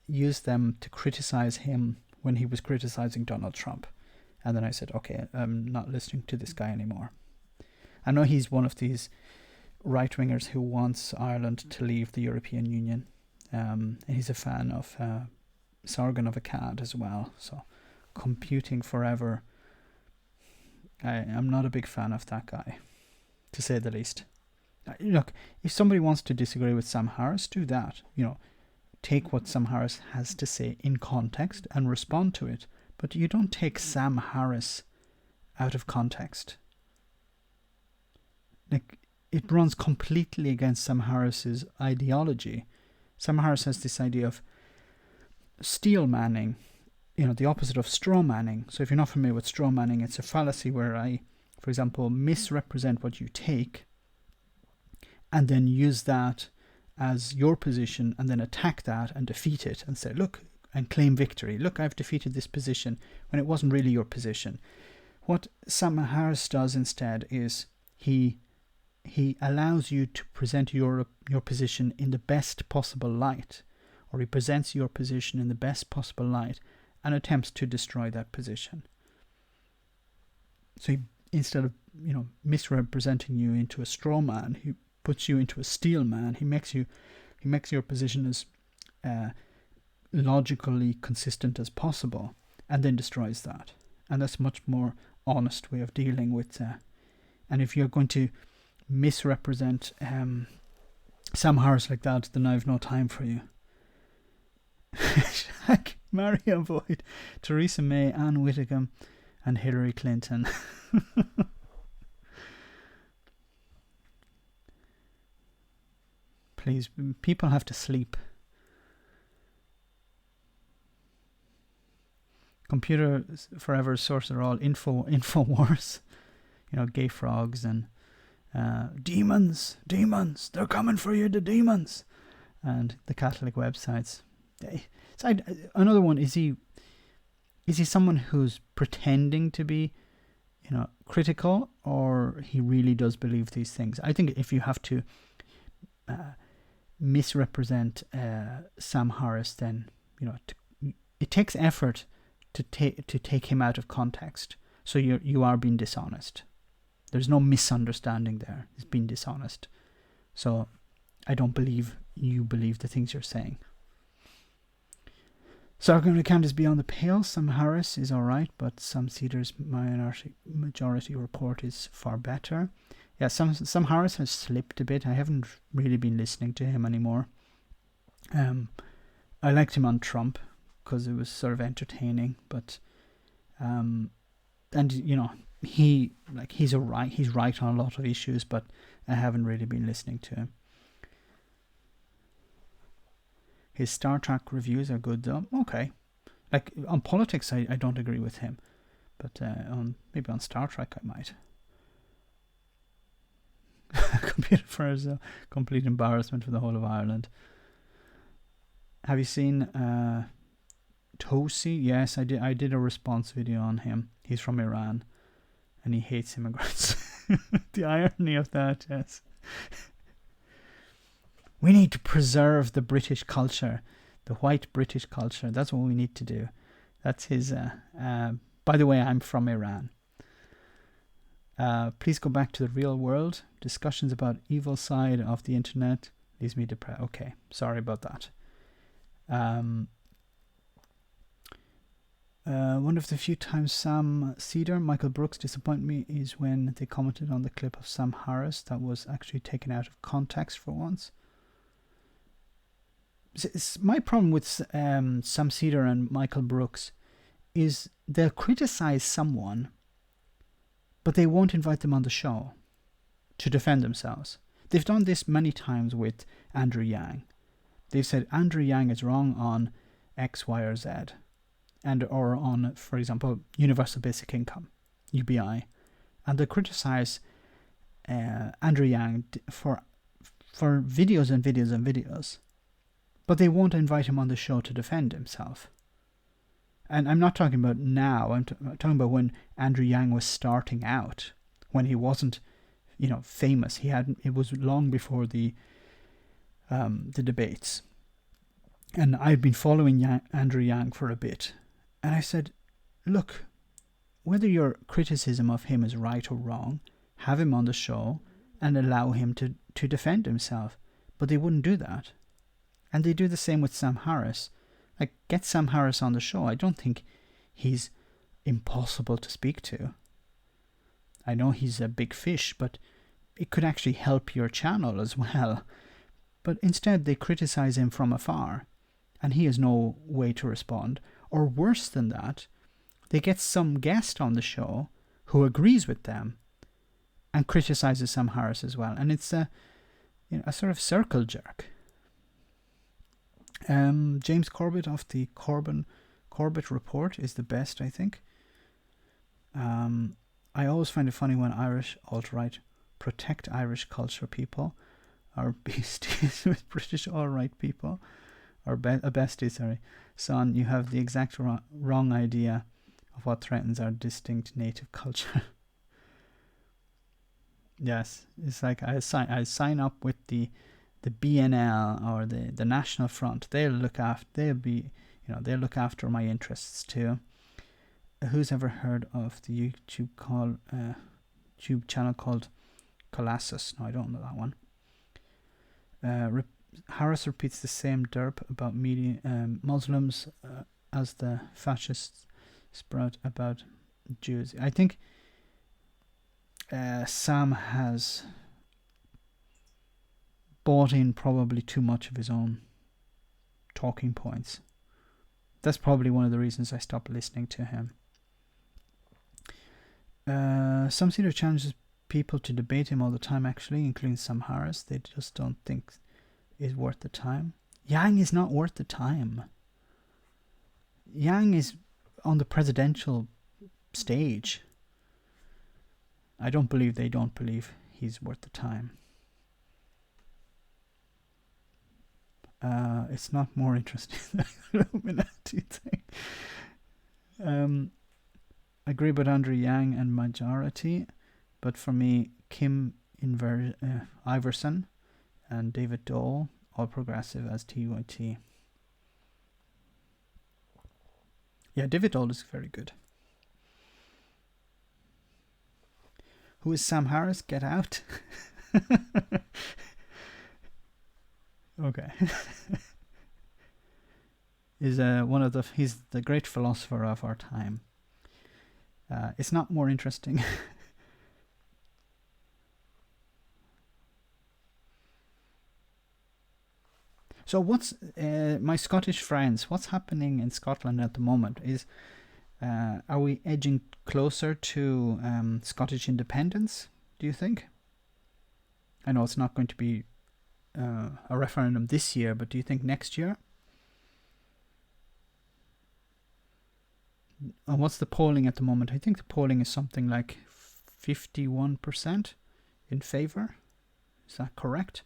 used them to criticize him when he was criticizing Donald Trump. And then I said, okay, I'm not listening to this guy anymore. I know he's one of these right-wingers who wants Ireland to leave the European Union. And he's a fan of Sargon of Akkad as well. So Computing Forever, I'm not a big fan of that guy, to say the least. Look, if somebody wants to disagree with Sam Harris, do that. Take what Sam Harris has to say in context and respond to it. But you don't take Sam Harris out of context. It runs completely against Sam Harris's ideology. Sam Harris has this idea of steel manning, the opposite of straw manning. So if you're not familiar with straw manning, it's a fallacy where I, for example, misrepresent what you take and then use that as your position and then attack that and defeat it and say, look, and claim victory. Look, I've defeated this position when it wasn't really your position. What Sam Harris does instead is he allows you to present your position in the best possible light, or he presents your position in the best possible light and attempts to destroy that position. So instead of misrepresenting you into a straw man, he puts you into a steel man. He makes your position as logically consistent as possible, and then destroys that. And that's a much more honest way of dealing with. And if you're going to misrepresent Sam Harris like that, then I have no time for you. Like Marion Boyd, Theresa May, Anne Whittingham, and Hillary Clinton. Please, people have to sleep. Computer Forever sources are all InfoWars, gay frogs and demons, they're coming for you, the demons, and the Catholic websites. So another one, is he someone who's pretending to be, critical, or he really does believe these things? I think if you have to misrepresent Sam Harris, then it takes effort to take him out of context. So you are being dishonest. There's no misunderstanding there. It's being dishonest. So I don't believe you believe the things you're saying. So I'm going to count as beyond the pale. Sam Harris is alright, but Sam Cedar's majority report is far better. Yeah, Sam Harris has slipped a bit. I haven't really been listening to him anymore. I liked him on Trump because it was sort of entertaining, but and he's right on a lot of issues, but I haven't really been listening to him. His Star Trek reviews are good though. Okay, like on politics, I don't agree with him, but maybe on Star Trek I might. Computer for is a complete embarrassment for the whole of Ireland. Have you seen Tosi? Yes, I did. I did a response video on him. He's from Iran, and he hates immigrants. The irony of that, yes. We need to preserve the British culture, the white British culture. That's what we need to do. That's his. By the way, I'm from Iran. Please go back to the real world. Discussions about evil side of the internet leaves me depressed. Okay, sorry about that. One of the few times Sam Cedar, Michael Brooks disappoint me is when they commented on the clip of Sam Harris that was actually taken out of context for once. My problem with Sam Cedar and Michael Brooks is they'll criticize someone, but they won't invite them on the show to defend themselves. They've done this many times with Andrew Yang. They've said Andrew Yang is wrong on X, Y, or Z, or on, for example, Universal Basic Income, UBI, and they criticize Andrew Yang for videos and videos and videos, but they won't invite him on the show to defend himself. And I'm not talking about now. I'm talking about when Andrew Yang was starting out, when he wasn't, famous. It was long before the debates, and I've been following Andrew Yang for a bit, and I said, look, whether your criticism of him is right or wrong, have him on the show and allow him to defend himself. But they wouldn't do that, and they do the same with Sam Harris. Like, get Sam Harris on the show. I don't think he's impossible to speak to. I know he's a big fish, but it could actually help your channel as well. But instead they criticize him from afar, and he has no way to respond. Or worse than that, they get some guest on the show who agrees with them and criticizes Sam Harris as well. And it's a sort of circle jerk. James Corbett of the Corbett Report is the best, I think. I always find it funny when Irish alt-right protect Irish culture people are beasties with British alt-right people, or a bestie, sorry. Son, you have the exact wrong idea of what threatens our distinct native culture. Yes, it's like I sign up with the BNL or the National Front. They'll look after my interests too. Who's ever heard of the YouTube channel called Colossus? No, I don't know that one. Harris repeats the same derp about Muslims as the fascists sprout about Jews. I think Sam has bought in probably too much of his own talking points. That's probably one of the reasons I stopped listening to him. Some Cedar challenges people to debate him all the time, actually, including Sam Harris. They just don't think is worth the time. Yang is not worth the time. Yang is on the presidential stage. I don't believe they don't believe he's worth the time. It's not more interesting than the Illuminati thing. Agree about Andrew Yang and majority, but for me, Kim Iverson and David Dole, all progressive as TYT. Yeah, David Dole is very good. Who is Sam Harris? Get out. Okay. is he's the great philosopher of our time. It's not more interesting. So what's my Scottish friends? What's happening in Scotland at the moment? Are we edging closer to Scottish independence? Do you think? I know it's not going to be a referendum this year, but do you think next year? And what's the polling at the moment? I think the polling is something like 51% in favour. Is that correct?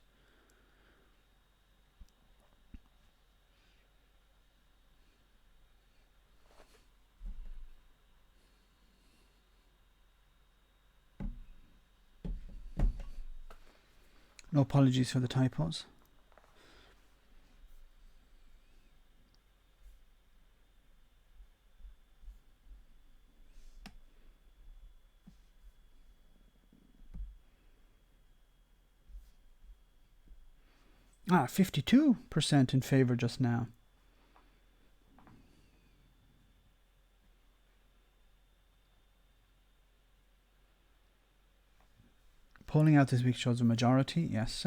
No apologies for the typos. — 52% in favour just now. Polling out this week shows a majority, yes.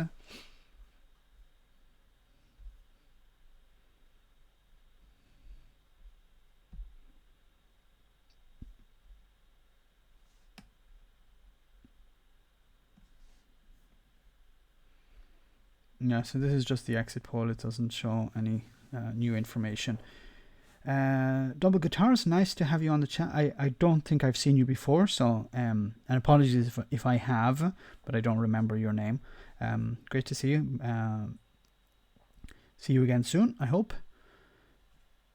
Yeah, so this is just the exit poll. It doesn't show any new information. Double Guitars, nice to have you on the chat. I don't think I've seen you before, so and apologies if I have, but I don't remember your name. Great to see you. See you again soon, I hope.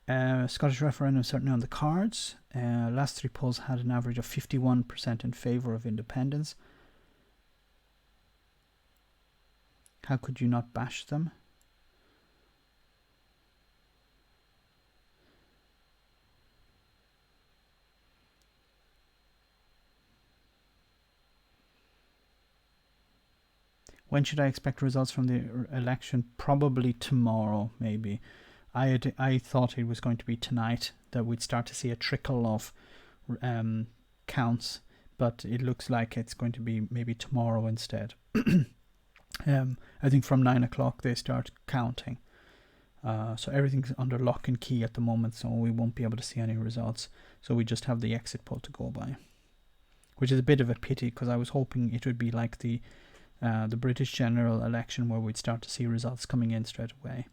Scottish referendum certainly on the cards. Last three polls had an average of 51% in favour of independence. How could you not bash them? When should I expect results from the election? Probably tomorrow, maybe. I thought it was going to be tonight that we'd start to see a trickle of counts, but it looks like it's going to be maybe tomorrow instead. I think from 9 o'clock they start counting. So everything's under lock and key at the moment, so we won't be able to see any results. So we just have the exit poll to go by, which is a bit of a pity because I was hoping it would be like the British general election where we'd start to see results coming in straight away.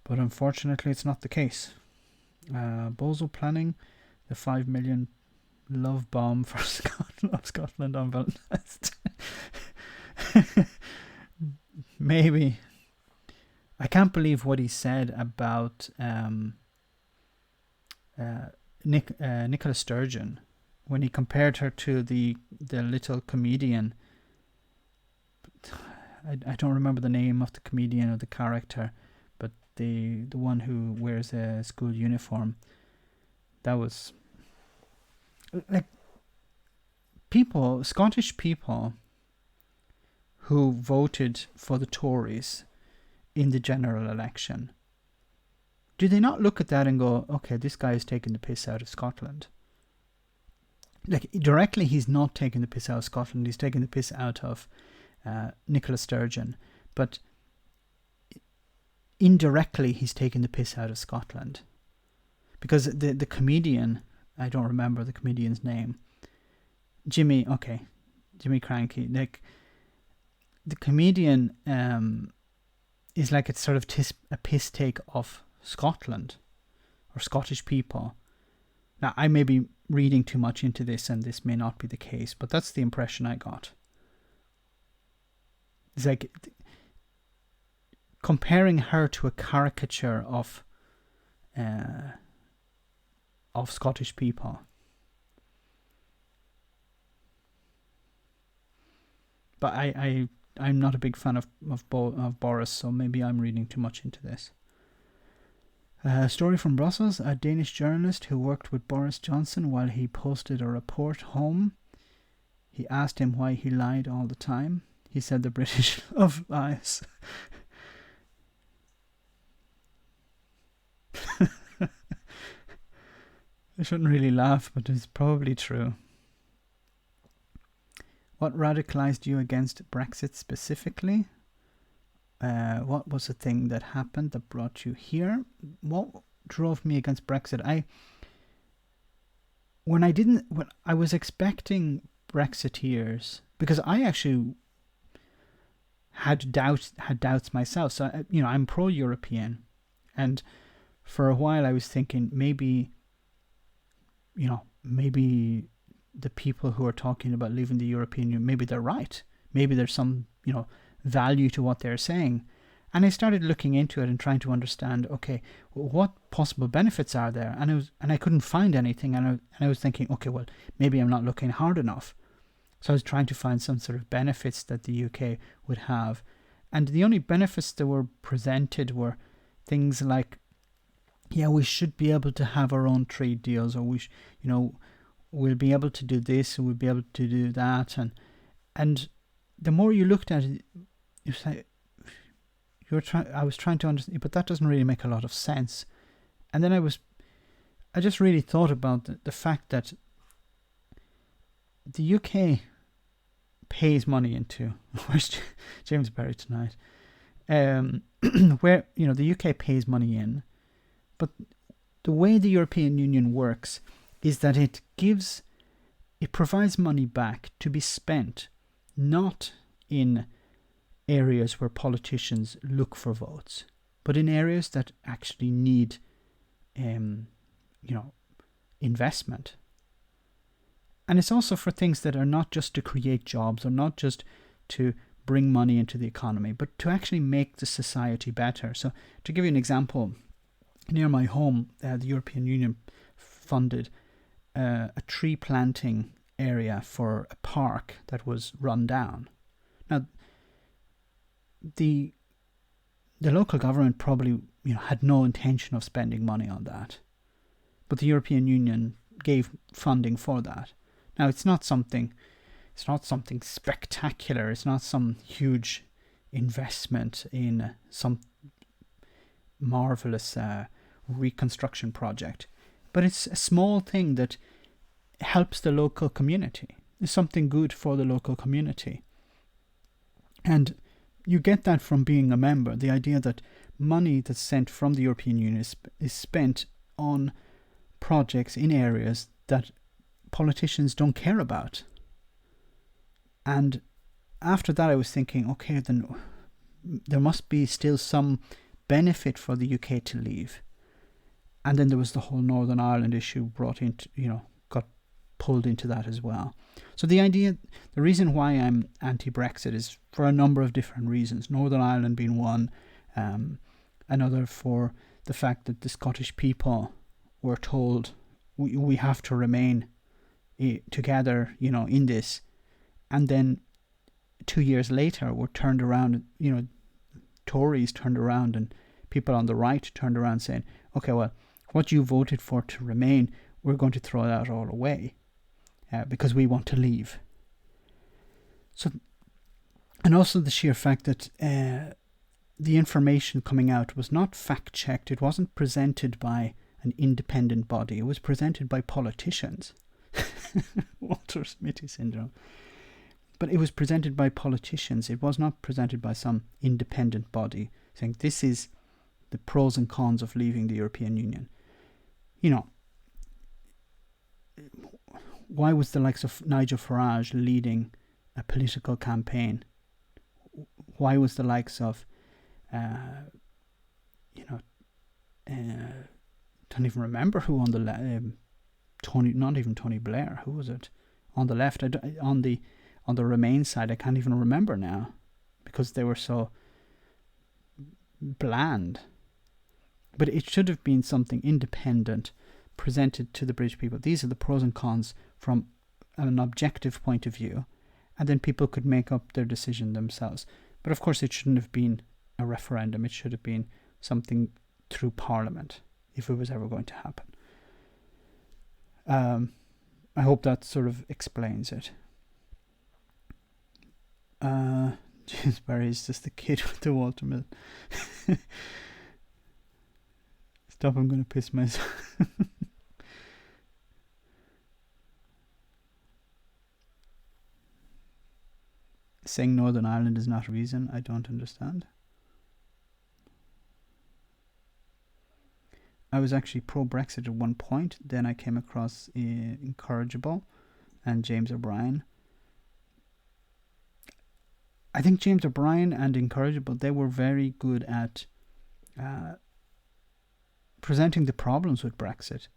But unfortunately, it's not the case. Bozo planning the 5 million love bomb for Scotland on Valentine's Day. Maybe. I can't believe what he said about Nicola Sturgeon when he compared her to the little comedian. I don't remember the name of the comedian or the character, but the one who wears a school uniform. That was like Scottish people who voted for the Tories in the general election. Do they not look at that and go, okay, this guy is taking the piss out of Scotland? Like, directly he's not taking the piss out of Scotland, he's taking the piss out of Nicola Sturgeon, but indirectly he's taking the piss out of Scotland. Because the comedian, I don't remember the comedian's name, Jimmy Cranky, like, the comedian is like it's sort of a piss take of Scotland or Scottish people. Now, I may be reading too much into this and this may not be the case, but that's the impression I got. It's like comparing her to a caricature of Scottish people. But I'm not a big fan of Boris, so maybe I'm reading too much into this. Story from Brussels. A Danish journalist who worked with Boris Johnson while he posted a report home. He asked him why he lied all the time. He said the British love lies. I shouldn't really laugh, but it's probably true. What radicalized you against Brexit specifically? What was the thing that happened that brought you here? What drove me against Brexit? When I was expecting Brexiteers, because I actually had doubts myself. So I'm pro-European, and for a while I was thinking maybe the people who are talking about leaving the European Union, maybe they're right. Maybe there's some value to what they're saying. And I started looking into it and trying to understand, okay, what possible benefits are there? And I couldn't find anything. And I was thinking, okay, well, maybe I'm not looking hard enough. So I was trying to find some sort of benefits that the UK would have. And the only benefits that were presented were things like, we should be able to have our own trade deals, or we'll be able to do this and we'll be able to do that. And the more you looked at it, it's like, I was trying to understand, but that doesn't really make a lot of sense. And then I just really thought about the fact that the UK pays money into, where's James Barry tonight? Where, the UK pays money in, but the way the European Union works is that it provides money back to be spent, not in areas where politicians look for votes, but in areas that actually need, investment. And it's also for things that are not just to create jobs, or not just to bring money into the economy, but to actually make the society better. So to give you an example, near my home, the European Union funded a tree planting area for a park that was run down. Now, the local government probably had no intention of spending money on that, but the European Union gave funding for that. Now, it's not something spectacular. It's not some huge investment in some marvelous reconstruction project, but it's a small thing that helps the local community. It's something good for the local community. And you get that from being a member, the idea that money that's sent from the European Union is spent on projects in areas that politicians don't care about. And after that I was thinking, okay, then there must be still some benefit for the UK to leave. And then there was the whole Northern Ireland issue brought into, got pulled into that as well. So the reason why I'm anti-Brexit is for a number of different reasons. Northern Ireland being one, another for the fact that the Scottish people were told we have to remain together, in this. And then 2 years later, we're turned around, Tories turned around and people on the right turned around saying, okay, well, what you voted for to remain, we're going to throw that all away because we want to leave. So, and also the sheer fact that the information coming out was not fact-checked. It wasn't presented by an independent body. It was presented by politicians. Walter Smitty syndrome. But it was presented by politicians. It was not presented by some independent body saying this is the pros and cons of leaving the European Union. Why was the likes of Nigel Farage leading a political campaign? Why was the likes of, don't even remember who on the not even Tony Blair. Who was it on the left? On the Remain side, I can't even remember now because they were so bland. But it should have been something independent presented to the British people. These are the pros and cons from an objective point of view, and then people could make up their decision themselves. But of course it shouldn't have been a referendum. It should have been something through Parliament if it was ever going to happen. I hope that sort of explains it. James Barry is just the kid with the watermelon. Stop, I'm going to piss myself. Saying Northern Ireland is not a reason, I don't understand. I was actually pro-Brexit at one point. Then I came across Incorrigible and James O'Brien. I think James O'Brien and Incorrigible, they were very good at presenting the problems with Brexit.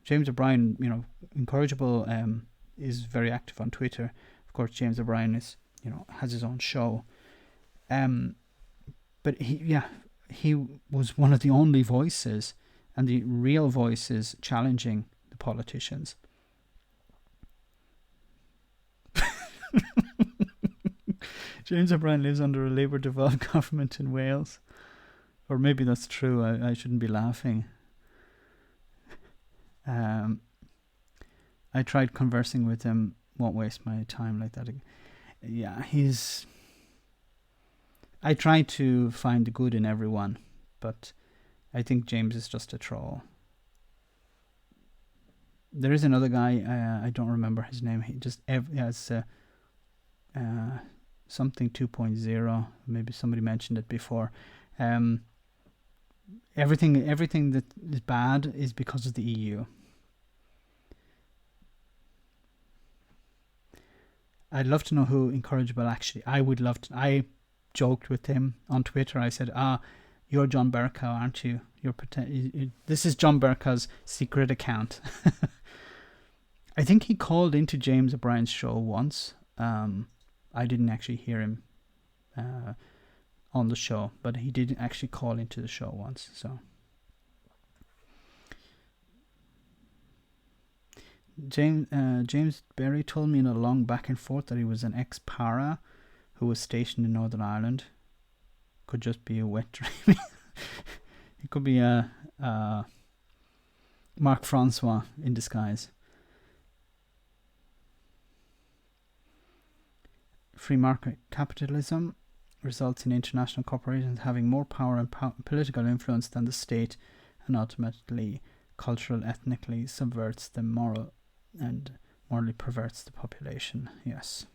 James O'Brien, Incorrigible is very active on Twitter. Of course, James O'Brien is, has his own show. But he was one of the only voices and the real voices challenging the politicians. James O'Brien lives under a Labour-devolved government in Wales. Or maybe that's true. I shouldn't be laughing. I tried conversing with him. Won't waste my time like that. Yeah, I try to find the good in everyone, but I think James is just a troll. There is another guy, I don't remember his name. He just has something 2.0. Maybe somebody mentioned it before. Everything that is bad is because of the EU. I'd love to know who Incorrigible actually. I would love to. I joked with him on Twitter. I said, you're John Bercow, aren't you? This is John Bercow's secret account. I think he called into James O'Brien's show once. I didn't actually hear him on the show, but he did actually call into the show once. So James Berry told me in a long back and forth that he was an ex-para who was stationed in Northern Ireland. Could just be a wet dream. It could be a Marc Francois in disguise. Free market capitalism results in international corporations having more power and political influence than the state, and ultimately cultural, ethnically subverts the moral and morally perverts the population. Yes.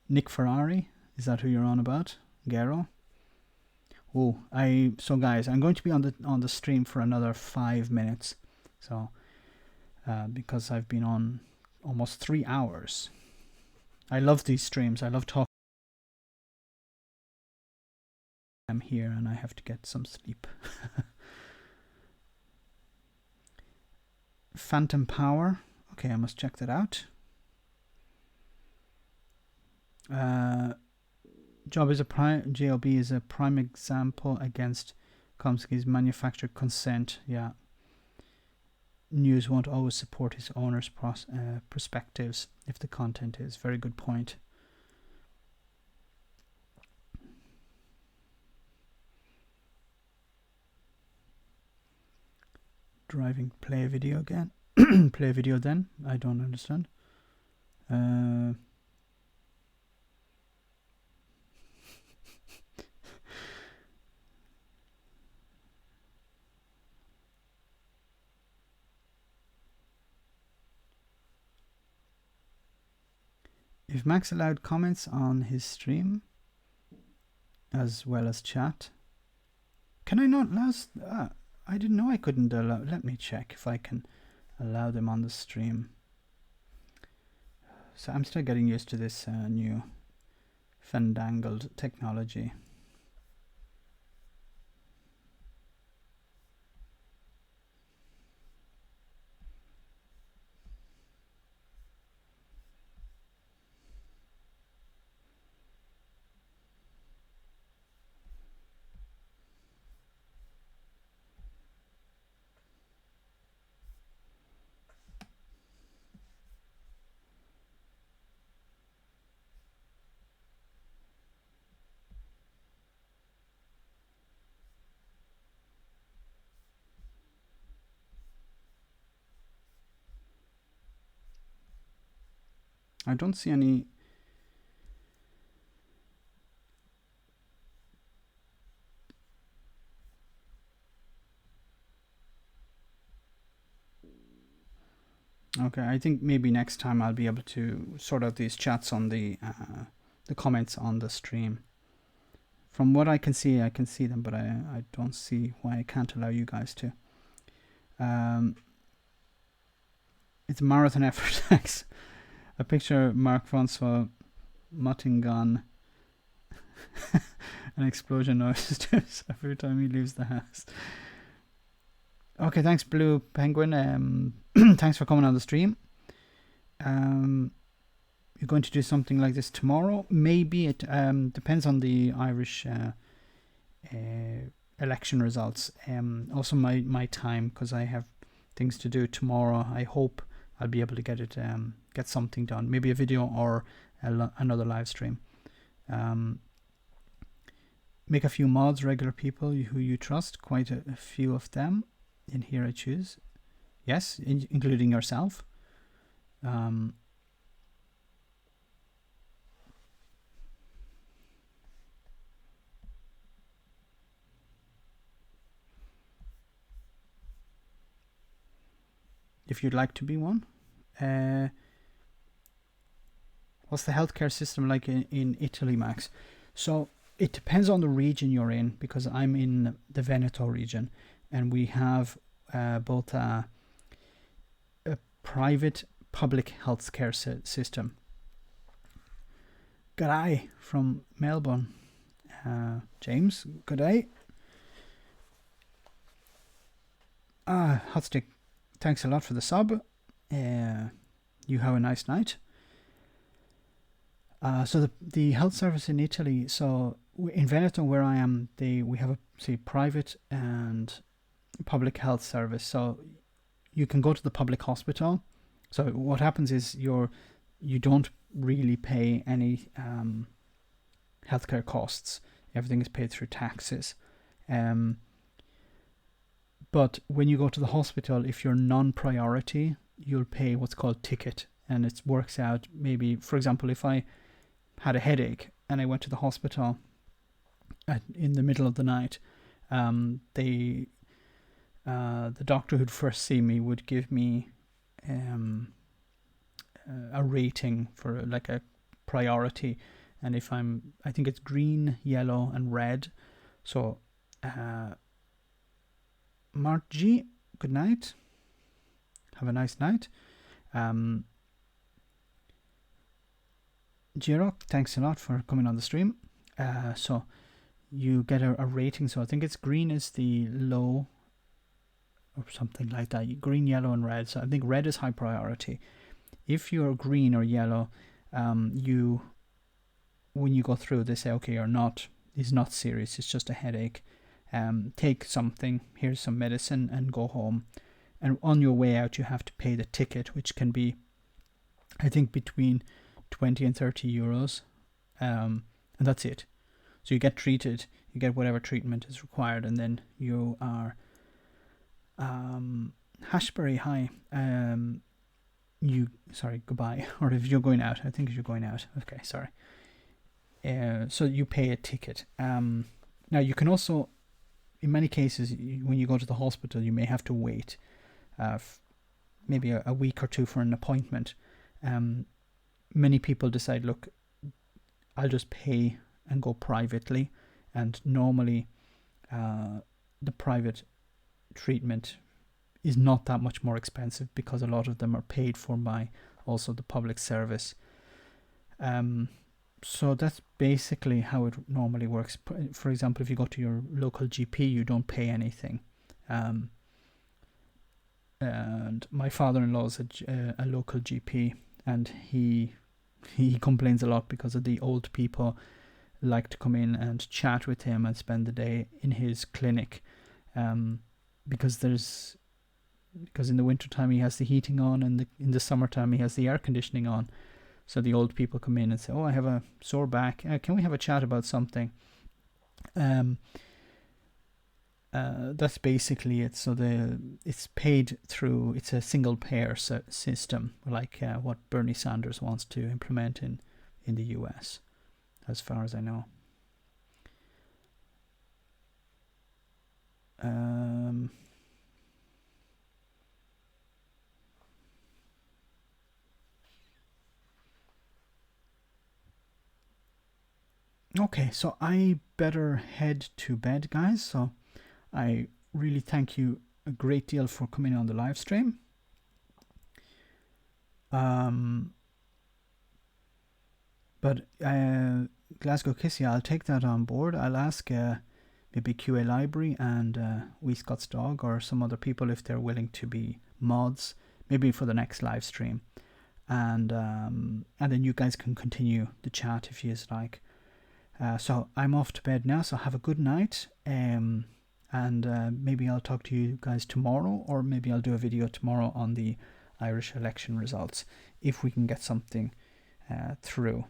Nick Ferrari, is that who you're on about? Gero? Oh, so guys, I'm going to be on the stream for another 5 minutes. So because I've been on almost 3 hours. I love these streams. I love talking. I'm here and I have to get some sleep. Phantom Power. Okay, I must check that out. JOB is a prime example against Chomsky's manufactured consent. Yeah. News won't always support his owner's perspectives if the content is. Very good point. Driving, play a video again. Play a video then? I don't understand. If Max allowed comments on his stream as well as chat, can I not allow? I didn't know I couldn't allow. Let me check if I can allow them on the stream. So I'm still getting used to this new fandangled technology. I don't see any. Okay, I think maybe next time I'll be able to sort out these chats on the comments on the stream. From what I can see them, but I don't see why I can't allow you guys to. It's a marathon effort. Thanks. I picture Mark Francois Mottingon an explosion noise every time he leaves the house. Okay, thanks, Blue Penguin. Thanks for coming on the stream. You're going to do something like this tomorrow. Maybe it depends on the Irish election results. Also my time, because I have things to do tomorrow. I hope I'll be able to get something done. Maybe a video or another live stream. Make a few mods, regular people who you trust. Quite a few of them in here. I choose. Yes, including yourself. If you'd like to be one. What's the healthcare system like in Italy, Max? So it depends on the region you're in, because I'm in the Veneto region, and we have both a private public healthcare system. Good day from Melbourne. James, good day. Hotstick, thanks a lot for the sub. You have a nice night. So the health service in Italy, so in Veneto where I am, we have a private and public health service. So you can go to the public hospital. So what happens is you don't really pay any healthcare costs. Everything is paid through taxes. But when you go to the hospital, if you're non-priority, you'll pay what's called ticket, and it works out. Maybe, for example, if I had a headache and I went to the hospital in the middle of the night, the doctor who'd first see me would give me a rating for like a priority, and if I think it's green, yellow, and red. So, Margie, good night. Have a nice night. Giro, thanks a lot for coming on the stream. So you get a rating. So I think it's green is the low, or something like that. Green, yellow, and red. So I think red is high priority. If you're green or yellow, when you go through, they say, okay, it's not serious. It's just a headache. Take something. Here's some medicine, and go home. And on your way out, you have to pay the ticket, which can be, I think, between 20 and 30 euros. And that's it. So you get treated, you get whatever treatment is required, and then you are Hashberry, hi. Sorry, goodbye. Or if you're going out, I think you're going out. Okay, sorry. So you pay a ticket. Now you can also, in many cases, when you go to the hospital, you may have to wait maybe a week or two for an appointment. Many people decide, look, I'll just pay and go privately, and normally the private treatment is not that much more expensive, because a lot of them are paid for by also the public service. So that's basically how it normally works. For example, if you go to your local GP, you don't pay anything. And my father-in-law is a local GP, and he complains a lot because of the old people like to come in and chat with him and spend the day in his clinic, because in the wintertime he has the heating on, and in the summertime he has the air conditioning on. So the old people come in and say, oh, I have a sore back, can we have a chat about something? That's basically it. So it's paid through, it's a single payer system, like what Bernie Sanders wants to implement in the US, as far as I know. Okay, so I better head to bed, guys. So I really thank you a great deal for coming on the live stream. But Glasgow Kissy, I'll take that on board. I'll ask maybe QA Library and Wee Scott's Dog or some other people if they're willing to be mods, maybe for the next live stream. And then you guys can continue the chat if you like. So I'm off to bed now, so have a good night. And maybe I'll talk to you guys tomorrow, or maybe I'll do a video tomorrow on the Irish election results if we can get something through.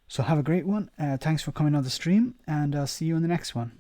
So have a great one. Thanks for coming on the stream, and I'll see you in the next one.